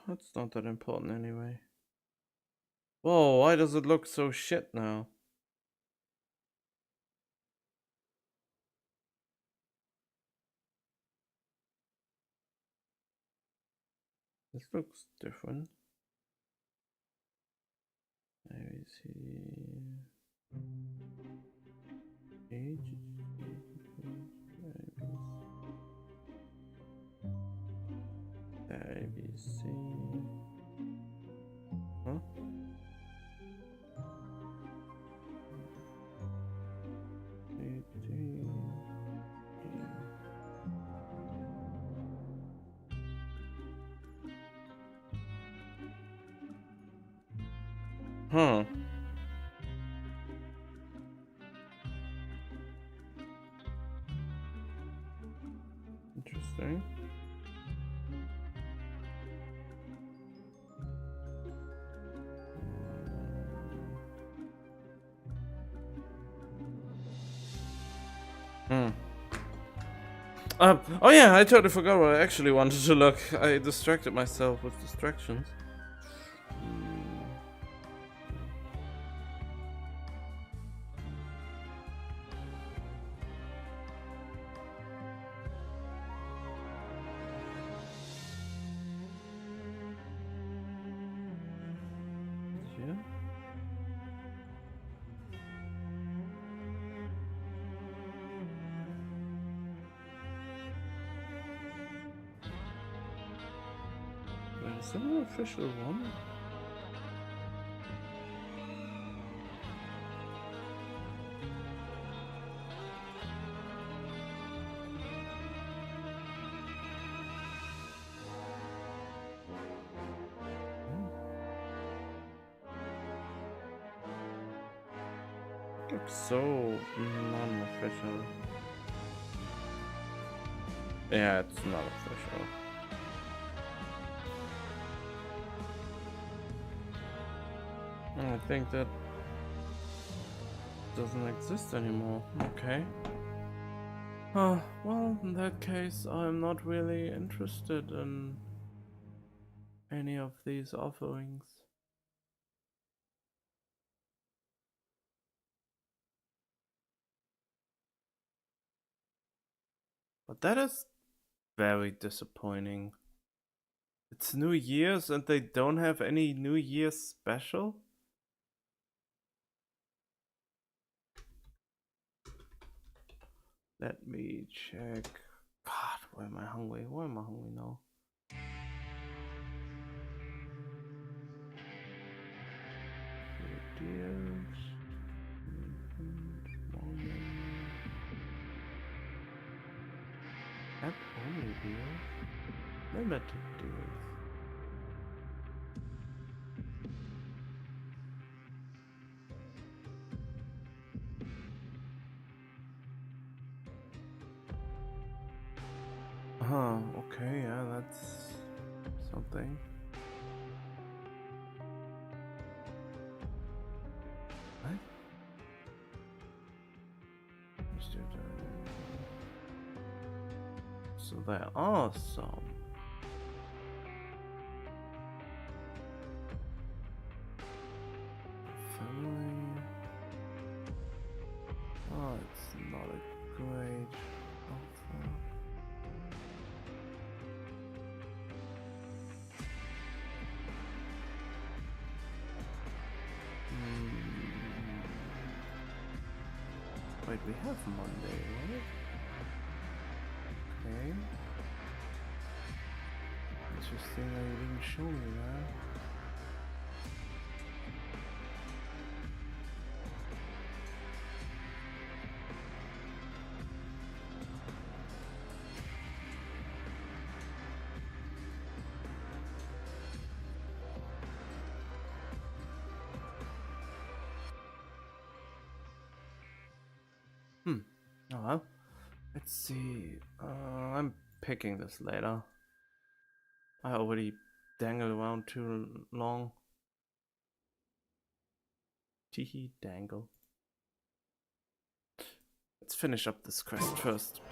That's not that important anyway. Whoa, why does it look so shit now? This looks different. ABC. Huh? Huh. Interesting. Oh yeah, I totally forgot what I actually wanted to look. I distracted myself with distractions. Yeah. Wait, is that an official one? Looks so non-official. Yeah, it's not official. I think that doesn't exist anymore. Okay. Well, in that case, I'm not really interested in any of these offerings. But that is very disappointing. It's New Year's and they don't have any New Year's special? Let me check. God, why am I hungry? Why am I hungry now? Deals. App only deals. Limited deals. something. What? So there are some. Family. Oh, it's not a great offer. Wait, we have Monday, right? Okay. Interesting that you didn't show me that. Oh well. Let's see. I'm picking this later. I already dangled around too long. Teehee dangle. Let's finish up this quest first.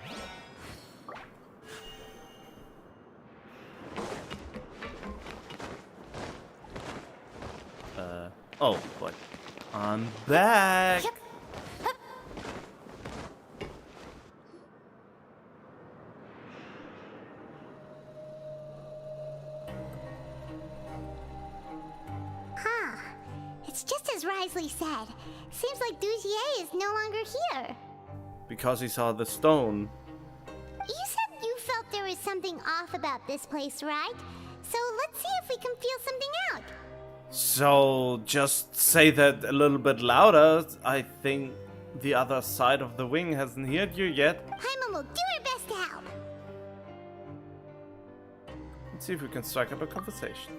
Oh, but I'm back. It's just as Risley said. Seems like Dugier is no longer here. Because he saw the stone. You said you felt there was something off about this place, right? So let's see if we can feel something out. So just say that a little bit louder. I think the other side of the wing hasn't heard you yet. Paimon will do her best to help. Let's see if we can strike up a conversation.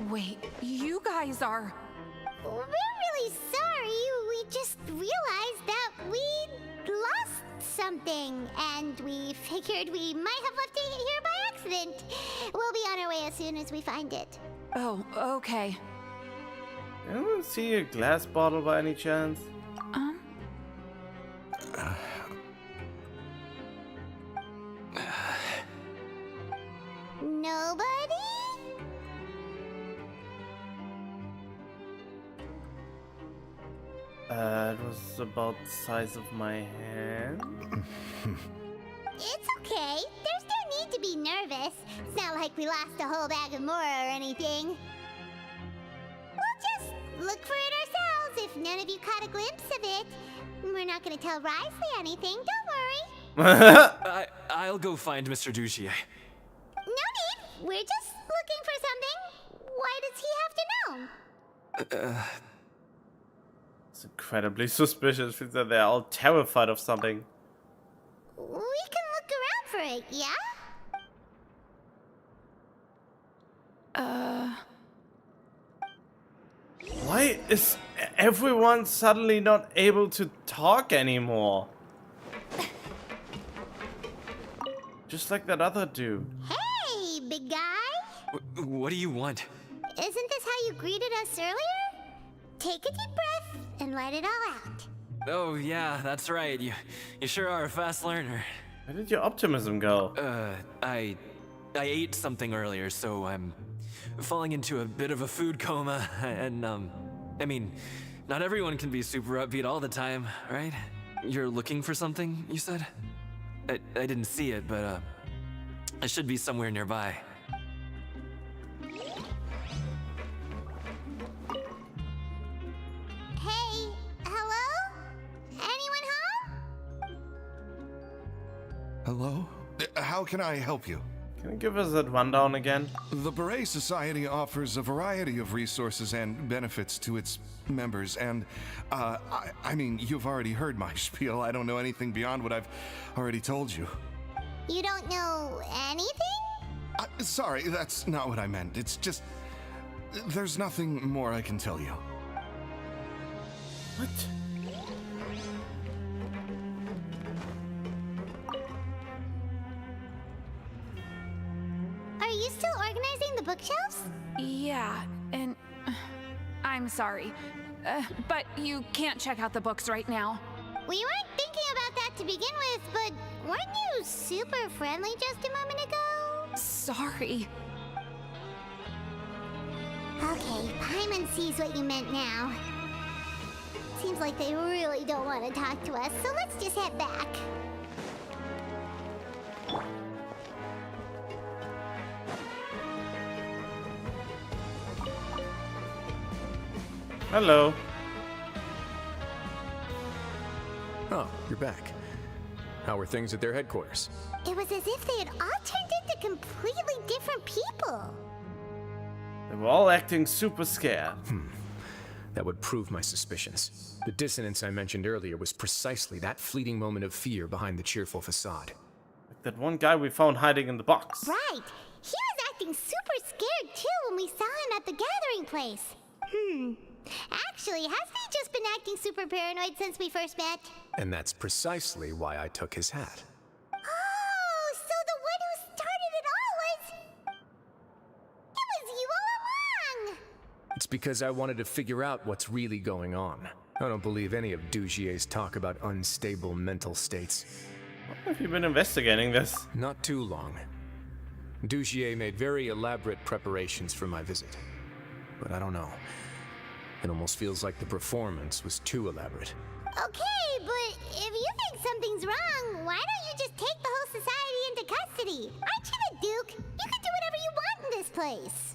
Wait, you guys are... We're really sorry. We just realized that we lost something, and we figured we might have left it here by accident. We'll be on our way as soon as we find it. Oh, okay. Anyone see a glass bottle by any chance? Nobody? It was about the size of my hand. It's okay. There's no need to be nervous. It's not like we lost a whole bag of Mora or anything. We'll just look for it ourselves if none of you caught a glimpse of it. We're not gonna tell Risley anything, don't worry. I'll go find Mr. Dugier. No need. We're just looking for something. Why does he have to know? It's incredibly suspicious that they're all terrified of something. We can look around for it, yeah? Why is everyone suddenly not able to talk anymore? Just like that other dude. Hey, big guy. What do you want? Isn't this how you greeted us earlier? Take a deep breath and let it all out. Oh yeah, that's right. You sure are a fast learner. Where did your optimism go? I ate something earlier, so I'm falling into a bit of a food coma, and I mean, not everyone can be super upbeat all the time, right? You're looking for something, you said? I didn't see it, but it should be somewhere nearby. Hey, hello? Anyone home? Hello? How can I help you? Can you give us that rundown again? The Beret Society offers a variety of resources and benefits to its members, and I mean, you've already heard my spiel. I don't know anything beyond what I've already told you. You don't know anything? Sorry, that's not what I meant. It's just, there's nothing more I can tell you. What? you still organizing the bookshelves? Yeah, and I'm sorry. But you can't check out the books right now. We weren't thinking about that to begin with, but weren't you super friendly just a moment ago? Sorry. Okay, Paimon sees what you meant now. Seems like they really don't want to talk to us, so let's just head back. Hello. Oh, you're back. How are things at their headquarters? It was as if they had all turned into completely different people. They were all acting super scared. That would prove my suspicions. The dissonance I mentioned earlier was precisely that fleeting moment of fear behind the cheerful facade. Like that one guy we found hiding in the box. Right. He was acting super scared too when we saw him at the gathering place. Actually, hasn't he just been acting super paranoid since we first met? And that's precisely why I took his hat. Oh, so the one who started it all was... It was you all along! It's because I wanted to figure out what's really going on. I don't believe any of Dugier's talk about unstable mental states. How have you been investigating this? Not too long. Dugier made very elaborate preparations for my visit. But I don't know. It almost feels like the performance was too elaborate. Okay, but if you think something's wrong, why don't you just take the whole society into custody? Aren't you the Duke? You can do whatever you want in this place.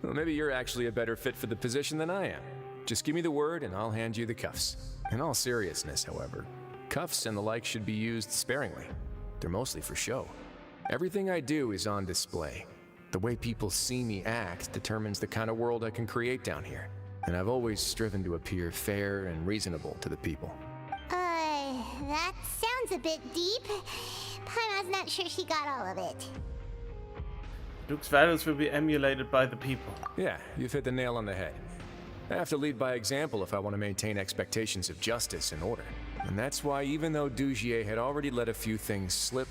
Well, maybe you're actually a better fit for the position than I am. Just give me the word and I'll hand you the cuffs. In all seriousness, however, cuffs and the like should be used sparingly. They're mostly for show. Everything I do is on display. The way people see me act determines the kind of world I can create down here. And I've always striven to appear fair and reasonable to the people. That sounds a bit deep. Paimon's not sure she got all of it. Duke's values will be emulated by the people. Yeah, you've hit the nail on the head. I have to lead by example if I want to maintain expectations of justice and order. And that's why even though Dugier had already let a few things slip,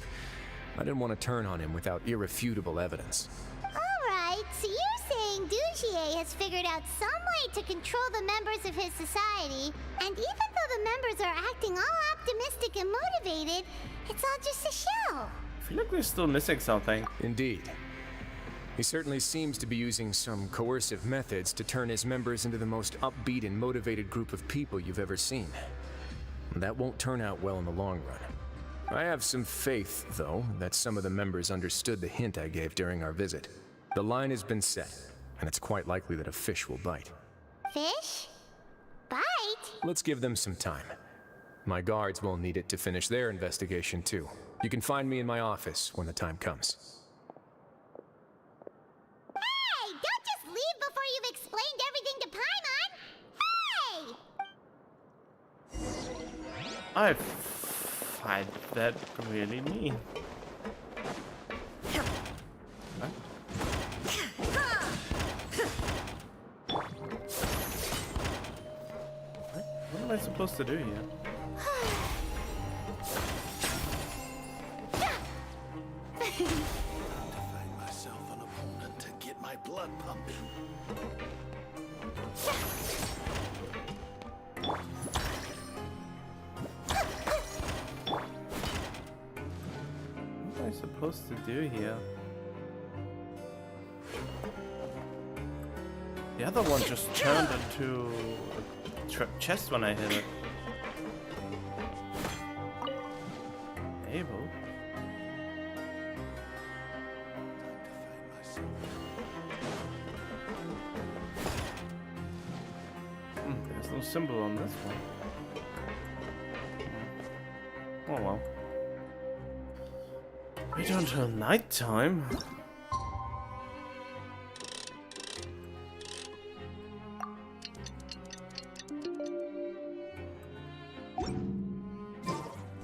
I didn't want to turn on him without irrefutable evidence. Alright, so you're saying Dugier has figured out some way to control the members of his society, and even though the members are acting all optimistic and motivated, it's all just a show. I feel like we're still missing something. Indeed. He certainly seems to be using some coercive methods to turn his members into the most upbeat and motivated group of people you've ever seen. And that won't turn out well in the long run. I have some faith, though, that some of the members understood the hint I gave during our visit. The line has been set, and it's quite likely that a fish will bite. Fish? Bite? Let's give them some time. My guards will need it to finish their investigation, too. You can find me in my office when the time comes. Hey! Don't just leave before you've explained everything to Paimon! Hey! I find that really mean. What am I supposed to do here? To find myself an opponent to get my blood pumping. What am I supposed to do here? The other one just turned into a trapped chest when I hit it. Able. There's no symbol on this one. Oh well. Wait until nighttime.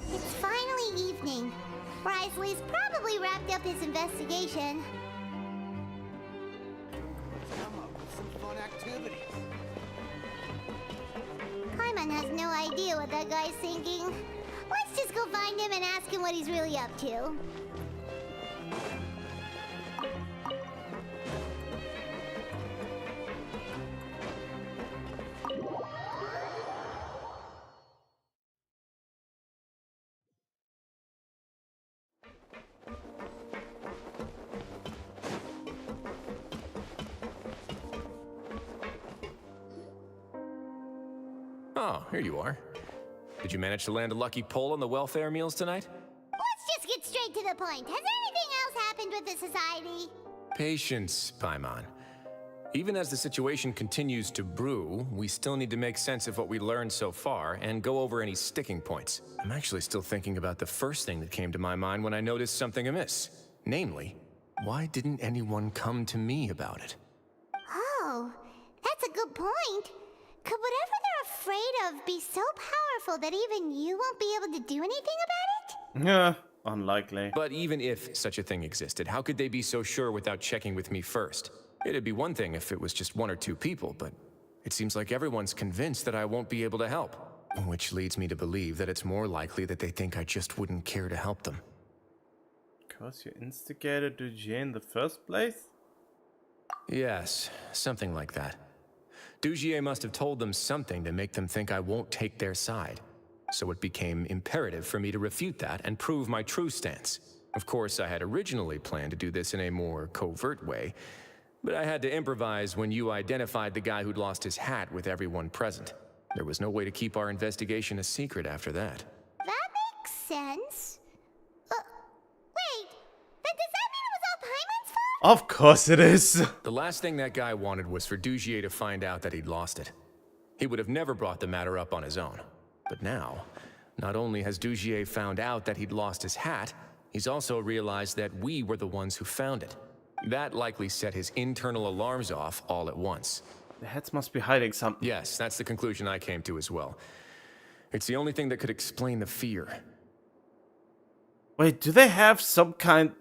It's finally evening. Risley's probably wrapped up his investigation. Come up with some fun activities. Paimon has no idea what that guy's thinking. Let's just go find him and ask him what he's really up to. Oh, here you are. Did you manage to land a lucky pull on the welfare meals tonight? Let's just get straight to the point. Has anything else happened with the society? Patience, Paimon. Even as the situation continues to brew, we still need to make sense of what we learned so far and go over any sticking points. I'm actually still thinking about the first thing that came to my mind when I noticed something amiss. Namely, why didn't anyone come to me about it? Oh, that's a good point. Could whatever they're afraid of be so powerful that even you won't be able to do anything about it? Yeah, unlikely. But even if such a thing existed, how could they be so sure without checking with me first? It'd be one thing if it was just 1 or 2 people, but it seems like everyone's convinced that I won't be able to help. Which leads me to believe that it's more likely that they think I just wouldn't care to help them. Because you instigated Dujier in the first place? Yes, something like that. Dujier must have told them something to make them think I won't take their side. So it became imperative for me to refute that and prove my true stance. Of course, I had originally planned to do this in a more covert way, but I had to improvise when you identified the guy who'd lost his hat with everyone present. There was no way to keep our investigation a secret after that. That makes sense. Wait, then does that mean it was all Paimon's fault? Of course it is. The last thing that guy wanted was for Dujier to find out that he'd lost it. He would have never brought the matter up on his own. But now, not only has Dujier found out that he'd lost his hat, he's also realized that we were the ones who found it. That likely set his internal alarms off all at once. The heads must be hiding something. Yes, that's the conclusion I came to as well. It's the only thing that could explain the fear. Wait, do they have some kind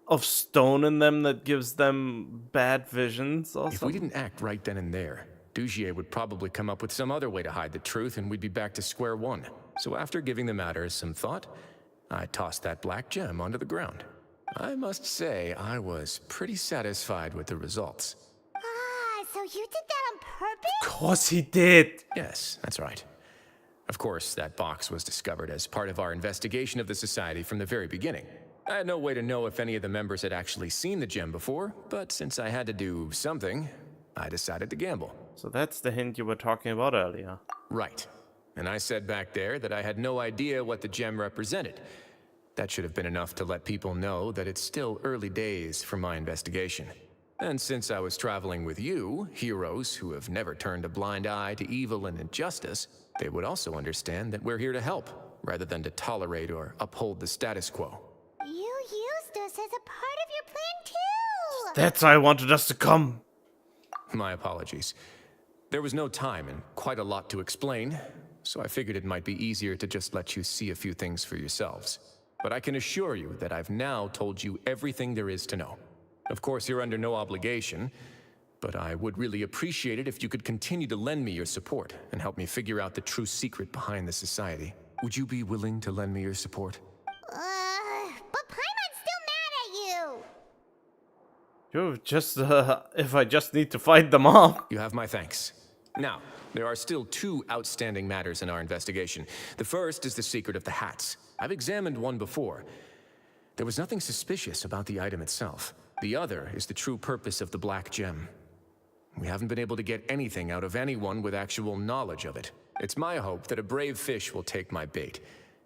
of stone in them that gives them bad visions or If something? we didn't act right then and there, Dujier would probably come up with some other way to hide the truth and we'd be back to square one. So after giving the matter some thought, I tossed that black gem onto the ground. I must say, I was pretty satisfied with the results. Ah, so you did that on purpose? Of course he did. Yes, that's right. Of course, that box was discovered as part of our investigation of the society from the very beginning. I had no way to know if any of the members had actually seen the gem before, but since I had to do something, I decided to gamble. So that's the hint you were talking about earlier. Right. And I said back there that I had no idea what the gem represented. That should have been enough to let people know that it's still early days for my investigation. And since I was traveling with you, heroes who have never turned a blind eye to evil and injustice, they would also understand that we're here to help, rather than to tolerate or uphold the status quo. You used us as a part of your plan too! That's why I wanted us to come. My apologies. There was no time and quite a lot to explain, so I figured it might be easier to just let you see a few things for yourselves. But I can assure you that I've now told you everything there is to know. Of course, you're under no obligation, but I would really appreciate it if you could continue to lend me your support and help me figure out the true secret behind the society. Would you be willing to lend me your support? But Paimon's still mad at you! You just, if I just need to fight them off. You have my thanks. Now, there are still 2 outstanding matters in our investigation. The first is the secret of the hats. I've examined one before. There was nothing suspicious about the item itself. The other is the true purpose of the black gem. We haven't been able to get anything out of anyone with actual knowledge of it. It's my hope that a brave fish will take my bait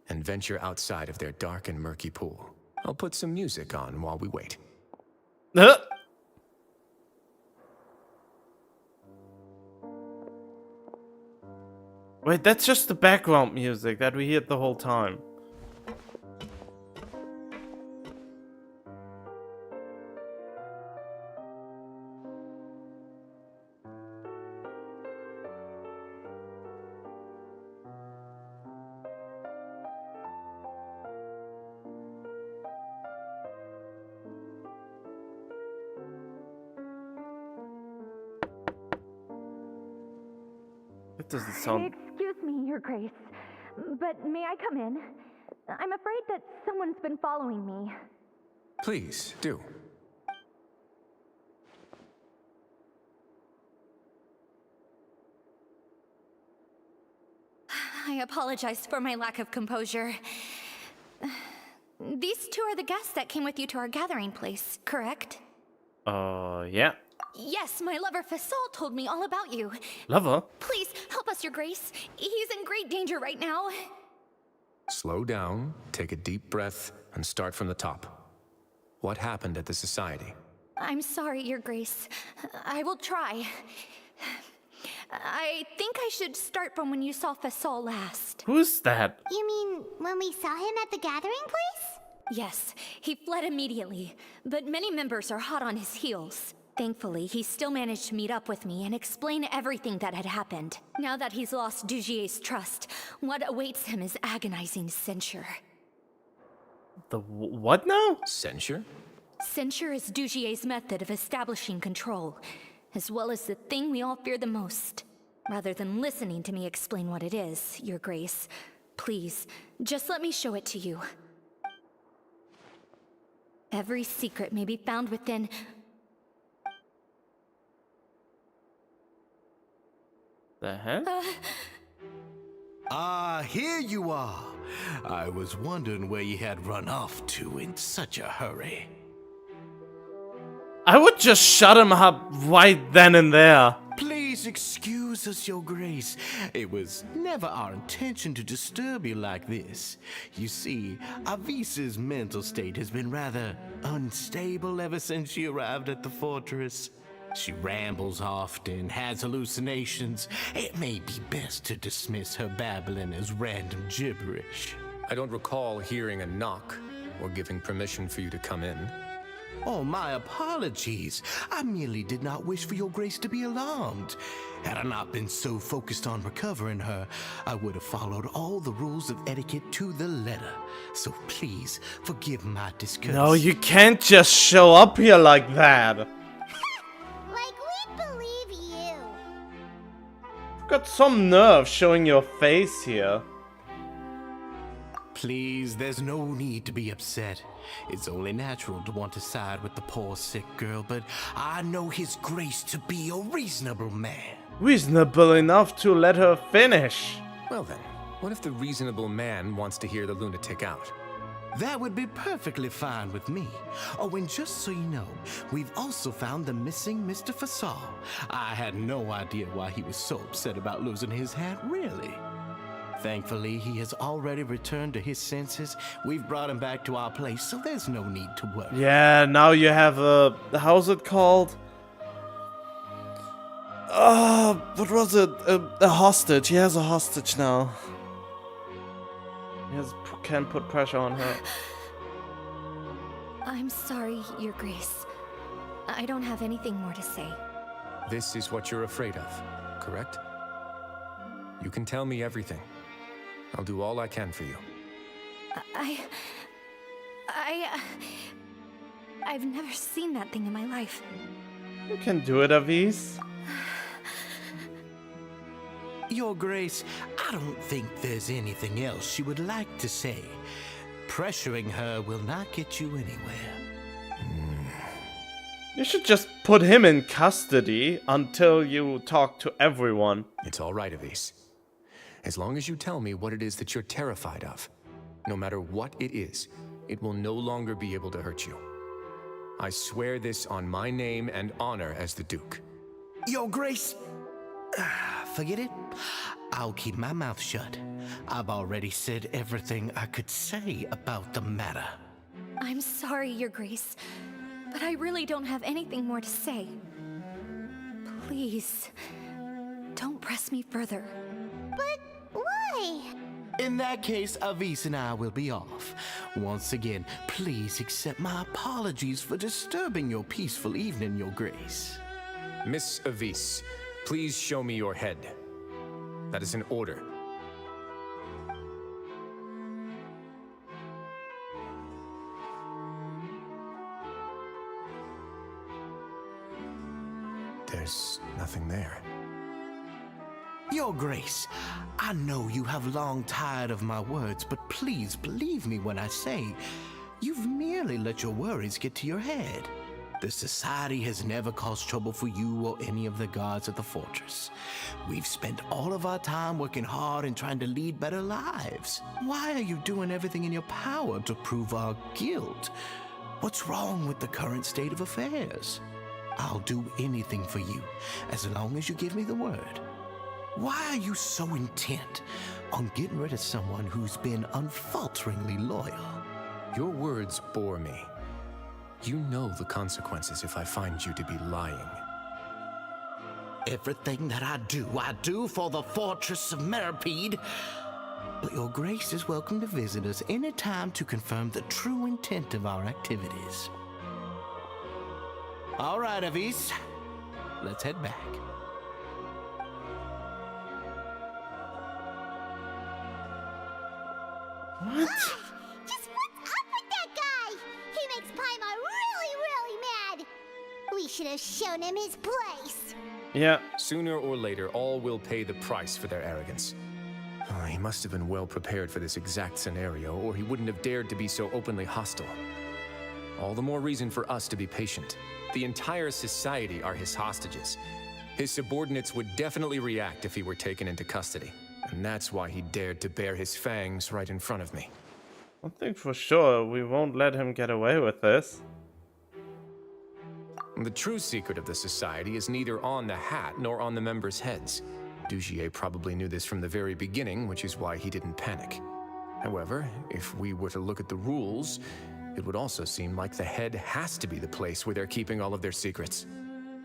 and venture outside of their dark and murky pool. I'll put some music on while we wait. Wait, that's just the background music that we hear the whole time. It doesn't sound... Excuse me, Your Grace, but may I come in? I'm afraid that someone's been following me. Please, do. I apologize for my lack of composure. These 2 are the guests that came with you to our gathering place, correct? Yeah. Yes, my lover Fasol told me all about you. Lover? Please, help us, Your Grace. He's in great danger right now. Slow down, take a deep breath, and start from the top. What happened at the Society? I'm sorry, Your Grace. I will try. I think I should start from when you saw Fasol last. Who's that? You mean when we saw him at the gathering place? Yes, he fled immediately, but many members are hot on his heels. Thankfully, he still managed to meet up with me and explain everything that had happened. Now that he's lost Dugier's trust, what awaits him is agonizing censure. The what now? Censure? Censure is Dugier's method of establishing control, as well as the thing we all fear the most. Rather than listening to me explain what it is, Your Grace, please, just let me show it to you. Every secret may be found within... The heck? Here you are. I was wondering where you had run off to in such a hurry. I would just shut him up right then and there. Please excuse us, Your Grace. It was never our intention to disturb you like this. You see, Avisa's mental state has been rather unstable ever since she arrived at the fortress. She rambles often, has hallucinations. It may be best to dismiss her babbling as random gibberish. I don't recall hearing a knock or giving permission for you to come in. Oh, my apologies. I merely did not wish for Your Grace to be alarmed. Had I not been so focused on recovering her, I would have followed all the rules of etiquette to the letter. So please, forgive my discourtesy. No, you can't just show up here like that. Like we believe you. You've got some nerve showing your face here. Please, there's no need to be upset. It's only natural to want to side with the poor sick girl, but I know His Grace to be a reasonable man. Reasonable enough to let her finish. Well then, what if the reasonable man wants to hear the lunatic out? That would be perfectly fine with me. Oh, and just so you know, we've also found the missing Mr. Fasol. I had no idea why he was so upset about losing his hat, really. Thankfully, he has already returned to his senses. We've brought him back to our place, so there's no need to worry. Yeah, now you have a... how's it called? What was it? A hostage. He has a hostage now. He can put pressure on her. I'm sorry, Your Grace. I don't have anything more to say. This is what you're afraid of, correct? You can tell me everything. I'll do all I can for you. I've never seen that thing in my life. You can do it, Avis. Your Grace, I don't think there's anything else she would like to say. Pressuring her will not get you anywhere. You should just put him in custody until you talk to everyone. It's all right, Avis. As long as you tell me what it is that you're terrified of, no matter what it is, it will no longer be able to hurt you. I swear this on my name and honor as the Duke. Your Grace, forget it. I'll keep my mouth shut. I've already said everything I could say about the matter. I'm sorry, Your Grace, but I really don't have anything more to say. Please, don't press me further. But why? In that case, Avis and I will be off. Once again, please accept my apologies for disturbing your peaceful evening, Your Grace. Miss Avis, please show me your head. That is an order. There's nothing there. Your Grace, I know you have long tired of my words, but please believe me when I say you've merely let your worries get to your head. The Society has never caused trouble for you or any of the guards at the fortress. We've spent all of our time working hard and trying to lead better lives. Why are you doing everything in your power to prove our guilt? What's wrong with the current state of affairs? I'll do anything for you, as long as you give me the word. Why are you so intent on getting rid of someone who's been unfalteringly loyal? Your words bore me. You know the consequences if I find you to be lying. Everything that I do for the Fortress of Meripede. But your grace is welcome to visit us any time to confirm the true intent of our activities. All right, Avis. Let's head back. What? Just what's up with that guy? He makes Paimon really mad. We should have shown him his place. Yeah. Sooner or later, all will pay the price for their arrogance. Oh, he must have been well prepared for this exact scenario, or he wouldn't have dared to be so openly hostile. All the more reason for us to be patient. The entire society are his hostages. His subordinates would definitely react if he were taken into custody. And that's why he dared to bare his fangs right in front of me. I think for sure we won't let him get away with this. The true secret of the society is neither on the hat nor on the members' heads. Dugier probably knew this from the very beginning, which is why he didn't panic. However, if we were to look at the rules, it would also seem like the head has to be the place where they're keeping all of their secrets.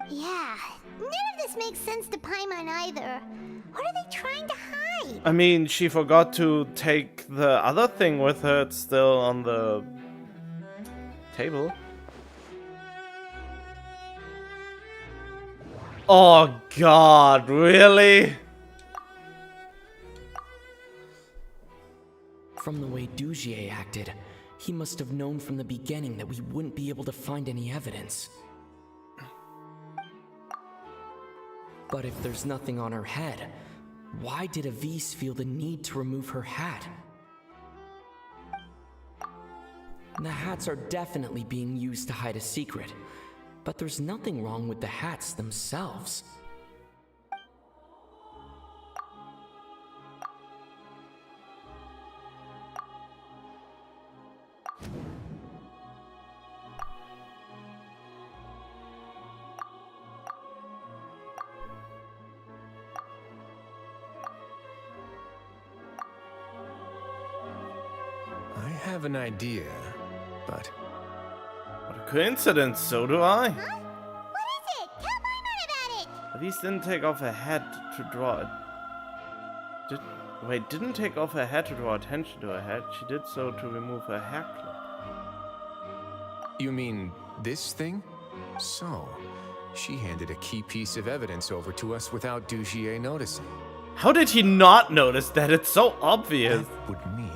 Yeah, none of this makes sense to Paimon either. What are they trying to hide? I mean, she forgot to take the other thing with her. It's still on the table. Oh god, really? From the way Dugier acted, he must have known from the beginning that we wouldn't be able to find any evidence. But if there's nothing on her head, why did Avis feel the need to remove her hat? The hats are definitely being used to hide a secret, but there's nothing wrong with the hats themselves. I have an idea, but... What a coincidence, so do I. Huh? What is it? Tell Paimon about it! Avis didn't take off her hat to draw it. Didn't take off her hat to draw attention to her head. She did so to remove her hair clip. You mean this thing? So, she handed a key piece of evidence over to us without Dugier noticing. How did he not notice that? It's so obvious. That would mean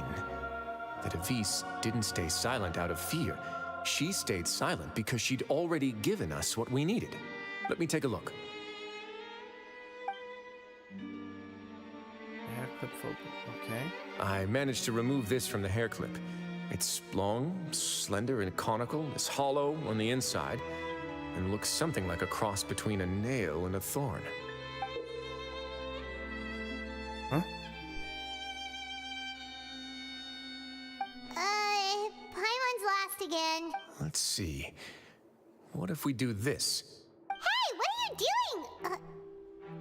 that Avis didn't stay silent out of fear. She stayed silent because she'd already given us what we needed. Let me take a look. Hair clip photo. Okay. I managed to remove this from the hair clip. It's long, slender, and conical. It's hollow on the inside, and looks something like a cross between a nail and a thorn. Huh? Paimon's lost again. Let's see. What if we do this? Hey, what are you doing?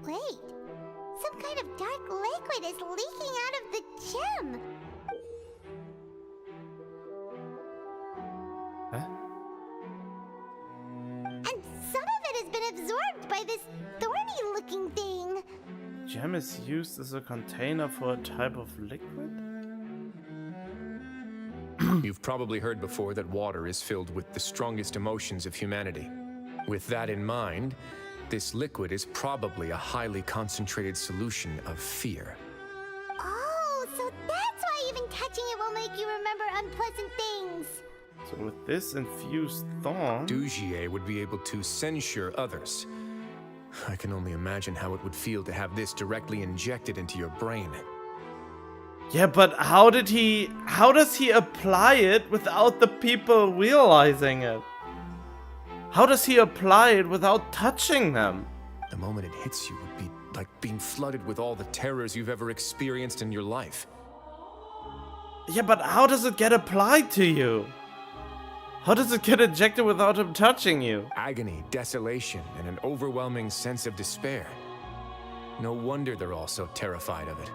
Wait. Some kind of dark liquid is leaking out of the gem. Huh? And some of it has been absorbed by this thorny-looking thing. Gem is used as a container for a type of liquid? You've probably heard before that water is filled with the strongest emotions of humanity. With that in mind, this liquid is probably a highly concentrated solution of fear. Oh, so that's why even touching it will make you remember unpleasant things. So with this infused thorn... Dugier would be able to censure others. I can only imagine how it would feel to have this directly injected into your brain. Yeah, but how does he apply it without the people realizing it? How does he apply it without touching them? The moment it hits you would be like being flooded with all the terrors you've ever experienced in your life. Yeah, but how does it get applied to you? How does it get ejected without him touching you? Agony, desolation, and an overwhelming sense of despair. No wonder they're all so terrified of it.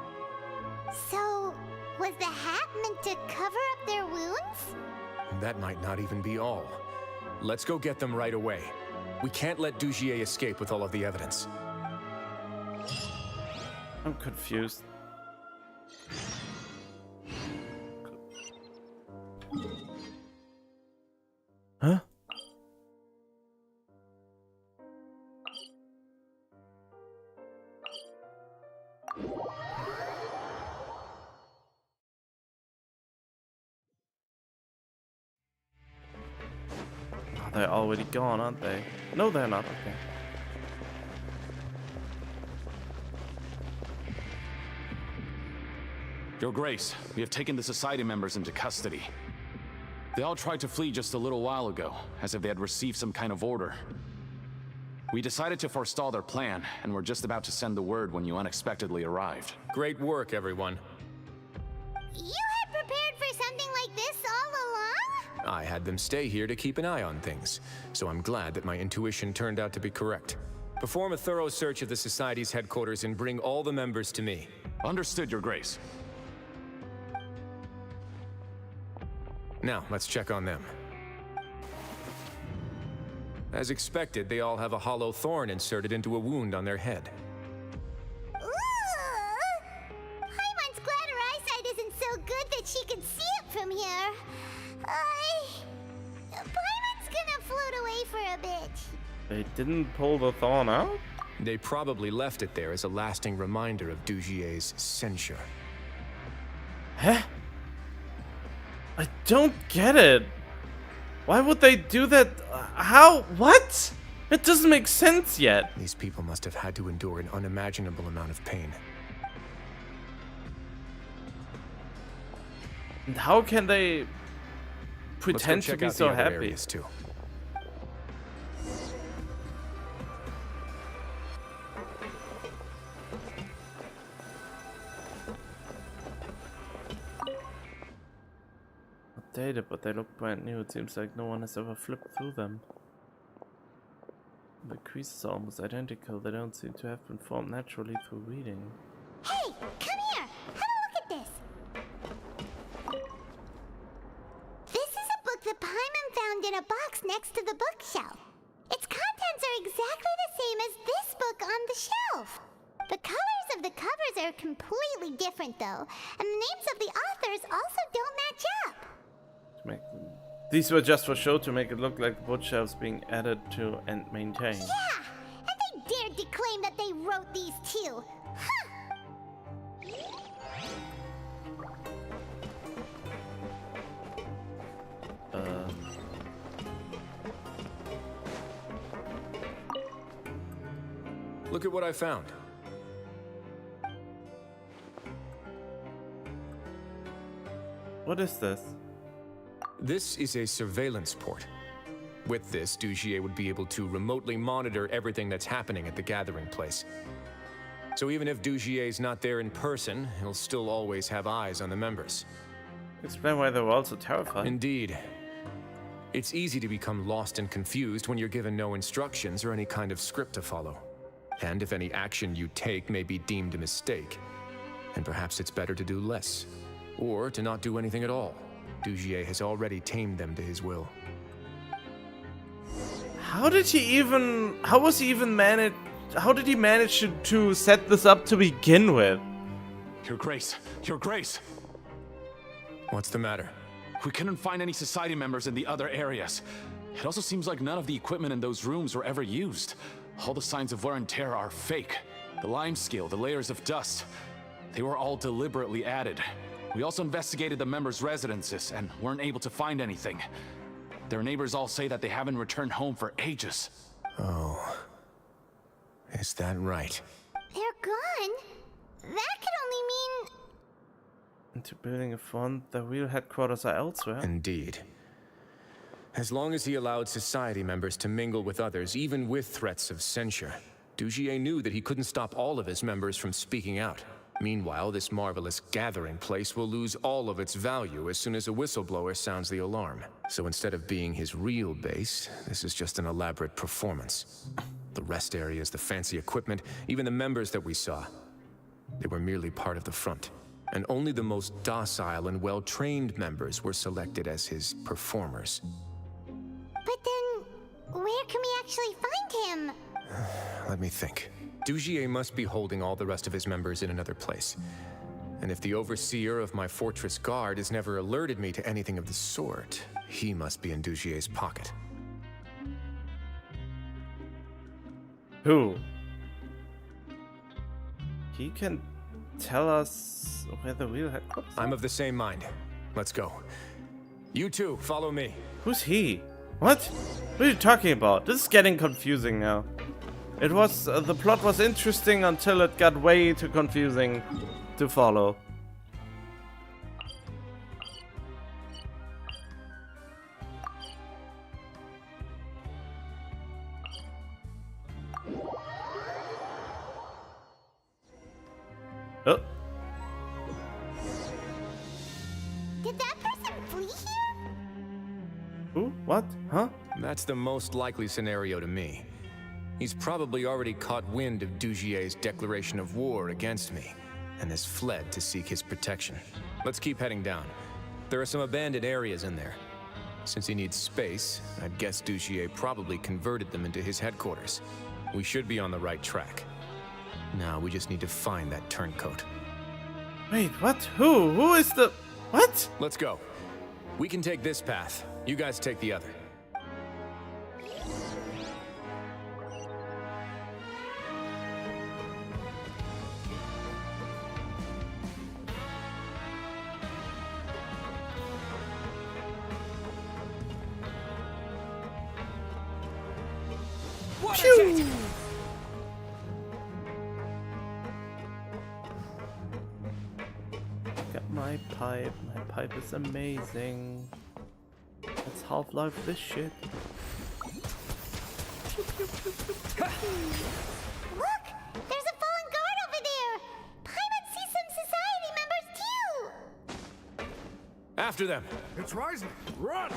So, was the hat meant to cover up their wounds? That might not even be all. Let's go get them right away. We can't let Dugier escape with all of the evidence. I'm confused. Huh? Oh, they're already gone, aren't they? No, they're not. Okay. Your Grace, we have taken the Society members into custody. They all tried to flee just a little while ago, as if they had received some kind of order. We decided to forestall their plan, and were just about to send the word when you unexpectedly arrived. Great work, everyone. You had prepared for something like this all along? I had them stay here to keep an eye on things, so I'm glad that my intuition turned out to be correct. Perform a thorough search of the Society's headquarters and bring all the members to me. Understood, Your Grace. Now, let's check on them. As expected, they all have a hollow thorn inserted into a wound on their head. Paimon's glad her eyesight isn't so good that she can see it from here. Paimon's gonna float away for a bit. They didn't pull the thorn out? They probably left it there as a lasting reminder of Dugier's censure. Huh? I don't get it. Why would they do that? How? What? It doesn't make sense yet. These people must have had to endure an unimaginable amount of pain. And how can they pretend to be so happy? Areas too. Updated, but they look brand new. It seems like no one has ever flipped through them. The creases are almost identical. They don't seem to have been formed naturally through reading. Hey, come here. Have a look at this. This is a book that Paimon found in a box next to the bookshelf. Its contents are exactly the same as this book on the shelf. The colors of the covers are completely different though, and the names of the authors also don't match up. These were just for show to make it look like the bookshelves being added to and maintained. Yeah, and they dared to claim that they wrote these too. Look at what I found. What is this? This is a surveillance port. With this, Dugier would be able to remotely monitor everything that's happening at the gathering place. So even if Dugier's not there in person, he'll still always have eyes on the members. Explain why they're all so terrified. Indeed. It's easy to become lost and confused when you're given no instructions or any kind of script to follow. And if any action you take may be deemed a mistake, then perhaps it's better to do less, or to not do anything at all. Dugier has already tamed them to his will. How did he manage to set this up to begin with? Your Grace, Your Grace! What's the matter? We couldn't find any Society members in the other areas. It also seems like none of the equipment in those rooms were ever used. All the signs of wear and tear are fake. The lime scale, the layers of dust, they were all deliberately added. We also investigated the members' residences and weren't able to find anything. Their neighbors all say that they haven't returned home for ages. Oh. Is that right? They're gone? That could only mean... Into building a front, the real headquarters are elsewhere. Indeed. As long as he allowed Society members to mingle with others, even with threats of censure, Dugier knew that he couldn't stop all of his members from speaking out. Meanwhile, this marvelous gathering place will lose all of its value as soon as a whistleblower sounds the alarm. So instead of being his real base, this is just an elaborate performance. The rest areas, the fancy equipment, even the members that we saw, they were merely part of the front. And only the most docile and well-trained members were selected as his performers. But then, where can we actually find him? Let me think. Dugier must be holding all the rest of his members in another place. And if the overseer of my fortress guard has never alerted me to anything of the sort, he must be in Dugier's pocket. Who? He can tell us where the real headquarters are? I'm of the same mind. Let's go. You two, follow me. Who's he? What? What are you talking about? This is getting confusing now. It was, the plot was interesting until it got way too confusing to follow. Oh. Did that person flee here? Who? What? Huh? That's the most likely scenario to me. He's probably already caught wind of Dugier's declaration of war against me, and has fled to seek his protection. Let's keep heading down. There are some abandoned areas in there. Since he needs space, I'd guess Dugier probably converted them into his headquarters. We should be on the right track. Now we just need to find that turncoat. Wait, what? Who? Who is the... What? Let's go. We can take this path. You guys take the other. Phew. Got my pipe. My pipe is amazing. Let's Half-Life this shit. Look! There's a fallen guard over there! Paimon sees some society members too! After them! It's rising! Run!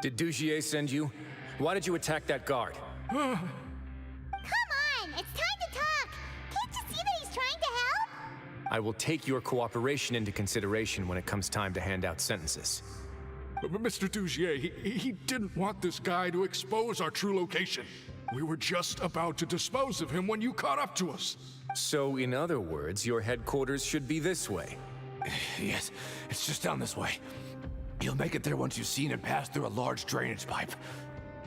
Did Dugier send you? Why did you attack that guard? Come on! It's time to talk! Can't you see that he's trying to help? I will take your cooperation into consideration when it comes time to hand out sentences. But Mr. Dugier, he didn't want this guy to expose our true location. We were just about to dispose of him when you caught up to us. So, in other words, your headquarters should be this way. Yes, it's just down this way. You'll make it there once you've seen it pass through a large drainage pipe.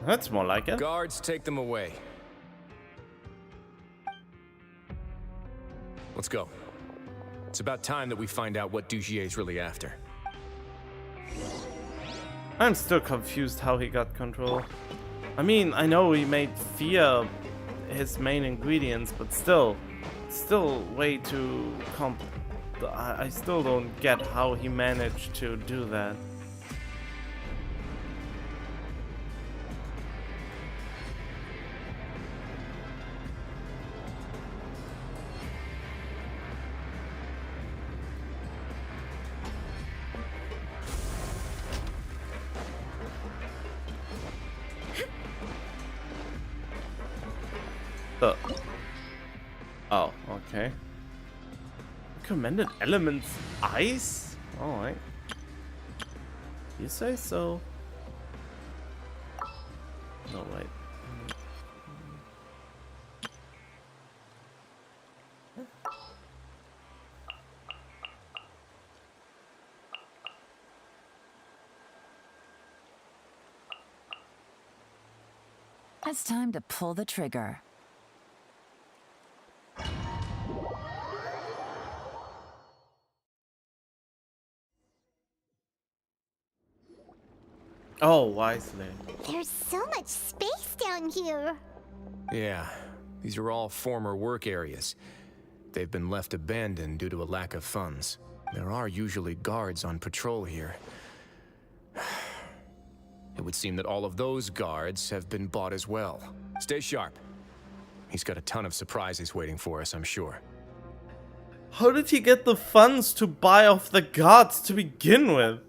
That's more like it. Guards, take them away. Let's go. It's about time that we find out what Dugier's really after. I'm still confused how he got control. I mean, I know he made fear his main ingredients, but still way too I still don't get how he managed to do that. Oh, okay. Recommended elements ice? Alright. You say so. No, wait. It's time to pull the trigger. Oh, wisely. There's so much space down here. Yeah, these are all former work areas. They've been left abandoned due to a lack of funds. There are usually guards on patrol here. It would seem that all of those guards have been bought as well. Stay sharp. He's got a ton of surprises waiting for us, I'm sure. How did he get the funds to buy off the guards to begin with?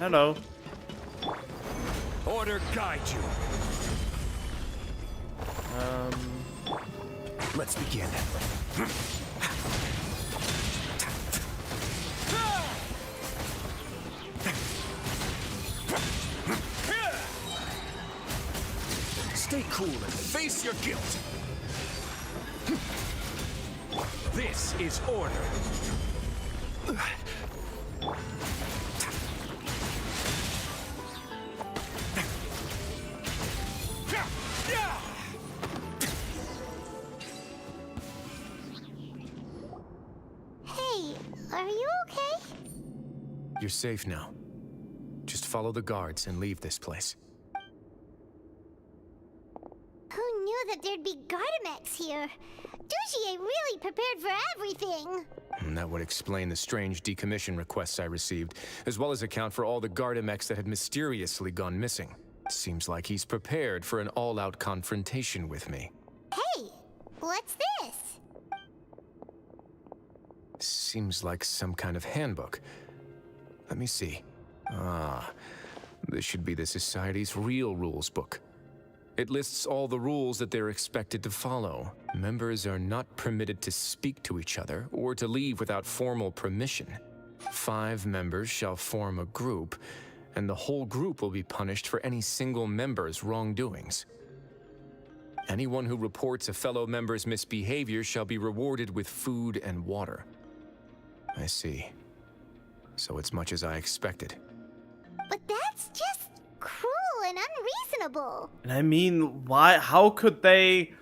Hello. Order guide you. Let's begin. Stay cool and face your guilt. This is order. Hey, are you okay? You're safe now. Just follow the guards and leave this place. Who knew that there'd be Gardamex here? Dujier really prepared for everything. And that would explain the strange decommission requests I received, as well as account for all the Gardamex that had mysteriously gone missing. Seems like he's prepared for an all-out confrontation with me. Hey, what's this? Seems like some kind of handbook. Let me see. Ah, this should be the Society's real rules book. It lists all the rules that they're expected to follow. Members are not permitted to speak to each other or to leave without formal permission. 5 members shall form a group, and the whole group will be punished for any single member's wrongdoings. Anyone who reports a fellow member's misbehavior shall be rewarded with food and water. I see. So it's much as I expected. But that's just cruel and unreasonable. And I mean, why? How could they?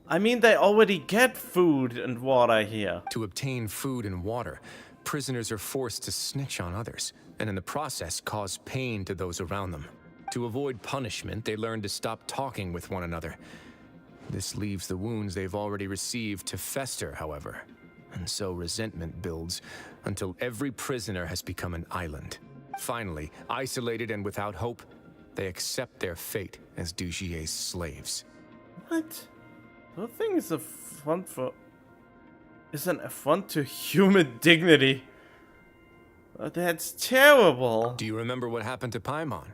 I mean, they already get food and water here. To obtain food and water, prisoners are forced to snitch on others, and in the process cause pain to those around them. To avoid punishment, they learn to stop talking with one another. This leaves the wounds they've already received to fester, however. And so resentment builds until every prisoner has become an island. Finally, isolated and without hope, they accept their fate as Dujier's slaves. What? The thing is an affront to human dignity. That's terrible. Do you remember what happened to Paimon?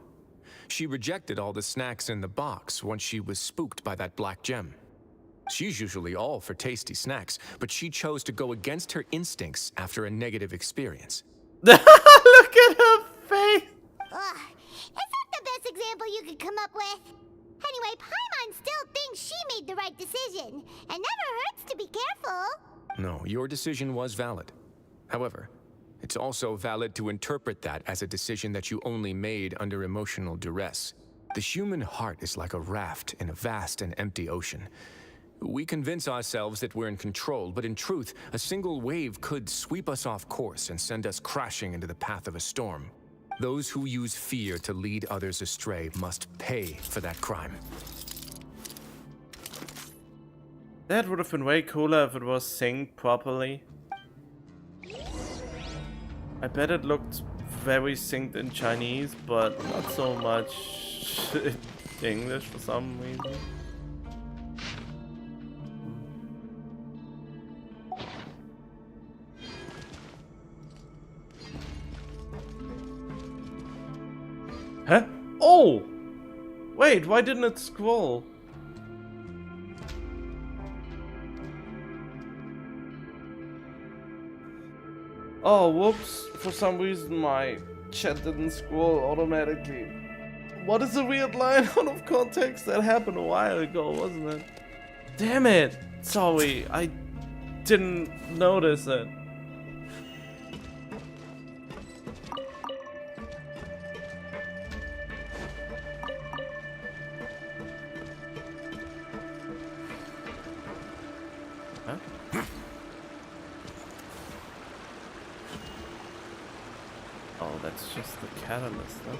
She rejected all the snacks in the box once she was spooked by that black gem. She's usually all for tasty snacks, but she chose to go against her instincts after a negative experience. Look at her face! Ugh, is that the best example you could come up with? Anyway, Paimon still thinks she made the right decision. It never hurts to be careful. No, your decision was valid. However, it's also valid to interpret that as a decision that you only made under emotional duress. The human heart is like a raft in a vast and empty ocean. We convince ourselves that we're in control, but in truth, a single wave could sweep us off course and send us crashing into the path of a storm. Those who use fear to lead others astray must pay for that crime. That would have been way cooler if it was synced properly. I bet it looked very synced in Chinese, but not so much in English for some reason. Huh? Oh! Wait, why didn't it scroll? Oh, whoops. For some reason my chat didn't scroll automatically. What is a weird line out of context? That happened a while ago, wasn't it? Damn it! Sorry, I didn't notice it. Huh? Oh, that's just the catalyst, huh?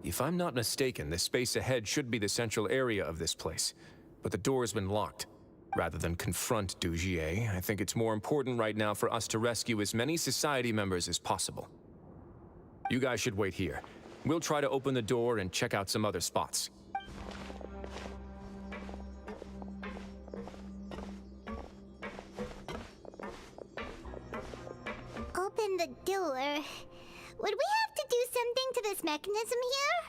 If I'm not mistaken, the space ahead should be the central area of this place, but the door has been locked. Rather than confront Dugier, I think it's more important right now for us to rescue as many society members as possible. You guys should wait here. We'll try to open the door and check out some other spots. Open the door. Would we have to do something to this mechanism here?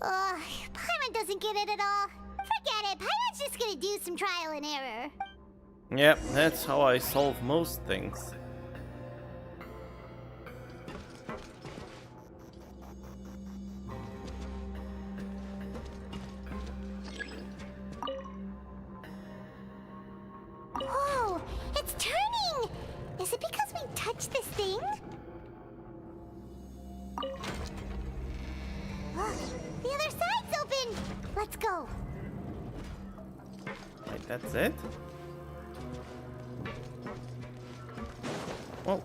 Paimon doesn't get it at all. Forget it, Paimon's just gonna do some trial and error. Yep, that's how I solve most things. Whoa, it's turning! Is it because we touched this thing? Look, the other side's open! Let's go. Wait, that's it? Well.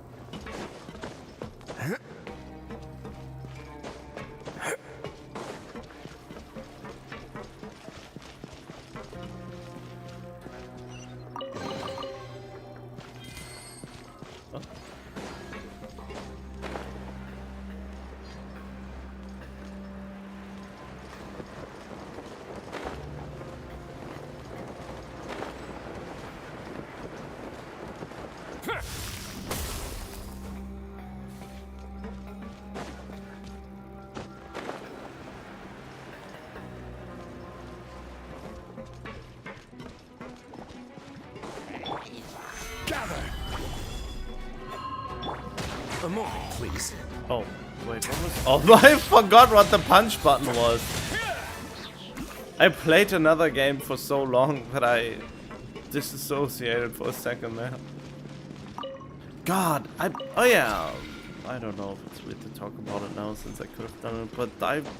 A moment, please. Oh, wait, what was... Oh, I forgot what the punch button was. I played another game for so long that I disassociated for a second there. God, oh yeah. I don't know if it's weird to talk about it now since I could have done it, but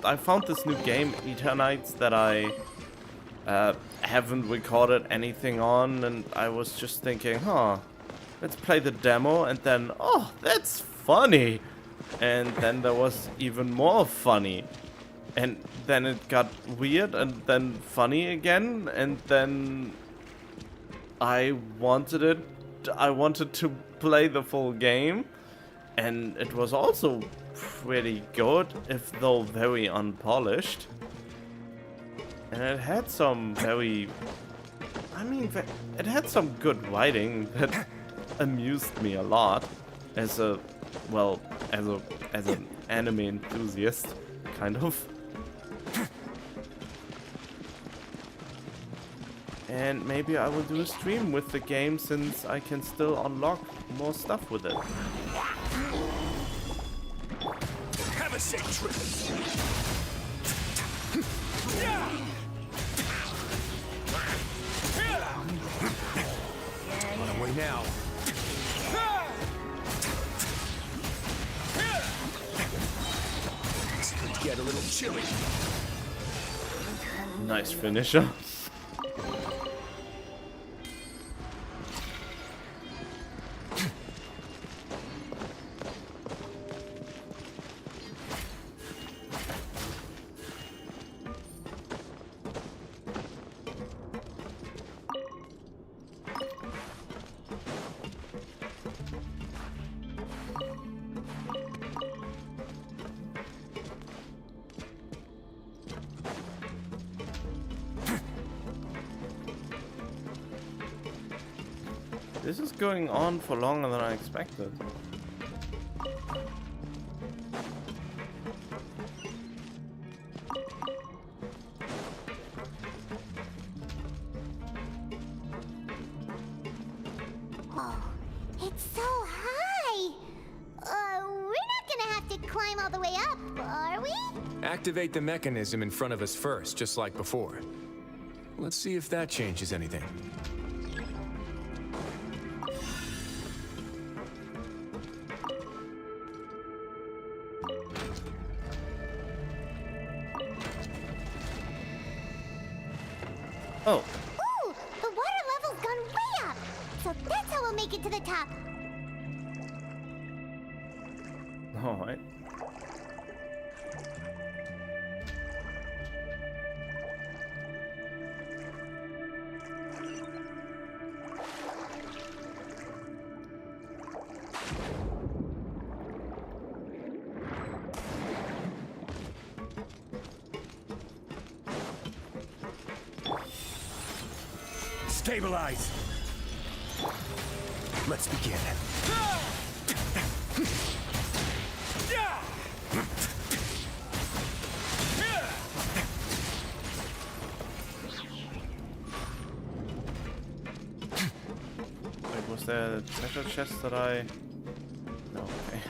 I found this new game, Eternights, that I haven't recorded anything on, and I was just thinking, let's play the demo, and then, oh, that's funny. And then there was even more funny. And then it got weird, and then funny again, and then I wanted to play the full game, and it was also pretty good, if though very unpolished. And it had some it had some good writing that amused me a lot as an anime enthusiast, kind of. And maybe I will do a stream with the game since I can still unlock more stuff with it. Have a safe trip. Run away now. This could get a little chilly. Nice finisher. This is going on for longer than I expected. Oh, it's so high. We're not gonna have to climb all the way up, are we? Activate the mechanism in front of us first, just like before. Let's see if that changes anything. Oh. Ooh, the water level's gone way up. So that's how we'll make it to the top. Alright. Stabilize! Let's begin. Wait, was there a treasure chest that I... No, okay.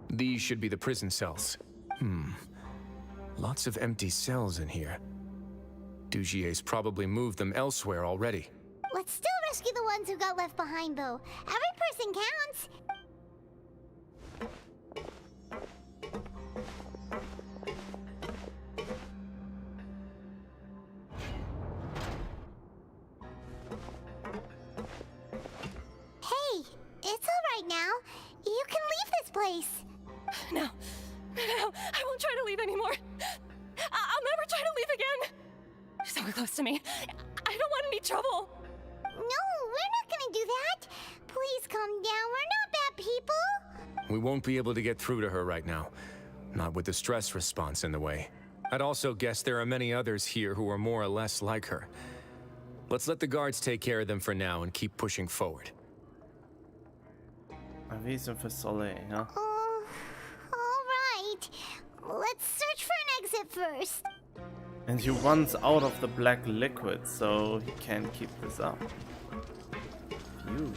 These should be the prison cells. Lots of empty cells in here. Dugier's probably moved them elsewhere already. Let's still rescue the ones who got left behind, though. Every person counts. Hey, it's all right now. You can leave this place. No, I won't try to leave anymore. I'll never try to leave again. So close to me. I don't want any trouble. No, we're not gonna do that. Please calm down. We're not bad people. We won't be able to get through to her right now. Not with the stress response in the way. I'd also guess there are many others here who are more or less like her. Let's let the guards take care of them for now and keep pushing forward. Avisen für Soleil, huh? All right. Let's search for an exit first. And he runs out of the black liquid, so he can't keep this up. Phew.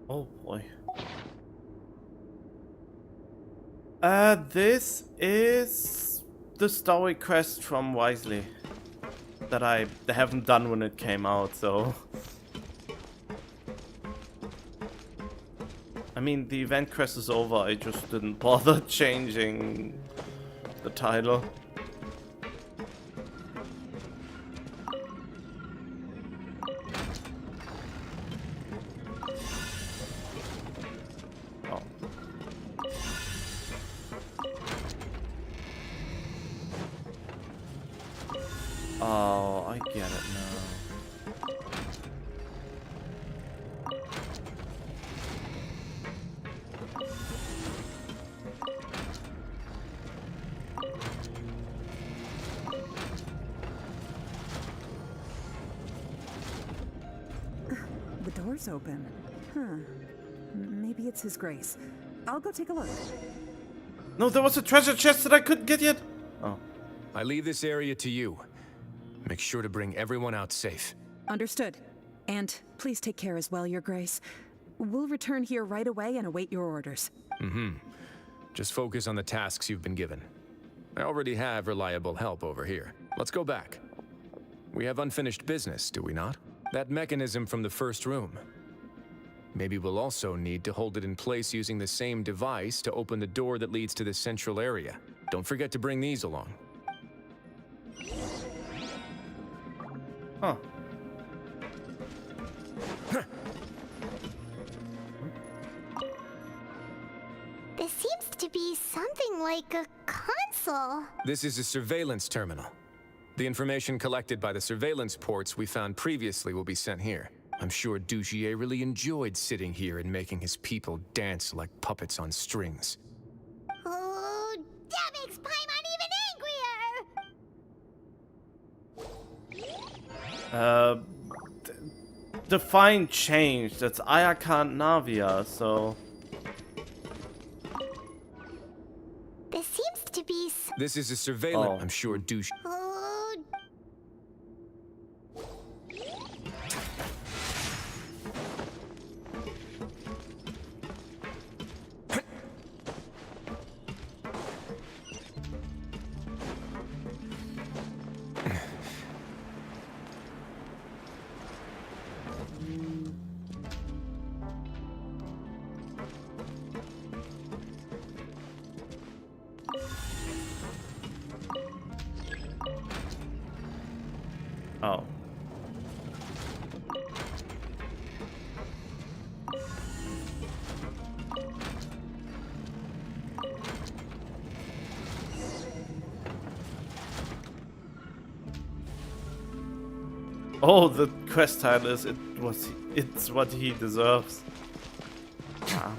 Oh boy. This is the story quest from Wisely that I haven't done when it came out, so... I mean, the event quest is over, I just didn't bother changing the title. Oh, I get it now. The door's open. Huh. Maybe it's His Grace. I'll go take a look. No, there was a treasure chest that I couldn't get yet. Oh. I leave this area to you. Make sure to bring everyone out safe. Understood. And please take care as well, Your Grace. We'll return here right away and await your orders. Just focus on the tasks you've been given. I already have reliable help over here. Let's go back. We have unfinished business, do we not? That mechanism from the first room. Maybe we'll also need to hold it in place using the same device to open the door that leads to the central area. Don't forget to bring these along. Huh. This seems to be something like a console. This is a surveillance terminal. The information collected by the surveillance ports we found previously will be sent here. I'm sure Dugier really enjoyed sitting here and making his people dance like puppets on strings. Oh, that makes Paimon even angrier! Define change. That's Ayakant Navia, so... This seems to be... This is a surveillance. I'm sure Dugier... Oh, Oh. Oh, the quest title is it's what he deserves. Ah.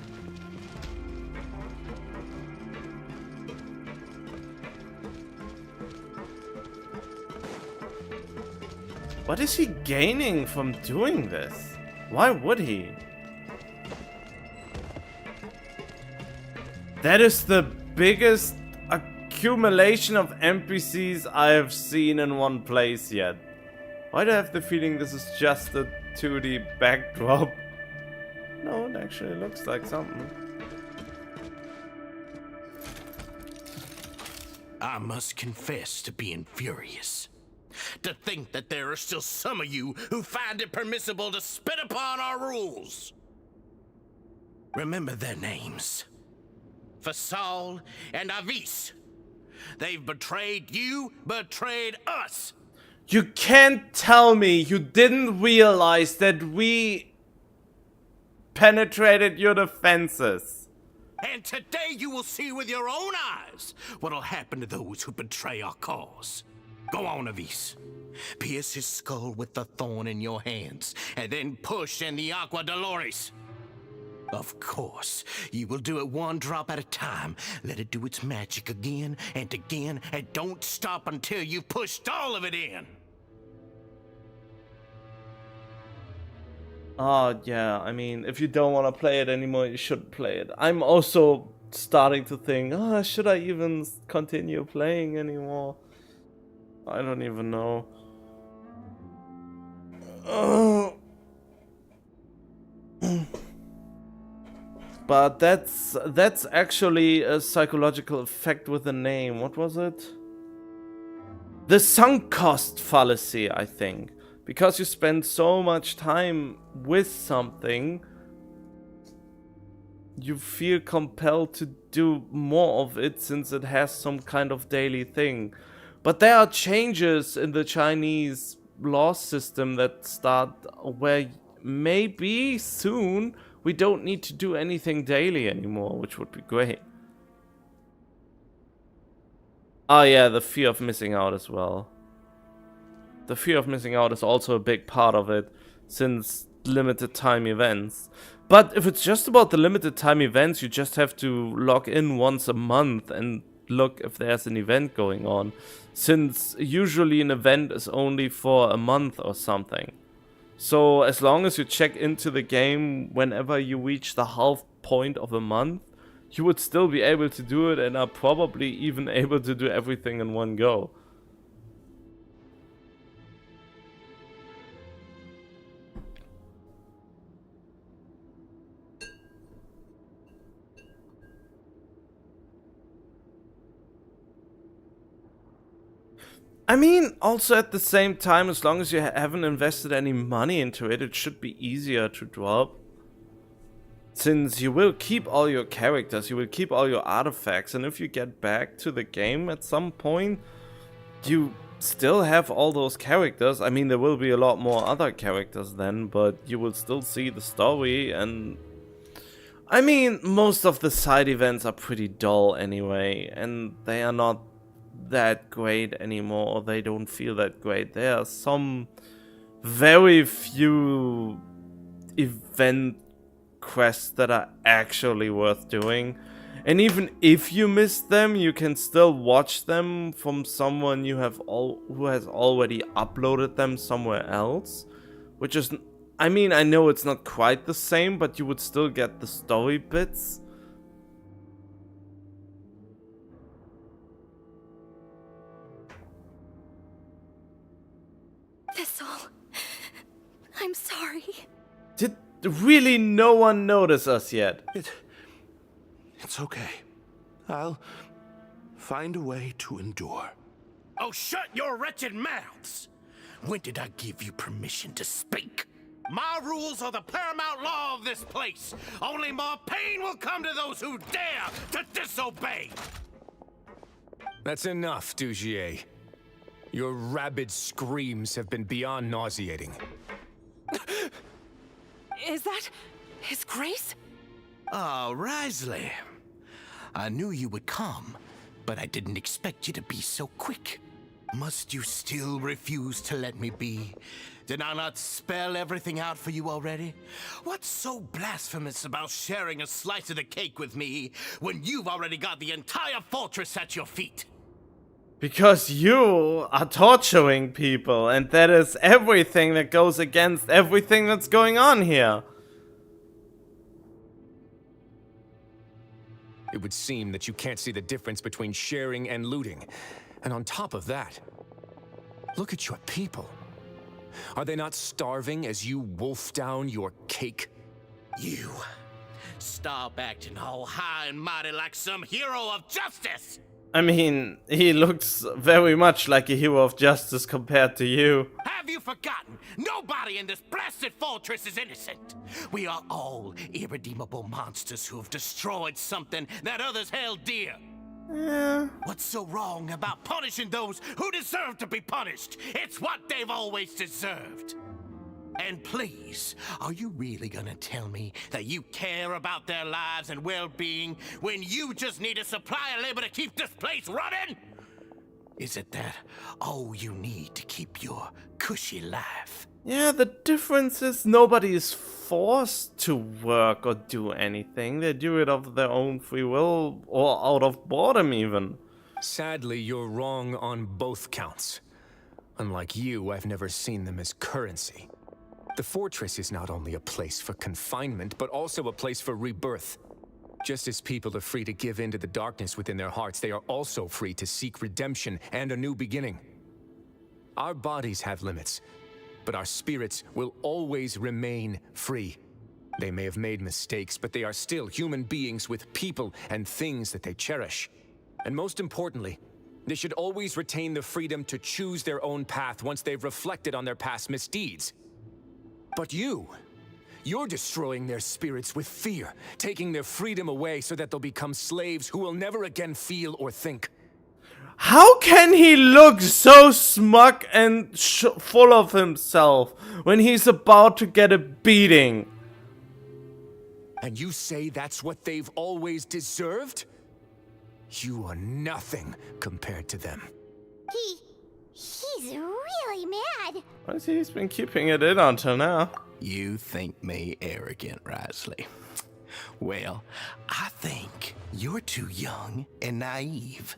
What is he gaining from doing this? Why would he? That is the biggest accumulation of NPCs I have seen in one place yet. Why do I have the feeling this is just a 2D backdrop? No, it actually looks like something. I must confess to being furious. To think that there are still some of you who find it permissible to spit upon our rules. Remember their names. Fasal and Avis. They've betrayed you, betrayed us. You can't tell me you didn't realize that we penetrated your defenses. And today you will see with your own eyes what'll happen to those who betray our cause. Go on, Avis. Pierce his skull with the thorn in your hands, and then push in the Aqua Dolores. Of course, you will do it one drop at a time. Let it do its magic again, and don't stop until you've pushed all of it in. Oh, yeah, I mean, if you don't want to play it anymore, you shouldn't play it. I'm also starting to think, oh, should I even continue playing anymore? I don't even know. But that's actually a psychological effect with the name. What was it? The sunk cost fallacy, I think. Because you spend so much time with something, you feel compelled to do more of it since it has some kind of daily thing. But there are changes in the Chinese law system that start where maybe soon we don't need to do anything daily anymore, which would be great. Oh yeah, the fear of missing out as well. The fear of missing out is also a big part of it, since limited time events. But if it's just about the limited time events, you just have to log in once a month and look if there's an event going on, since usually an event is only for a month or something. So as long as you check into the game whenever you reach the half point of a month, you would still be able to do it and are probably even able to do everything in one go. I mean, also at the same time, as long as you haven't invested any money into it, it should be easier to drop. Since you will keep all your characters, you will keep all your artifacts, and if you get back to the game at some point, you still have all those characters. I mean, there will be a lot more other characters then, but you will still see the story, and I mean, most of the side events are pretty dull anyway, and they are not that great anymore, or they don't feel that great. There are some very few event quests that are actually worth doing, and even if you miss them, you can still watch them from someone who has already uploaded them somewhere else, which is, I mean, I know it's not quite the same, but you would still get the story bits. Thistle, I'm sorry. Did really no one notice us yet? It's okay. I'll find a way to endure. Oh, shut your wretched mouths! When did I give you permission to speak? My rules are the paramount law of this place. Only more pain will come to those who dare to disobey. That's enough, Dugier. Your rabid screams have been beyond nauseating. Is that His Grace? Oh, Risley. I knew you would come, but I didn't expect you to be so quick. Must you still refuse to let me be? Did I not spell everything out for you already? What's so blasphemous about sharing a slice of the cake with me when you've already got the entire fortress at your feet? Because you are torturing people, and that is everything that goes against everything that's going on here. It would seem that you can't see the difference between sharing and looting. And on top of that, look at your people. Are they not starving as you wolf down your cake? You stop acting all high and mighty like some hero of justice! I mean, he looks very much like a hero of justice compared to you. Have you forgotten? Nobody in this blasted fortress is innocent. We are all irredeemable monsters who have destroyed something that others held dear. Yeah. What's so wrong about punishing those who deserve to be punished? It's what they've always deserved. And please, are you really gonna tell me that you care about their lives and well-being when you just need a supply of labor to keep this place running? Is it that all you need to keep your cushy life? Yeah, the difference is nobody is forced to work or do anything. They do it of their own free will or out of boredom even. Sadly, you're wrong on both counts. Unlike you, I've never seen them as currency. The fortress is not only a place for confinement, but also a place for rebirth. Just as people are free to give in to the darkness within their hearts, they are also free to seek redemption and a new beginning. Our bodies have limits, but our spirits will always remain free. They may have made mistakes, but they are still human beings with people and things that they cherish. And most importantly, they should always retain the freedom to choose their own path once they've reflected on their past misdeeds. But you're destroying their spirits with fear, taking their freedom away so that they'll become slaves who will never again feel or think. How can he look so smug and full of himself when he's about to get a beating? And you say that's what they've always deserved? You are nothing compared to them. He's really mad. I see he's been keeping it in until now. You think me arrogant, Risley? Well, I think you're too young and naive.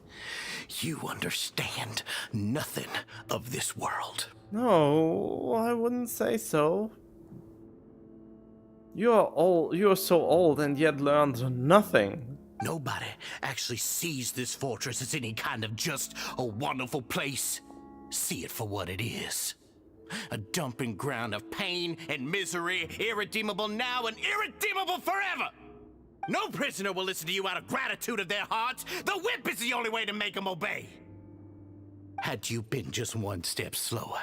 You understand nothing of this world. No, I wouldn't say so. You are so old and yet learned nothing. Nobody actually sees this fortress as any kind of just a wonderful place. See it for what it is. A dumping ground of pain and misery, irredeemable now and irredeemable forever. No prisoner will listen to you out of gratitude of their hearts. The whip is the only way to make them obey. Had you been just one step slower,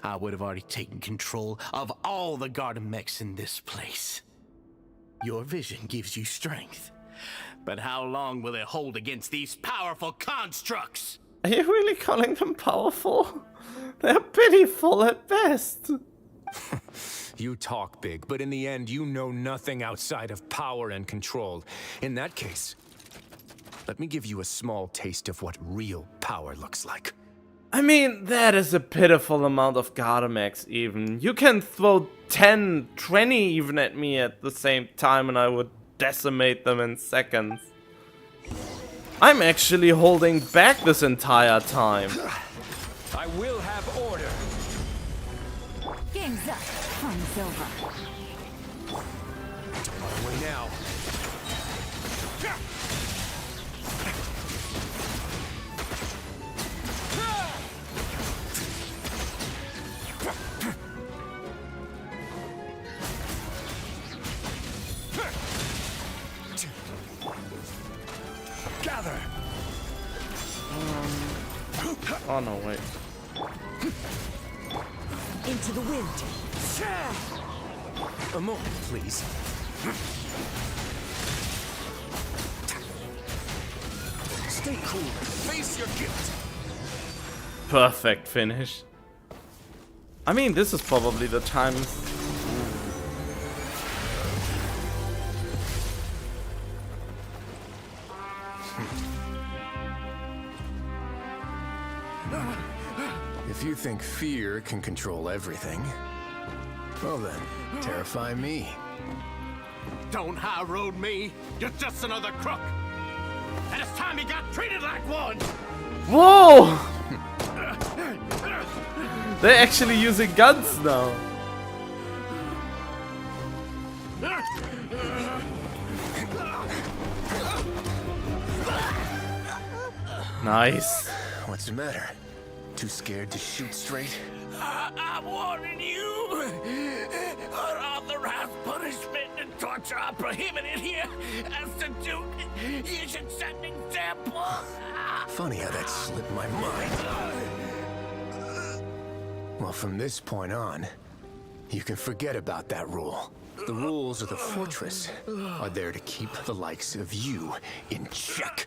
I would have already taken control of all the garden mechs in this place. Your vision gives you strength, but how long will it hold against these powerful constructs? Are you really calling them powerful? They're pitiful at best. You talk big, but in the end, you know nothing outside of power and control. In that case, let me give you a small taste of what real power looks like. I mean, that is a pitiful amount of Gardamex even. You can throw 10, 20 even at me at the same time and I would decimate them in seconds. I'm actually holding back this entire time. I will have order. Game's up. Fun's over. On my way now. Gather. Oh no, wait. Into the wind. A moment, please. Stay cool. Face your guilt. Perfect finish. I mean, this is probably the time. If you think fear can control everything, well then, terrify me. Don't high road me. You're just another crook. And it's time you got treated like one. Whoa! They're actually using guns now. Nice. What's the matter? Too scared to shoot straight? I'm warning you. Unauthorized punishment and torture are prohibited here. As the Duke, you should set an example. Funny how that slipped my mind. Well, from this point on, you can forget about that rule. The rules of the fortress are there to keep the likes of you in check.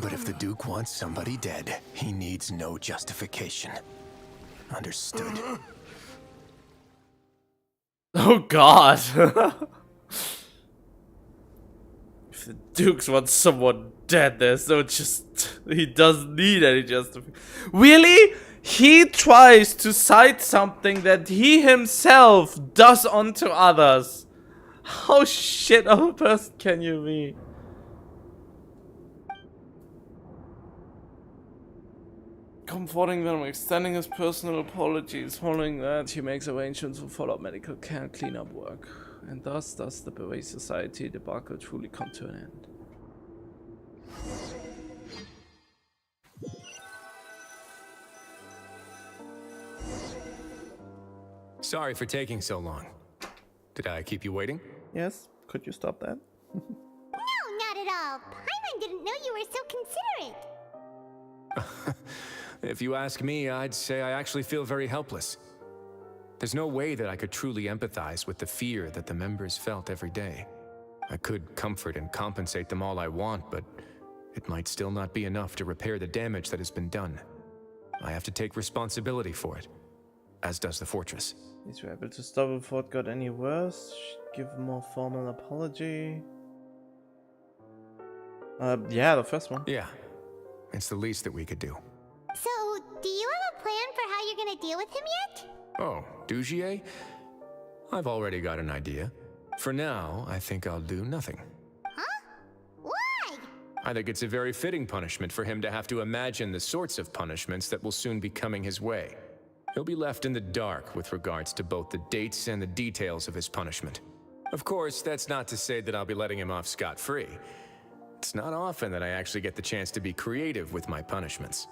But if the Duke wants somebody dead, he needs no justification. Understood? Oh god. If the Dukes want someone dead, there's no he doesn't need any justification. Really? He tries to cite something that he himself does onto others. How shit of a person can you be? Comforting them, extending his personal apologies. Following that, he makes arrangements for follow-up medical care and cleanup work. And thus does the Beret Society debacle truly come to an end. Sorry for taking so long. Did I keep you waiting? Yes? Could you stop that? No, not at all. Paimon didn't know you were so considerate. If you ask me, I'd say I actually feel very helpless. There's no way that I could truly empathize with the fear that the members felt every day. I could comfort and compensate them all I want, but it might still not be enough to repair the damage that has been done. I have to take responsibility for it, as does the fortress. Is you able to stop before it got any worse? Give a more formal apology. Yeah, the first one. Yeah, it's the least that we could do. So, do you have a plan for how you're gonna deal with him yet? Oh, Dugier? I've already got an idea. For now, I think I'll do nothing. Huh? Why? I think it's a very fitting punishment for him to have to imagine the sorts of punishments that will soon be coming his way. He'll be left in the dark with regards to both the dates and the details of his punishment. Of course, that's not to say that I'll be letting him off scot-free. It's not often that I actually get the chance to be creative with my punishments.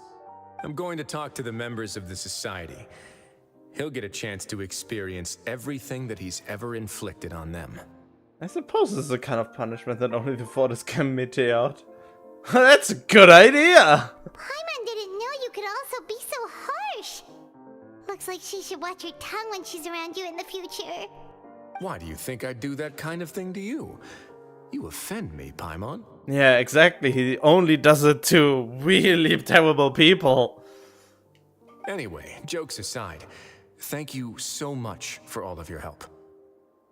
I'm going to talk to the members of the society. He'll get a chance to experience everything that he's ever inflicted on them. I suppose this is a kind of punishment that only the Fortis can mete out. That's a good idea! Paimon didn't know Looks like she should watch her tongue when she's around you in the future. Why do you think I'd do that kind of thing to you? You offend me, Paimon. Yeah, exactly. He only does it to really terrible people. Anyway, jokes aside, thank you so much for all of your help.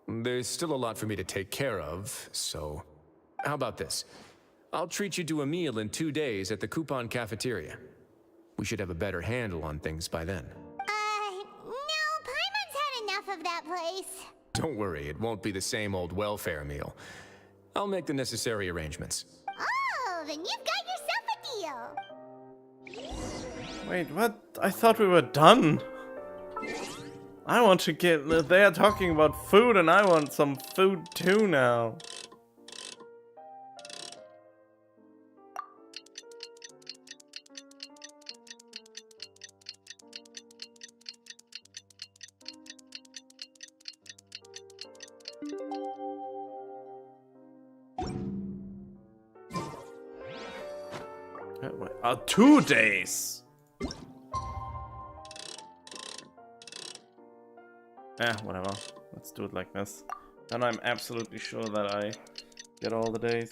There's still a lot for me to take care of, so how about this? I'll treat you to a meal in 2 days at the Coupon Cafeteria. We should have a better handle on things by then. No, Paimon's had enough of that place. Don't worry, it won't be the same old welfare meal. I'll make the necessary arrangements. Oh, then you've got yourself a deal. Wait, what? I thought we were done. I want to get... They're talking about food and I want some food too now. Wait, 2 days. Whatever. Let's do it like this. And I'm absolutely sure that I get all the days.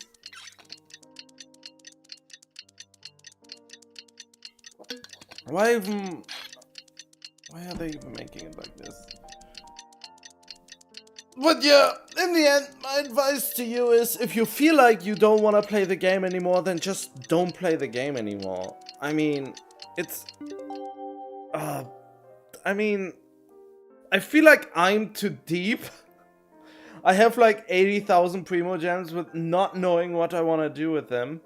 Why are they even making it like this? But yeah, in the end, my advice to you is if you feel like you don't want to play the game anymore, then just don't play the game anymore. I mean, it's... I feel like I'm too deep. I have like 80,000 Primo Gems with not knowing what I want to do with them.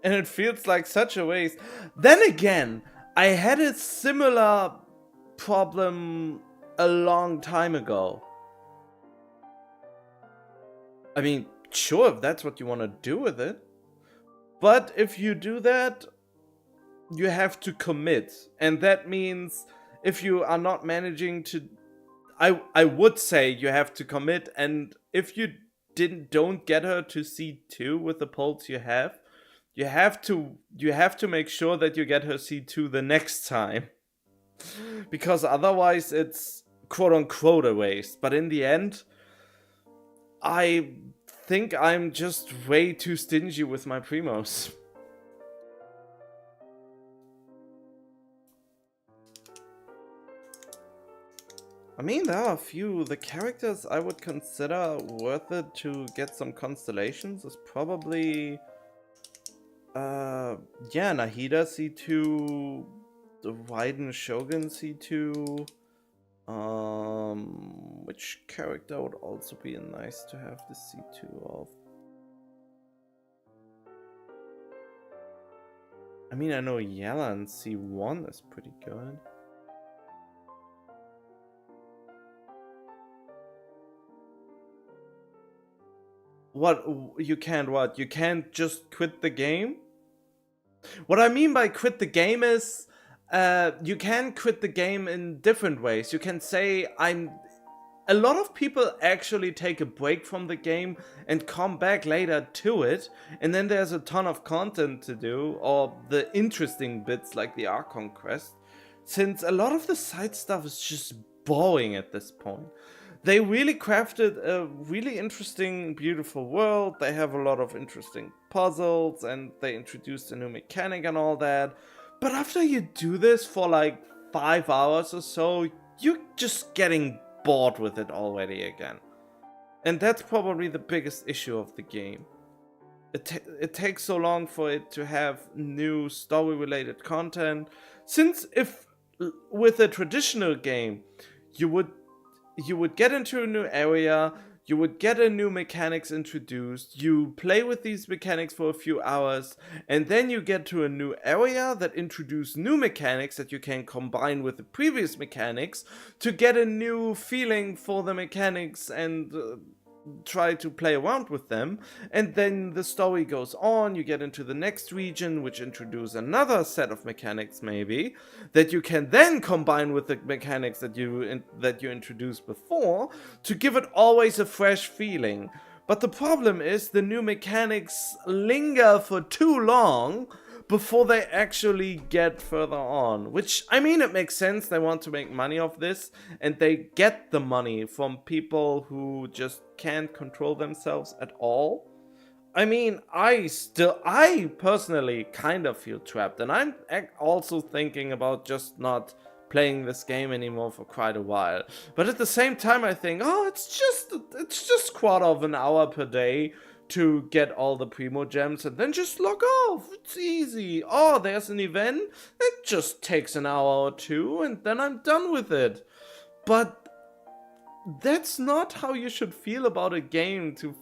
And it feels like such a waste. Then again, I had a similar problem a long time ago. I mean, sure, if that's what you want to do with it. But if you do that, you have to commit. And that means if you are not managing to... I would say you have to commit. And if you don't get her to C2 with the pulse you have to make sure that you get her C2 the next time. Because otherwise it's quote-unquote a waste. But in the end... I think I'm just way too stingy with my primos. I mean, there are a few. The characters I would consider worth it to get some constellations is probably... yeah, Nahida C2, the Raiden Shogun C2... which character would also be nice to have the C2 of? I mean, I know Yelan C1 is pretty good. What? You can't what? You can't just quit the game? What I mean by quit the game is... you can quit the game in different ways. You can say, a lot of people actually take a break from the game and come back later to it, and then there's a ton of content to do, or the interesting bits like the Archon quest, since a lot of the side stuff is just boring at this point. They really crafted a really interesting, beautiful world. They have a lot of interesting puzzles, and they introduced a new mechanic and all that. But after you do this for like 5 hours or so, you're just getting bored with it already again. And that's probably the biggest issue of the game. It takes so long for it to have new story-related content. Since if with a traditional game, you would get into a new area, you would get a new mechanics introduced, you play with these mechanics for a few hours, and then you get to a new area that introduce new mechanics that you can combine with the previous mechanics to get a new feeling for the mechanics and try to play around with them. And then the story goes on, you get into the next region, which introduce another set of mechanics maybe, that you can then combine with the mechanics that you introduced before, to give it always a fresh feeling. But the problem is the new mechanics linger for too long before they actually get further on. Which, I mean, it makes sense. They want to make money off this, and they get the money from people who just can't control themselves at all. I mean, I personally kind of feel trapped, and I'm also thinking about just not playing this game anymore for quite a while. But at the same time, I think, oh, it's just quarter of an hour per day to get all the primo gems and then just log off. It's easy. Oh, there's an event. It just takes an hour or two and then I'm done with it. But that's not how you should feel about a game, to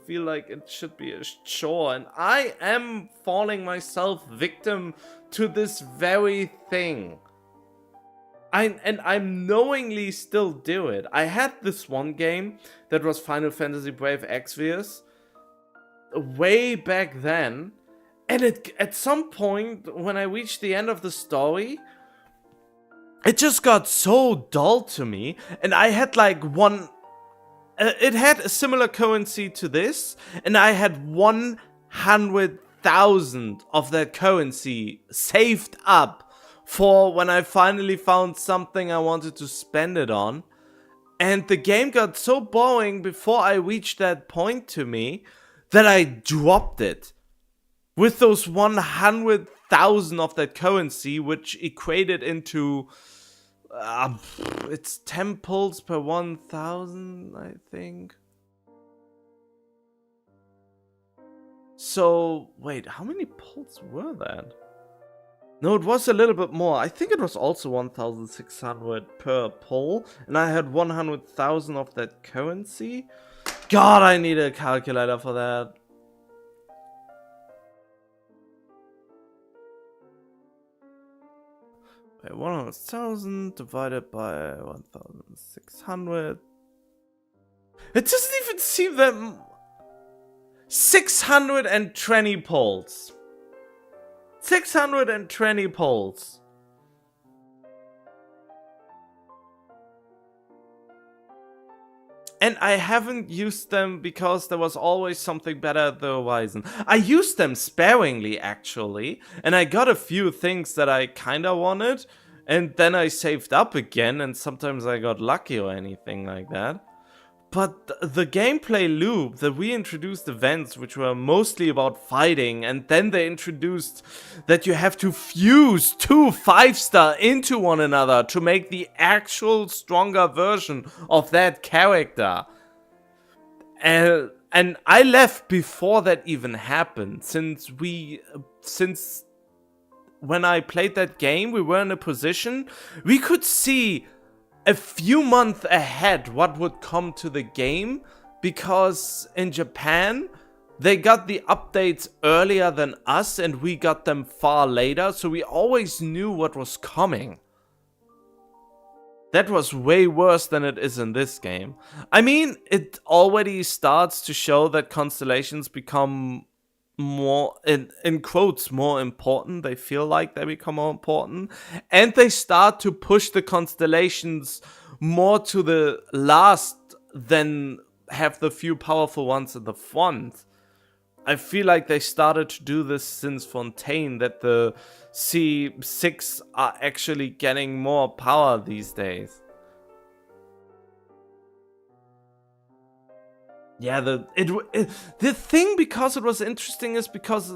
feel like it should be a chore. And I am falling myself victim to this very thing. I'm knowingly still do it. I had this one game that was Final Fantasy Brave Exvius way back then, and at some point when I reached the end of the story, it just got so dull to me, and I had like it had a similar currency to this, and I had 100,000 of that currency saved up for when I finally found something I wanted to spend it on. And the game got so boring before I reached that point to me that I dropped it. With those 100,000 of that currency, which equated into it's 10 pulls per 1,000, I think. So, wait, how many pulls were that? No, it was a little bit more. I think it was also 1,600 per pull, and I had 100,000 of that currency. God, I need a calculator for that. Okay, 100,000 divided by 1,600. It doesn't even seem that 620 pulls. 620 pulls. And I haven't used them because there was always something better at the horizon. I used them sparingly, actually, and I got a few things that I kinda wanted, and then I saved up again, and sometimes I got lucky or anything like that. But the gameplay loop, the reintroduced events, which were mostly about fighting, and then they introduced that you have to fuse 2 5-star into one another to make the actual stronger version of that character. And I left before that even happened, since when I played that game, we were in a position we could see a few months ahead what would come to the game, because in Japan they got the updates earlier than us and we got them far later, so we always knew what was coming. That was way worse than it is in this game. I mean, it already starts to show that constellations become more, in quotes, more important. They feel like they become more important, and they start to push the constellations more to the last than have the few powerful ones at the front. I feel like they started to do this since Fontaine, that the C6 are actually getting more power these days. Yeah, the thing, because it was interesting, is because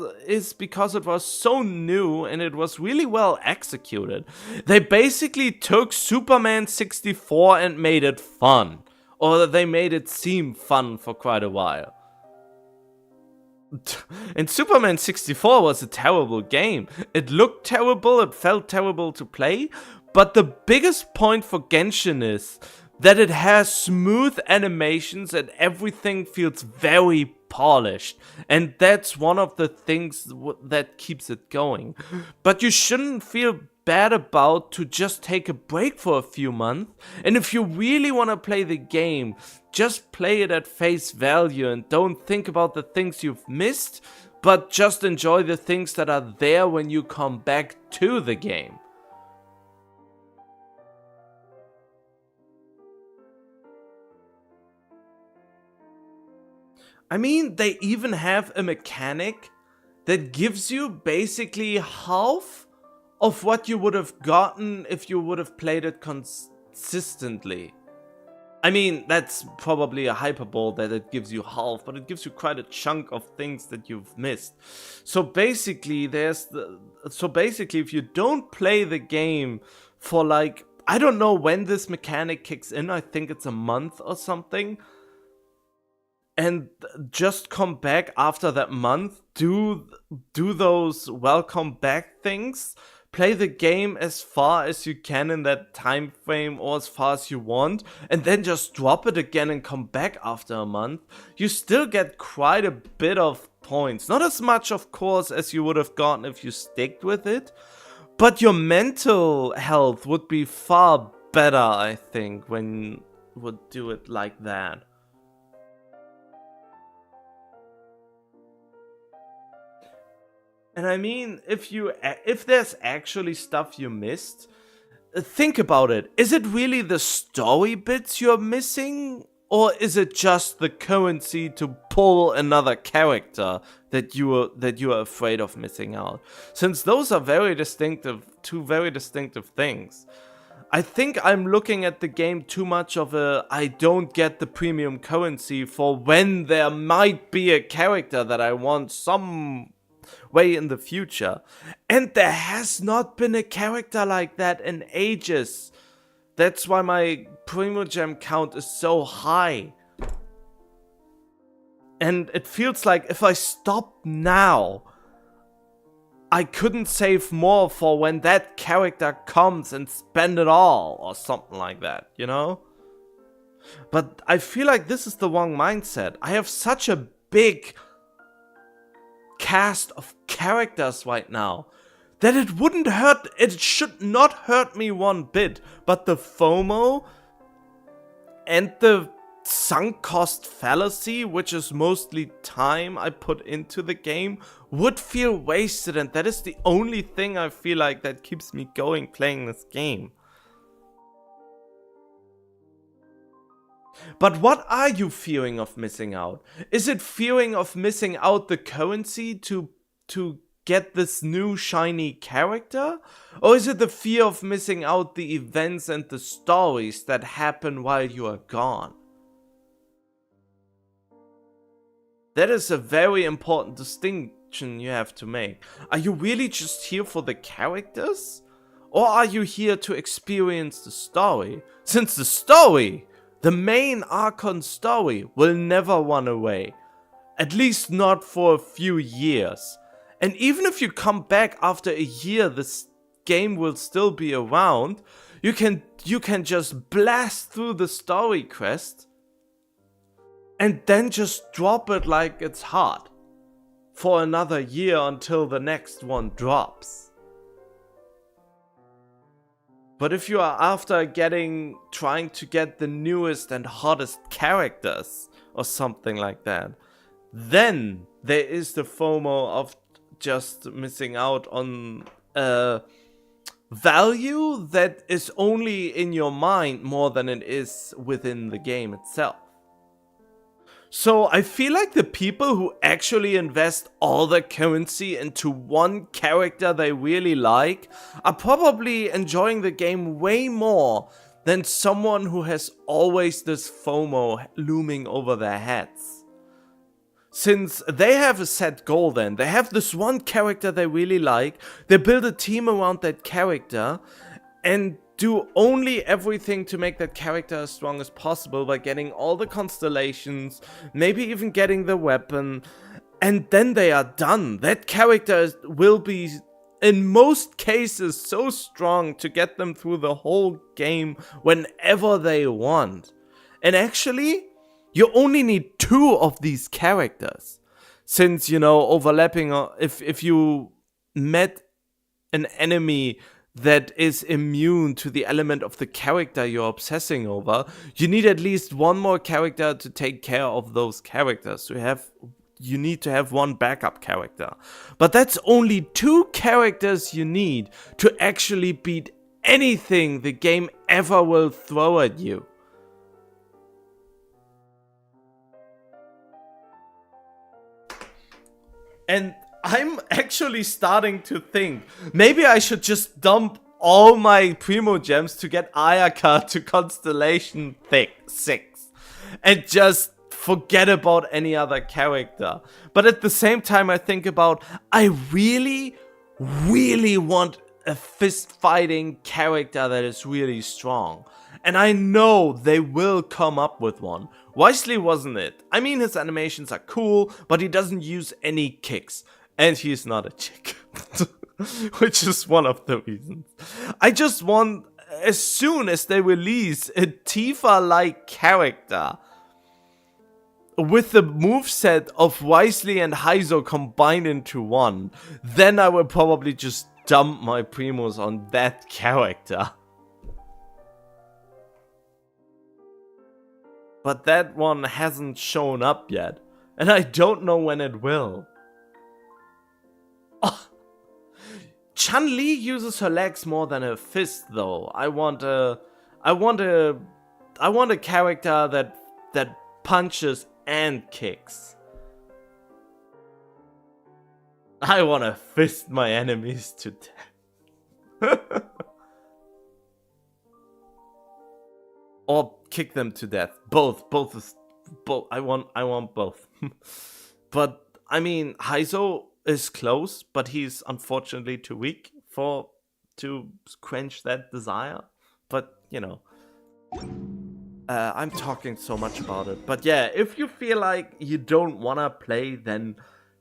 it was so new and it was really well executed. They basically took Superman 64 and made it fun, or they made it seem fun for quite a while. And Superman 64 was a terrible game. It looked terrible, it felt terrible to play, but the biggest point for Genshin is that it has smooth animations and everything feels very polished. And that's one of the things that keeps it going. But you shouldn't feel bad about to just take a break for a few months. And if you really want to play the game, just play it at face value and don't think about the things you've missed, but just enjoy the things that are there when you come back to the game. I mean, they even have a mechanic that gives you basically half of what you would have gotten if you would have played it consistently. I mean, that's probably a hyperbole that it gives you half, but it gives you quite a chunk of things that you've missed. So basically, if you don't play the game for like, I don't know when this mechanic kicks in, I think it's a month or something, and just come back after that month, do those welcome back things, play the game as far as you can in that time frame or as far as you want, and then just drop it again and come back after a month, you still get quite a bit of points. Not as much, of course, as you would have gotten if you sticked with it, but your mental health would be far better, I think, when you would do it like that. And I mean, if there's actually stuff you missed, think about it. Is it really the story bits you're missing? Or is it just the currency to pull another character that you are afraid of missing out? Since those are two very distinctive things. I think I'm looking at the game too much of a I don't get the premium currency for when there might be a character that I want some way in the future. And there has not been a character like that in ages. That's why my Primogem count is so high. And it feels like if I stop now, I couldn't save more for when that character comes and spend it all or something like that, you know? But I feel like this is the wrong mindset. I have such a big cast of characters right now that it should not hurt me one bit, but the FOMO and the sunk cost fallacy, which is mostly time I put into the game, would feel wasted, and that is the only thing I feel like that keeps me going playing this game. But what are you fearing of missing out? Is it fearing of missing out the currency to get this new shiny character? Or is it the fear of missing out the events and the stories that happen while you are gone? That is a very important distinction you have to make. Are you really just here for the characters? Or are you here to experience the story? Since the story, the main Archon story, will never run away. At least not for a few years. And even if you come back after a year, this game will still be around. You can just blast through the story quest and then just drop it like it's hot for another year until the next one drops. But if you are after trying to get the newest and hottest characters or something like that, then there is the FOMO of just missing out on value that is only in your mind more than it is within the game itself. So I feel like the people who actually invest all their currency into one character they really like are probably enjoying the game way more than someone who has always this FOMO looming over their heads. Since they have a set goal then, they have this one character they really like, they build a team around that character and do only everything to make that character as strong as possible by getting all the constellations, maybe even getting the weapon, and then they are done. That character will be, in most cases, so strong to get them through the whole game whenever they want. And actually, you only need 2 of these characters. Since, you know, overlapping, if you met an enemy that is immune to the element of the character you're obsessing over, you need at least one more character to take care of those characters. You need to have one backup character. But that's only 2 characters you need to actually beat anything the game ever will throw at you. And I'm actually starting to think maybe I should just dump all my Primo gems to get Ayaka to Constellation 6 and just forget about any other character. But at the same time I think about, I really want a fist fighting character that is really strong. And I know they will come up with one. Wisely wasn't it? I mean, his animations are cool, but he doesn't use any kicks. And he's not a chick. Which is one of the reasons. I just want, as soon as they release a Tifa-like character with the moveset of Wisely and Heizo combined into one, then I will probably just dump my Primos on that character. But that one hasn't shown up yet, and I don't know when it will. Oh. Chun-Li uses her legs more than her fist, though. I want a character that punches and kicks. I want to fist my enemies to death. Or kick them to death. Both. I want both. But I mean, Heizo is close, but he's unfortunately too weak to quench that desire. But you know, I'm talking so much about it. But yeah, if you feel like you don't wanna play, then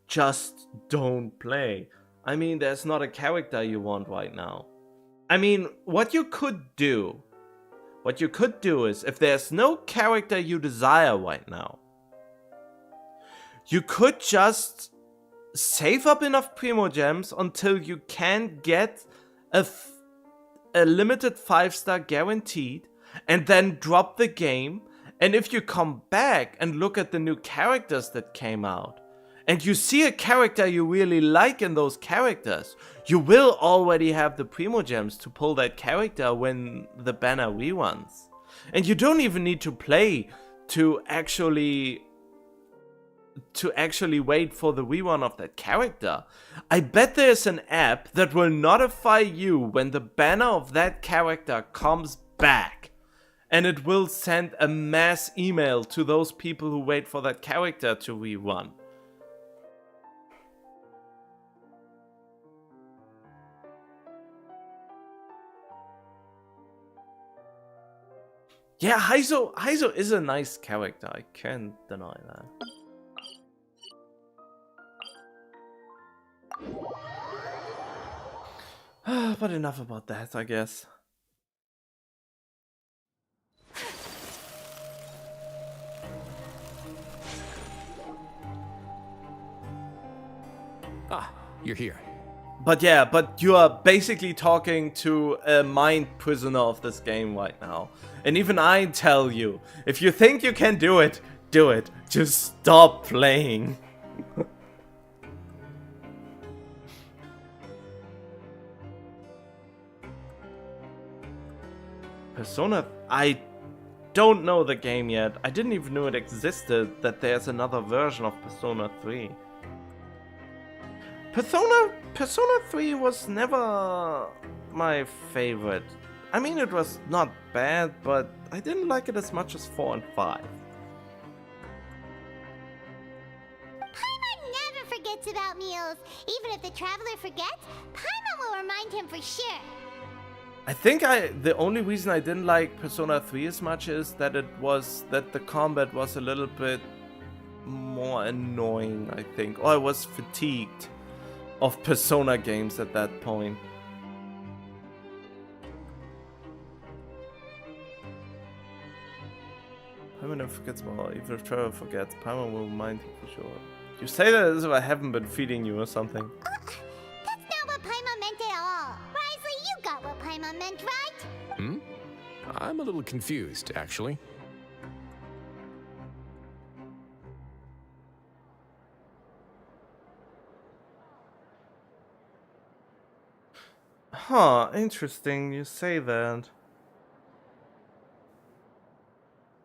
just don't play. I mean, there's not a character you want right now. I mean, what you could do is, if there's no character you desire right now, you could just save up enough Primo Gems until you can get a limited 5-star guaranteed, and then drop the game. And if you come back and look at the new characters that came out, and you see a character you really like in those characters, you will already have the Primo Gems to pull that character when the banner reruns. And you don't even need to play to actually wait for the rerun of that character. I bet there's an app that will notify you when the banner of that character comes back. And it will send a mass email to those people who wait for that character to rerun. Yeah, Heizo is a nice character, I can't deny that. But enough about that, I guess. Ah, you're here. But yeah, but you are basically talking to a mind prisoner of this game right now. And even I tell you, if you think you can do it, do it. Just stop playing. Persona, I don't know the game yet. I didn't even know it existed, that there's another version of Persona 3. Persona 3 was never my favorite. I mean, it was not bad, but I didn't like it as much as 4 and 5. Paimon never forgets about meals. Even if the traveler forgets, Paimon will remind him for sure. I think the only reason I didn't like Persona 3 as much is that the combat was a little bit more annoying, I think. Or I was fatigued of Persona games at that point. Paimon never forgets more. Even if Trevor forgets, Paimon will remind him for sure. You say that as if I haven't been feeding you or something. That's not what Paimon meant at all. Risley, you got what Paimon meant, right? I'm a little confused, actually. Huh, interesting you say that.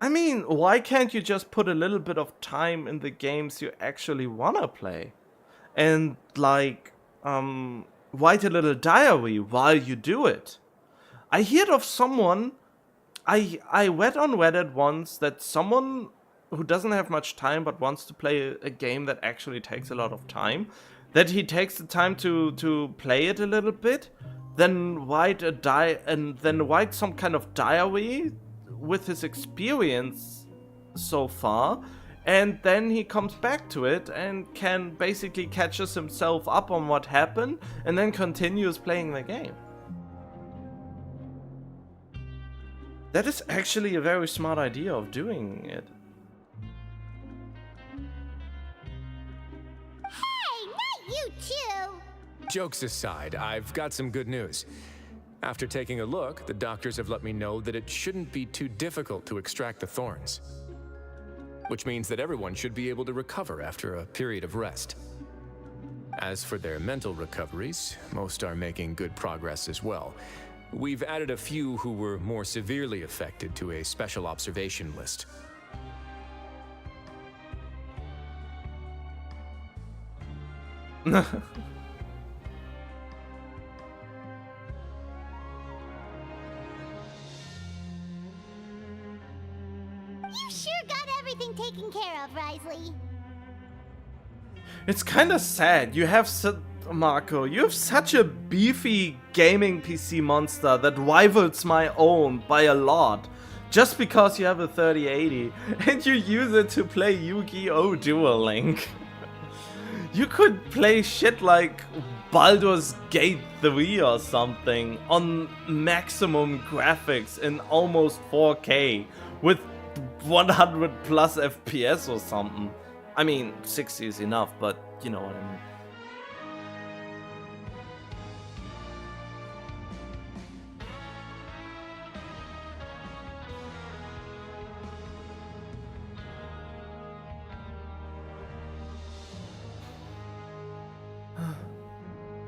I mean, why can't you just put a little bit of time in the games you actually wanna play? and like write a little diary while you do it. I heard of someone, I read on Reddit once that someone who doesn't have much time but wants to play a game that actually takes a lot of time, that he takes the time to play it a little bit, then write some kind of diary with his experience so far, and then he comes back to it and can basically catches himself up on what happened and then continues playing the game. That is actually a very smart idea of doing it. Hey, not you too! Jokes aside, I've got some good news. After taking a look, the doctors have let me know that it shouldn't be too difficult to extract the thorns. Which means that everyone should be able to recover after a period of rest. As for their mental recoveries, most are making good progress as well. We've added a few who were more severely affected to a special observation list. You sure got everything taken care of, Risley. It's kind of sad. Marco, you have such a beefy gaming PC monster that rivals my own by a lot. Just because you have a 3080 and you use it to play Yu-Gi-Oh! Duel Link. You could play shit like Baldur's Gate 3 or something on maximum graphics in almost 4K with 100 plus FPS or something. I mean, 60 is enough, but you know what I mean.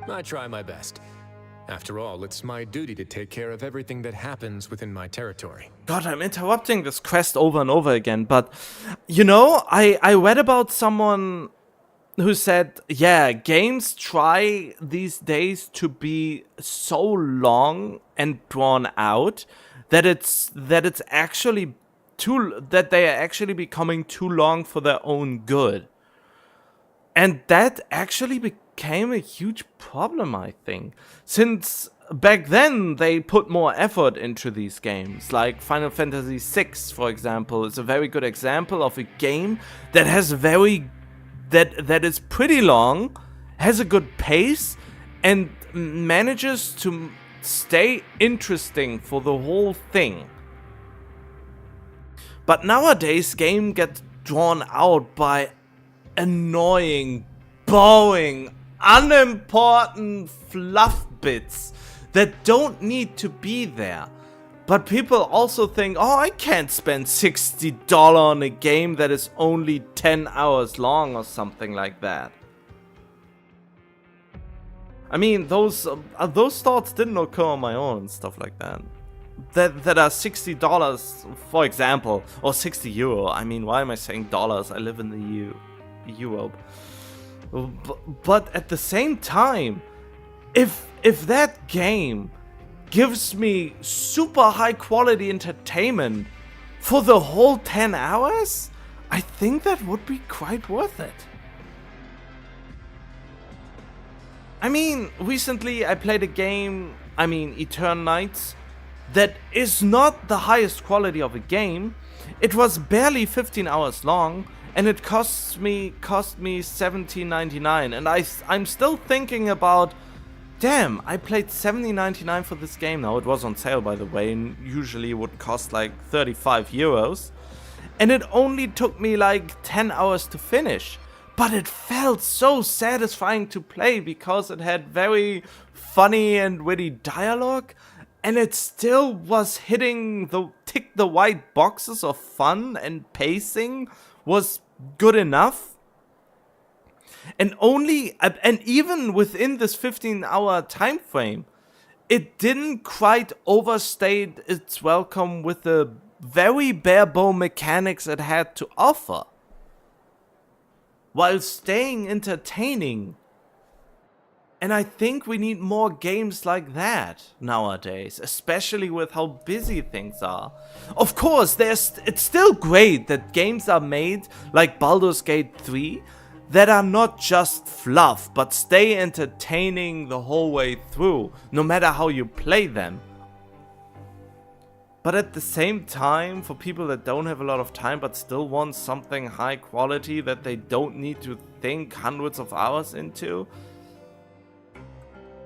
I try my best. After all, it's my duty to take care of everything that happens within my territory. God, I'm interrupting this quest over and over again, but you know, I read about someone who said, yeah, games try these days to be so long and drawn out that they are actually becoming too long for their own good. And that actually became a huge problem, I think. Since back then, they put more effort into these games. Like Final Fantasy VI, for example, is a very good example of a game that has that is pretty long, has a good pace, and manages to stay interesting for the whole thing. But nowadays, game get drawn out by annoying, boring, unimportant fluff bits that don't need to be there. But people also think, oh, I can't spend $60 on a game that is only 10 hours long or something like that. I mean, those thoughts didn't occur on my own and stuff like that. That are $60, for example, or €60. I mean, why am I saying dollars? I live in the Europe. But at the same time, if that game gives me super high quality entertainment for the whole 10 hours, I think that would be quite worth it. I mean, recently I played a game, Eternal Nights, that is not the highest quality of a game. It was barely 15 hours long, and it cost me $17.99, and I'm still thinking about, damn, I played $17.99 for this game. Now, it was on sale, by the way, and usually would cost like €35, and it only took me like 10 hours to finish. But it felt so satisfying to play because it had very funny and witty dialogue, and it still was tick the white boxes of fun, and pacing was good enough. And even within this 15-hour time frame, it didn't quite overstate its welcome with the very bare bone mechanics it had to offer. while staying entertaining. And I think we need more games like that nowadays, especially with how busy things are. Of course, it's still great that games are made like Baldur's Gate 3 that are not just fluff, but stay entertaining the whole way through, no matter how you play them. But at the same time, for people that don't have a lot of time but still want something high quality that they don't need to think hundreds of hours into,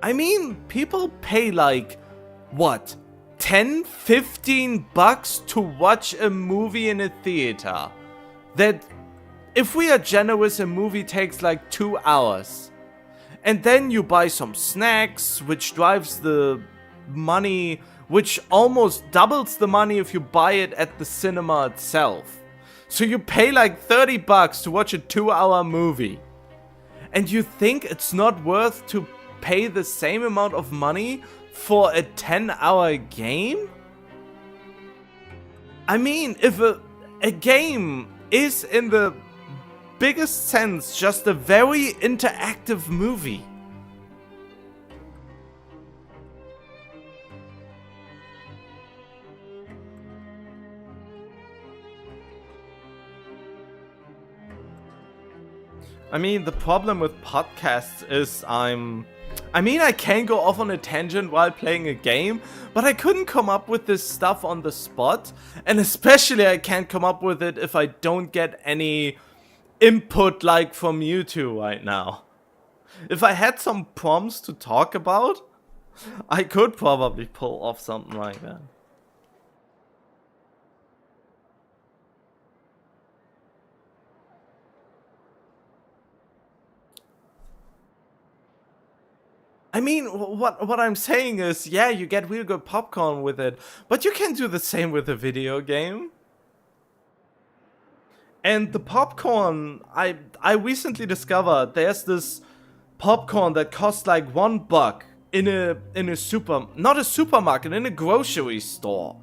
I mean, people pay like, what, 10, 15 bucks to watch a movie in a theater. That, if we are generous, a movie takes like 2 hours. And then you buy some snacks, which drives the money, which almost doubles the money if you buy it at the cinema itself. So you pay like 30 bucks to watch a 2-hour movie. And you think it's not worth to pay the same amount of money for a 10-hour game? I mean, if a game is in the biggest sense just a very interactive movie, I mean, the problem with podcasts is I can go off on a tangent while playing a game, but I couldn't come up with this stuff on the spot, and especially I can't come up with it if I don't get any input like from you two right now. If I had some prompts to talk about, I could probably pull off something like that. I mean, what I'm saying is, yeah, you get real good popcorn with it, but you can do the same with a video game. And the popcorn, I recently discovered there's this popcorn that costs like $1 in a not a supermarket, in a grocery store.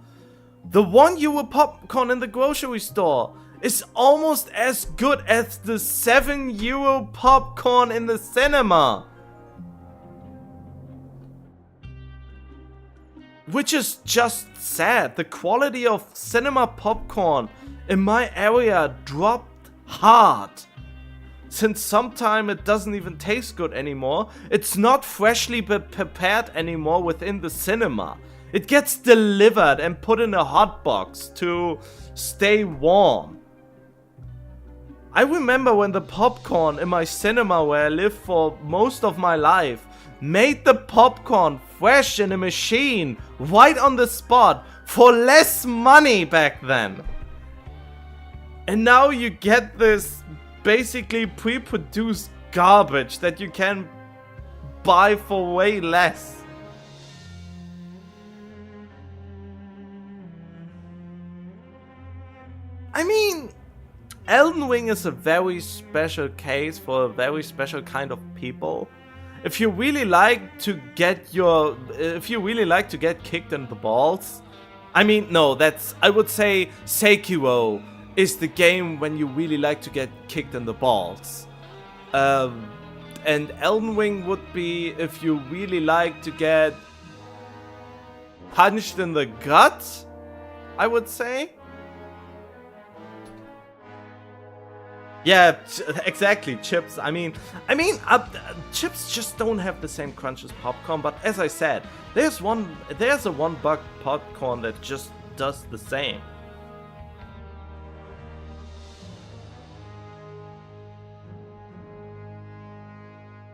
The €1 popcorn in the grocery store is almost as good as the €7 popcorn in the cinema. Which is just sad. The quality of cinema popcorn in my area dropped hard. Since sometime it doesn't even taste good anymore. It's not freshly prepared anymore within the cinema. It gets delivered and put in a hot box to stay warm. I remember when the popcorn in my cinema where I lived for most of my life made the popcorn fresh in a machine, right on the spot, for less money back then. And now you get this basically pre-produced garbage that you can buy for way less. I mean, Elden Ring is a very special case for a very special kind of people. If you really like to get kicked in the balls, I mean, no, I would say Sekiro is the game when you really like to get kicked in the balls. And Elden Ring would be if you really like to get punched in the gut, I would say. Yeah, exactly, chips. I mean, chips just don't have the same crunch as popcorn, but as I said, there's a $1 popcorn that just does the same.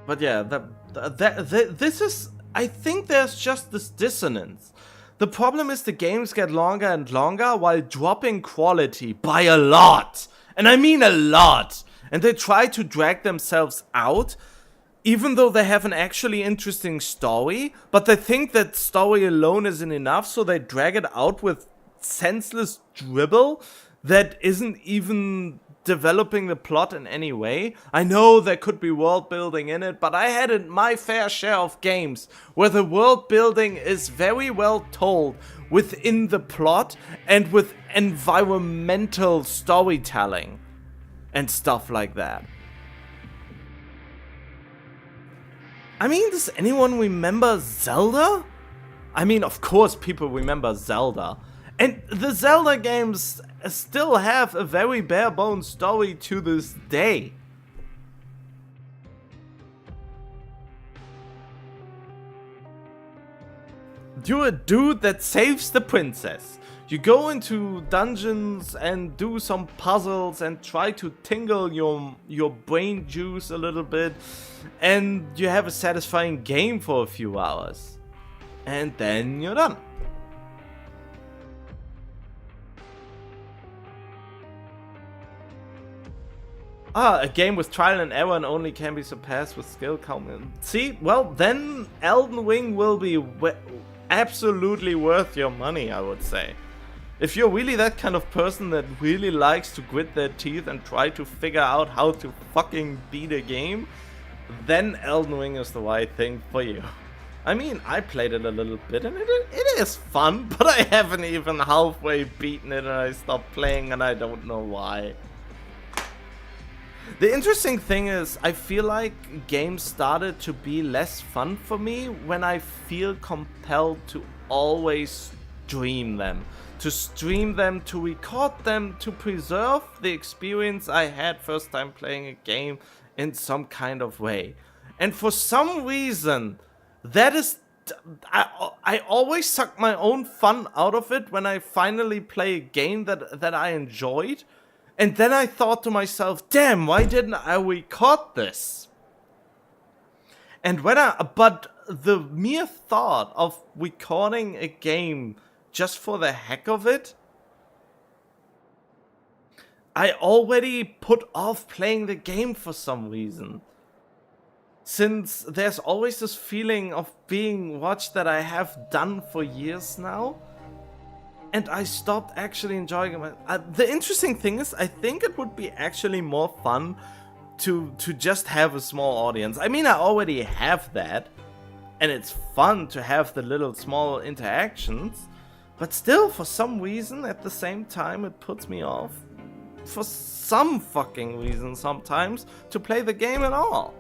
But yeah, this is, I think there's just this dissonance. The problem is the games get longer and longer while dropping quality by a lot. And I mean a lot. And they try to drag themselves out, even though they have an actually interesting story. But they think that story alone isn't enough, so they drag it out with senseless dribble that isn't even developing the plot in any way. I know there could be world building in it, but I had my fair share of games where the world building is very well told within the plot and with environmental storytelling and stuff like that. I mean, does anyone remember Zelda? I mean, of course people remember Zelda. And the Zelda games still have a very bare bones story to this day. You're a dude that saves the princess. You go into dungeons and do some puzzles and try to tingle your brain juice a little bit, and you have a satisfying game for a few hours. And then you're done. A game with trial and error and only can be surpassed with skill count. See, well then Elden Ring will be absolutely worth your money, I would say. If you're really that kind of person that really likes to grit their teeth and try to figure out how to fucking beat a game, then Elden Ring is the right thing for you. I mean, I played it a little bit and it is fun, but I haven't even halfway beaten it and I stopped playing and I don't know why. The interesting thing is, I feel like games started to be less fun for me when I feel compelled to always stream them. To stream them, to record them, to preserve the experience I had first time playing a game in some kind of way. And for some reason, that is... I always suck my own fun out of it when I finally play a game that I enjoyed. And then I thought to myself, damn, why didn't I record this? And but the mere thought of recording a game just for the heck of it, I already put off playing the game for some reason. Since there's always this feeling of being watched that I have done for years now. And I stopped actually enjoying it. The interesting thing is, I think it would be actually more fun to just have a small audience. I mean, I already have that. And it's fun to have the little small interactions. But still, for some reason, at the same time, it puts me off. For some fucking reason sometimes, to play the game at all.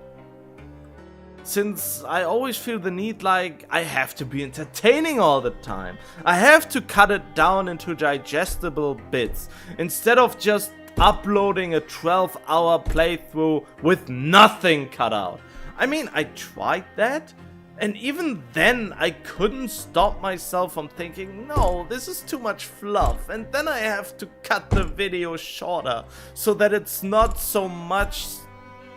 Since I always feel the need, like, I have to be entertaining all the time. I have to cut it down into digestible bits, instead of just uploading a 12-hour playthrough with nothing cut out. I mean, I tried that, and even then I couldn't stop myself from thinking, no, this is too much fluff, and then I have to cut the video shorter, so that it's not so much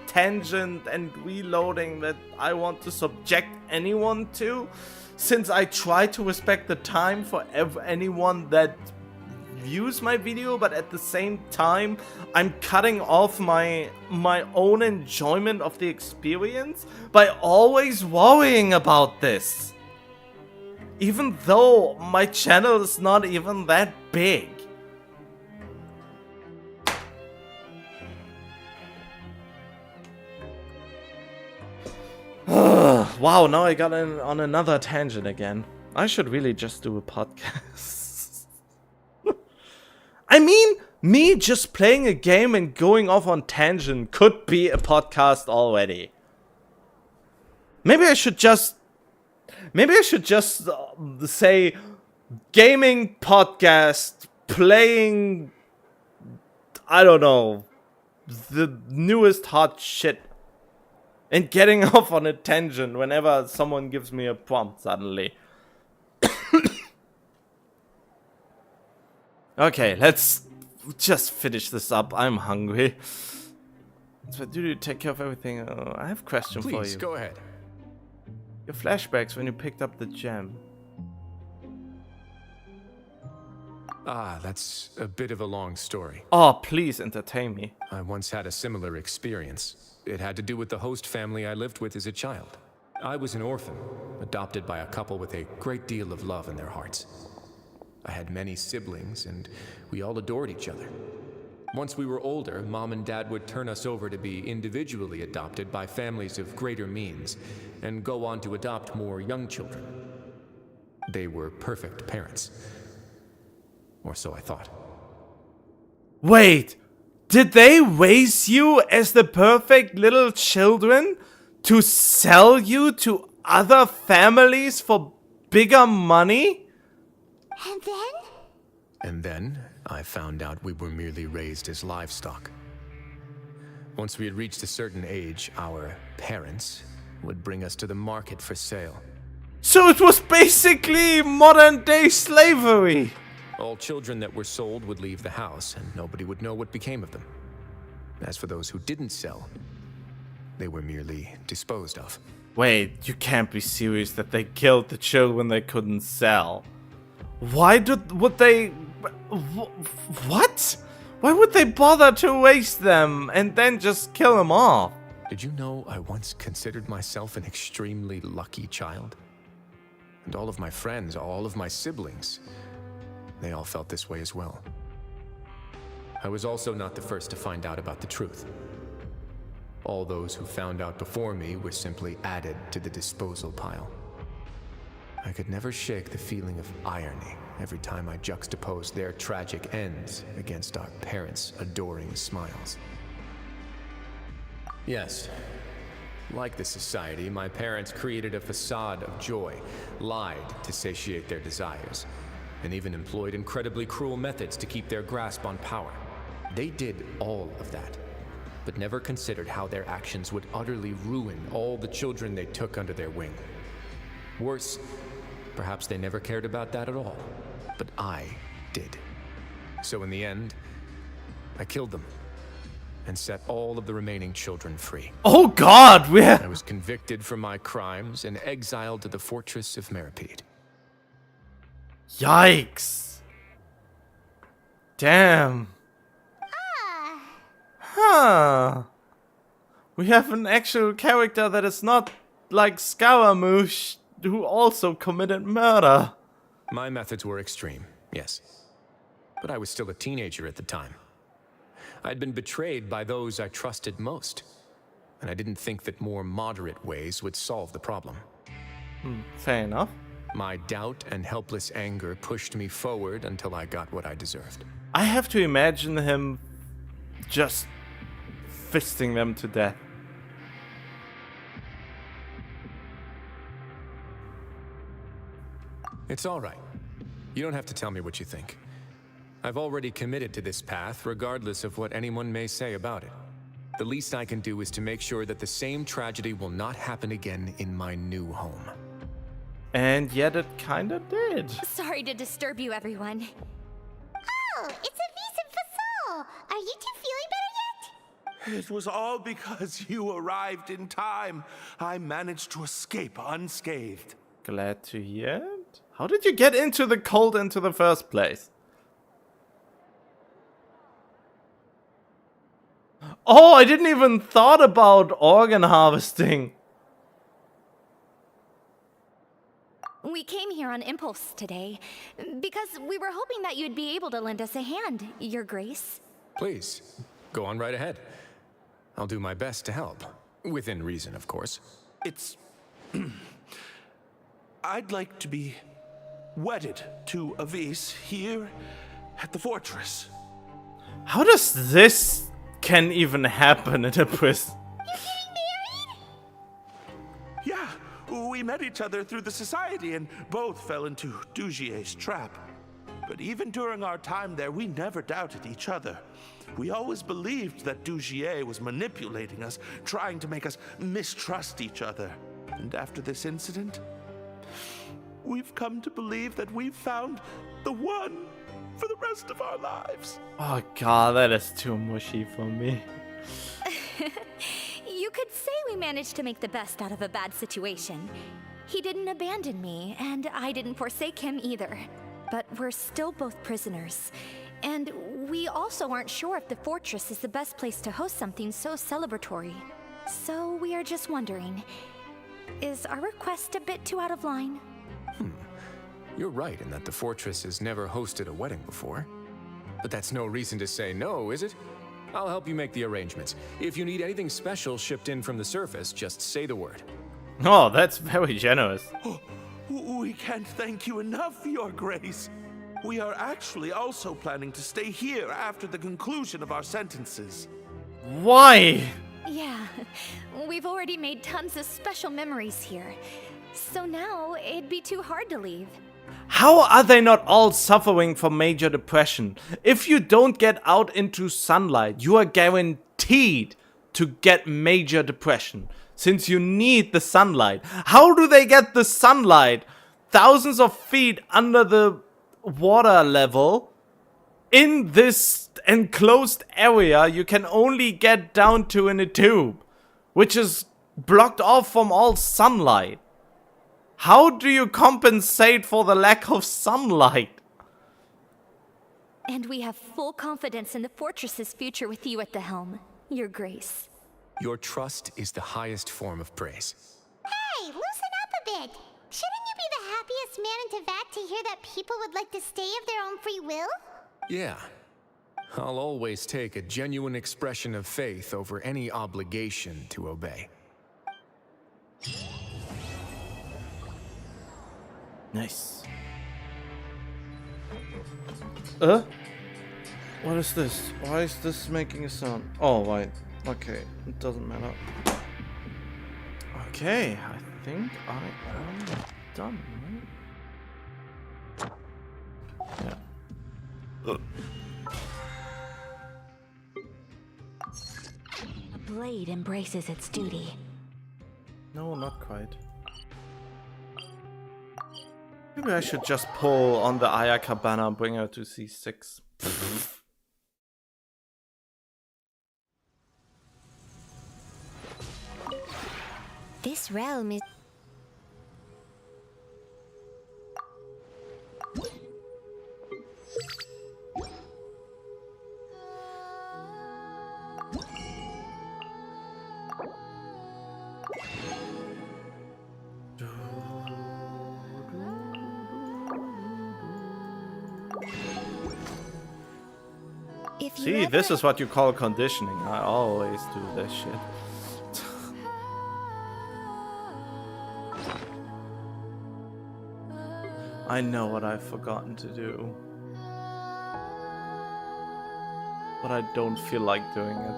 tangent and reloading that I want to subject anyone to, since I try to respect the time for anyone that views my video, but at the same time I'm cutting off my own enjoyment of the experience by always worrying about this, even though my channel is not even that big. Wow, now I got on another tangent again. I should really just do a podcast. I mean, me just playing a game and going off on tangent could be a podcast already. Maybe I should just say gaming podcast, playing, I don't know, the newest hot shit. And getting off on a tangent whenever someone gives me a prompt suddenly. Okay, let's just finish this up. I'm hungry. So do you take care of everything? I have a question for you. Please, go ahead. Your flashbacks when you picked up the gem. Ah, that's a bit of a long story. Oh, please entertain me. I once had a similar experience. It had to do with the host family I lived with as a child. I was an orphan, adopted by a couple with a great deal of love in their hearts. I had many siblings, and we all adored each other. Once we were older, Mom and Dad would turn us over to be individually adopted by families of greater means, and go on to adopt more young children. They were perfect parents. Or so I thought. Wait! Did they raise you as the perfect little children To sell you to other families for bigger money? And then? And then I found out we were merely raised as livestock. Once we had reached a certain age, our parents would bring us to the market for sale. So it was basically modern day slavery. All children that were sold would leave the house, and nobody would know what became of them. As for those who didn't sell, they were merely disposed of. Wait, you can't be serious that they killed the children they couldn't sell. Why would they... What? Why would they bother to waste them and then just kill them off? Did you know I once considered myself an extremely lucky child? And all of my friends, all of my siblings, they all felt this way as well. I was also not the first to find out about the truth. All those who found out before me were simply added to the disposal pile. I could never shake the feeling of irony every time I juxtaposed their tragic ends against our parents' adoring smiles. Yes, like the society, my parents created a facade of joy, lied to satiate their desires, and even employed incredibly cruel methods to keep their grasp on power. They did all of that, but never considered how their actions would utterly ruin all the children they took under their wing. Worse, perhaps they never cared about that at all, but I did. So in the end, I killed them and set all of the remaining children free. Oh God, I was convicted for my crimes and exiled to the fortress of Meripede. Yikes. Damn. Huh. We have an actual character that is not like Scaramouche, who also committed murder. My methods were extreme, yes. But I was still a teenager at the time. I'd been betrayed by those I trusted most, and I didn't think that more moderate ways would solve the problem. Fair enough. My doubt and helpless anger pushed me forward until I got what I deserved. I have to imagine him just fisting them to death. It's all right. You don't have to tell me what you think. I've already committed to this path, regardless of what anyone may say about it. The least I can do is to make sure that the same tragedy will not happen again in my new home. And yet it kinda did. Sorry to disturb you, everyone. Oh, it's a Vincent Fasol. Are you two feeling better yet? It was all because you arrived in time. I managed to escape unscathed. Glad to hear it. How did you get into the cult into the first place? Oh, I didn't even thought about organ harvesting. We came here on impulse today, because we were hoping that you'd be able to lend us a hand, Your Grace. Please, go on right ahead. I'll do my best to help. Within reason, of course. It's... I'd like to be wedded to Avis here at the fortress. How does this can even happen in a prison? Yeah, we met each other through the society and both fell into Dugier's trap. But even during our time there, we never doubted each other. We always believed that Dugier was manipulating us, trying to make us mistrust each other. And after this incident, we've come to believe that we've found the one for the rest of our lives. Oh God, that is too mushy for me. You could say we managed to make the best out of a bad situation. He didn't abandon me, and I didn't forsake him either. But we're still both prisoners. And we also aren't sure if the fortress is the best place to host something so celebratory. So we are just wondering, is our request a bit too out of line? You're right in that the fortress has never hosted a wedding before. But that's no reason to say no, is it? I'll help you make the arrangements. If you need anything special shipped in from the surface, just say the word. Oh, that's very generous. We can't thank you enough, Your Grace. We are actually also planning to stay here after the conclusion of our sentences. Why? Yeah, we We've already made tons of special memories here. So now it'd be too hard to leave. How are they not all suffering from major depression? If you don't get out into sunlight, you are guaranteed to get major depression, since you need the sunlight. How do they get the sunlight thousands of feet under the water level in this enclosed area you can only get down to in a tube, which is blocked off from all sunlight? How do you compensate for the lack of sunlight? And we have full confidence in the fortress's future with you at the helm, Your Grace. Your trust is the highest form of praise. Hey, loosen up a bit. Shouldn't you be the happiest man in Teyvat to hear that people would like to stay of their own free will? Yeah. I'll always take a genuine expression of faith over any obligation to obey. Nice. What is this? Why is this making a sound? Oh, right. Okay, it doesn't matter. Okay, I think I am done, right? Yeah. The blade embraces its duty. No, not quite. Maybe I should just pull on the Ayaka banner and bring her to C6. This realm is... See, this is what you call conditioning. I always do this shit. I know what I've forgotten to do. But I don't feel like doing it.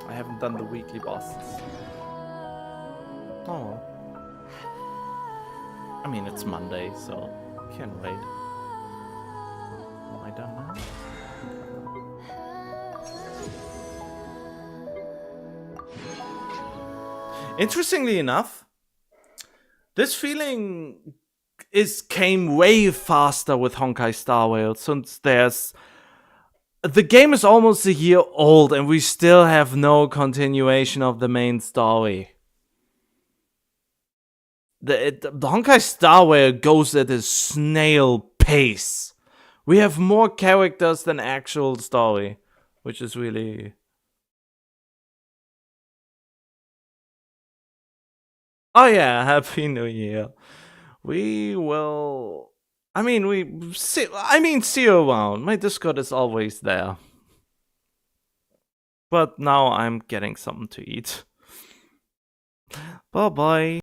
I haven't done the weekly bosses. Oh. I mean, it's Monday, so can't wait. Am I done now? Interestingly enough, this feeling came way faster with Honkai Star Rail, since the game is almost a year old and we still have no continuation of the main story. The Honkai Star Rail goes at a snail pace. We have more characters than actual story, which is really... Oh yeah, Happy New Year. We will... see you around. My Discord is always there. But now I'm getting something to eat. Bye bye.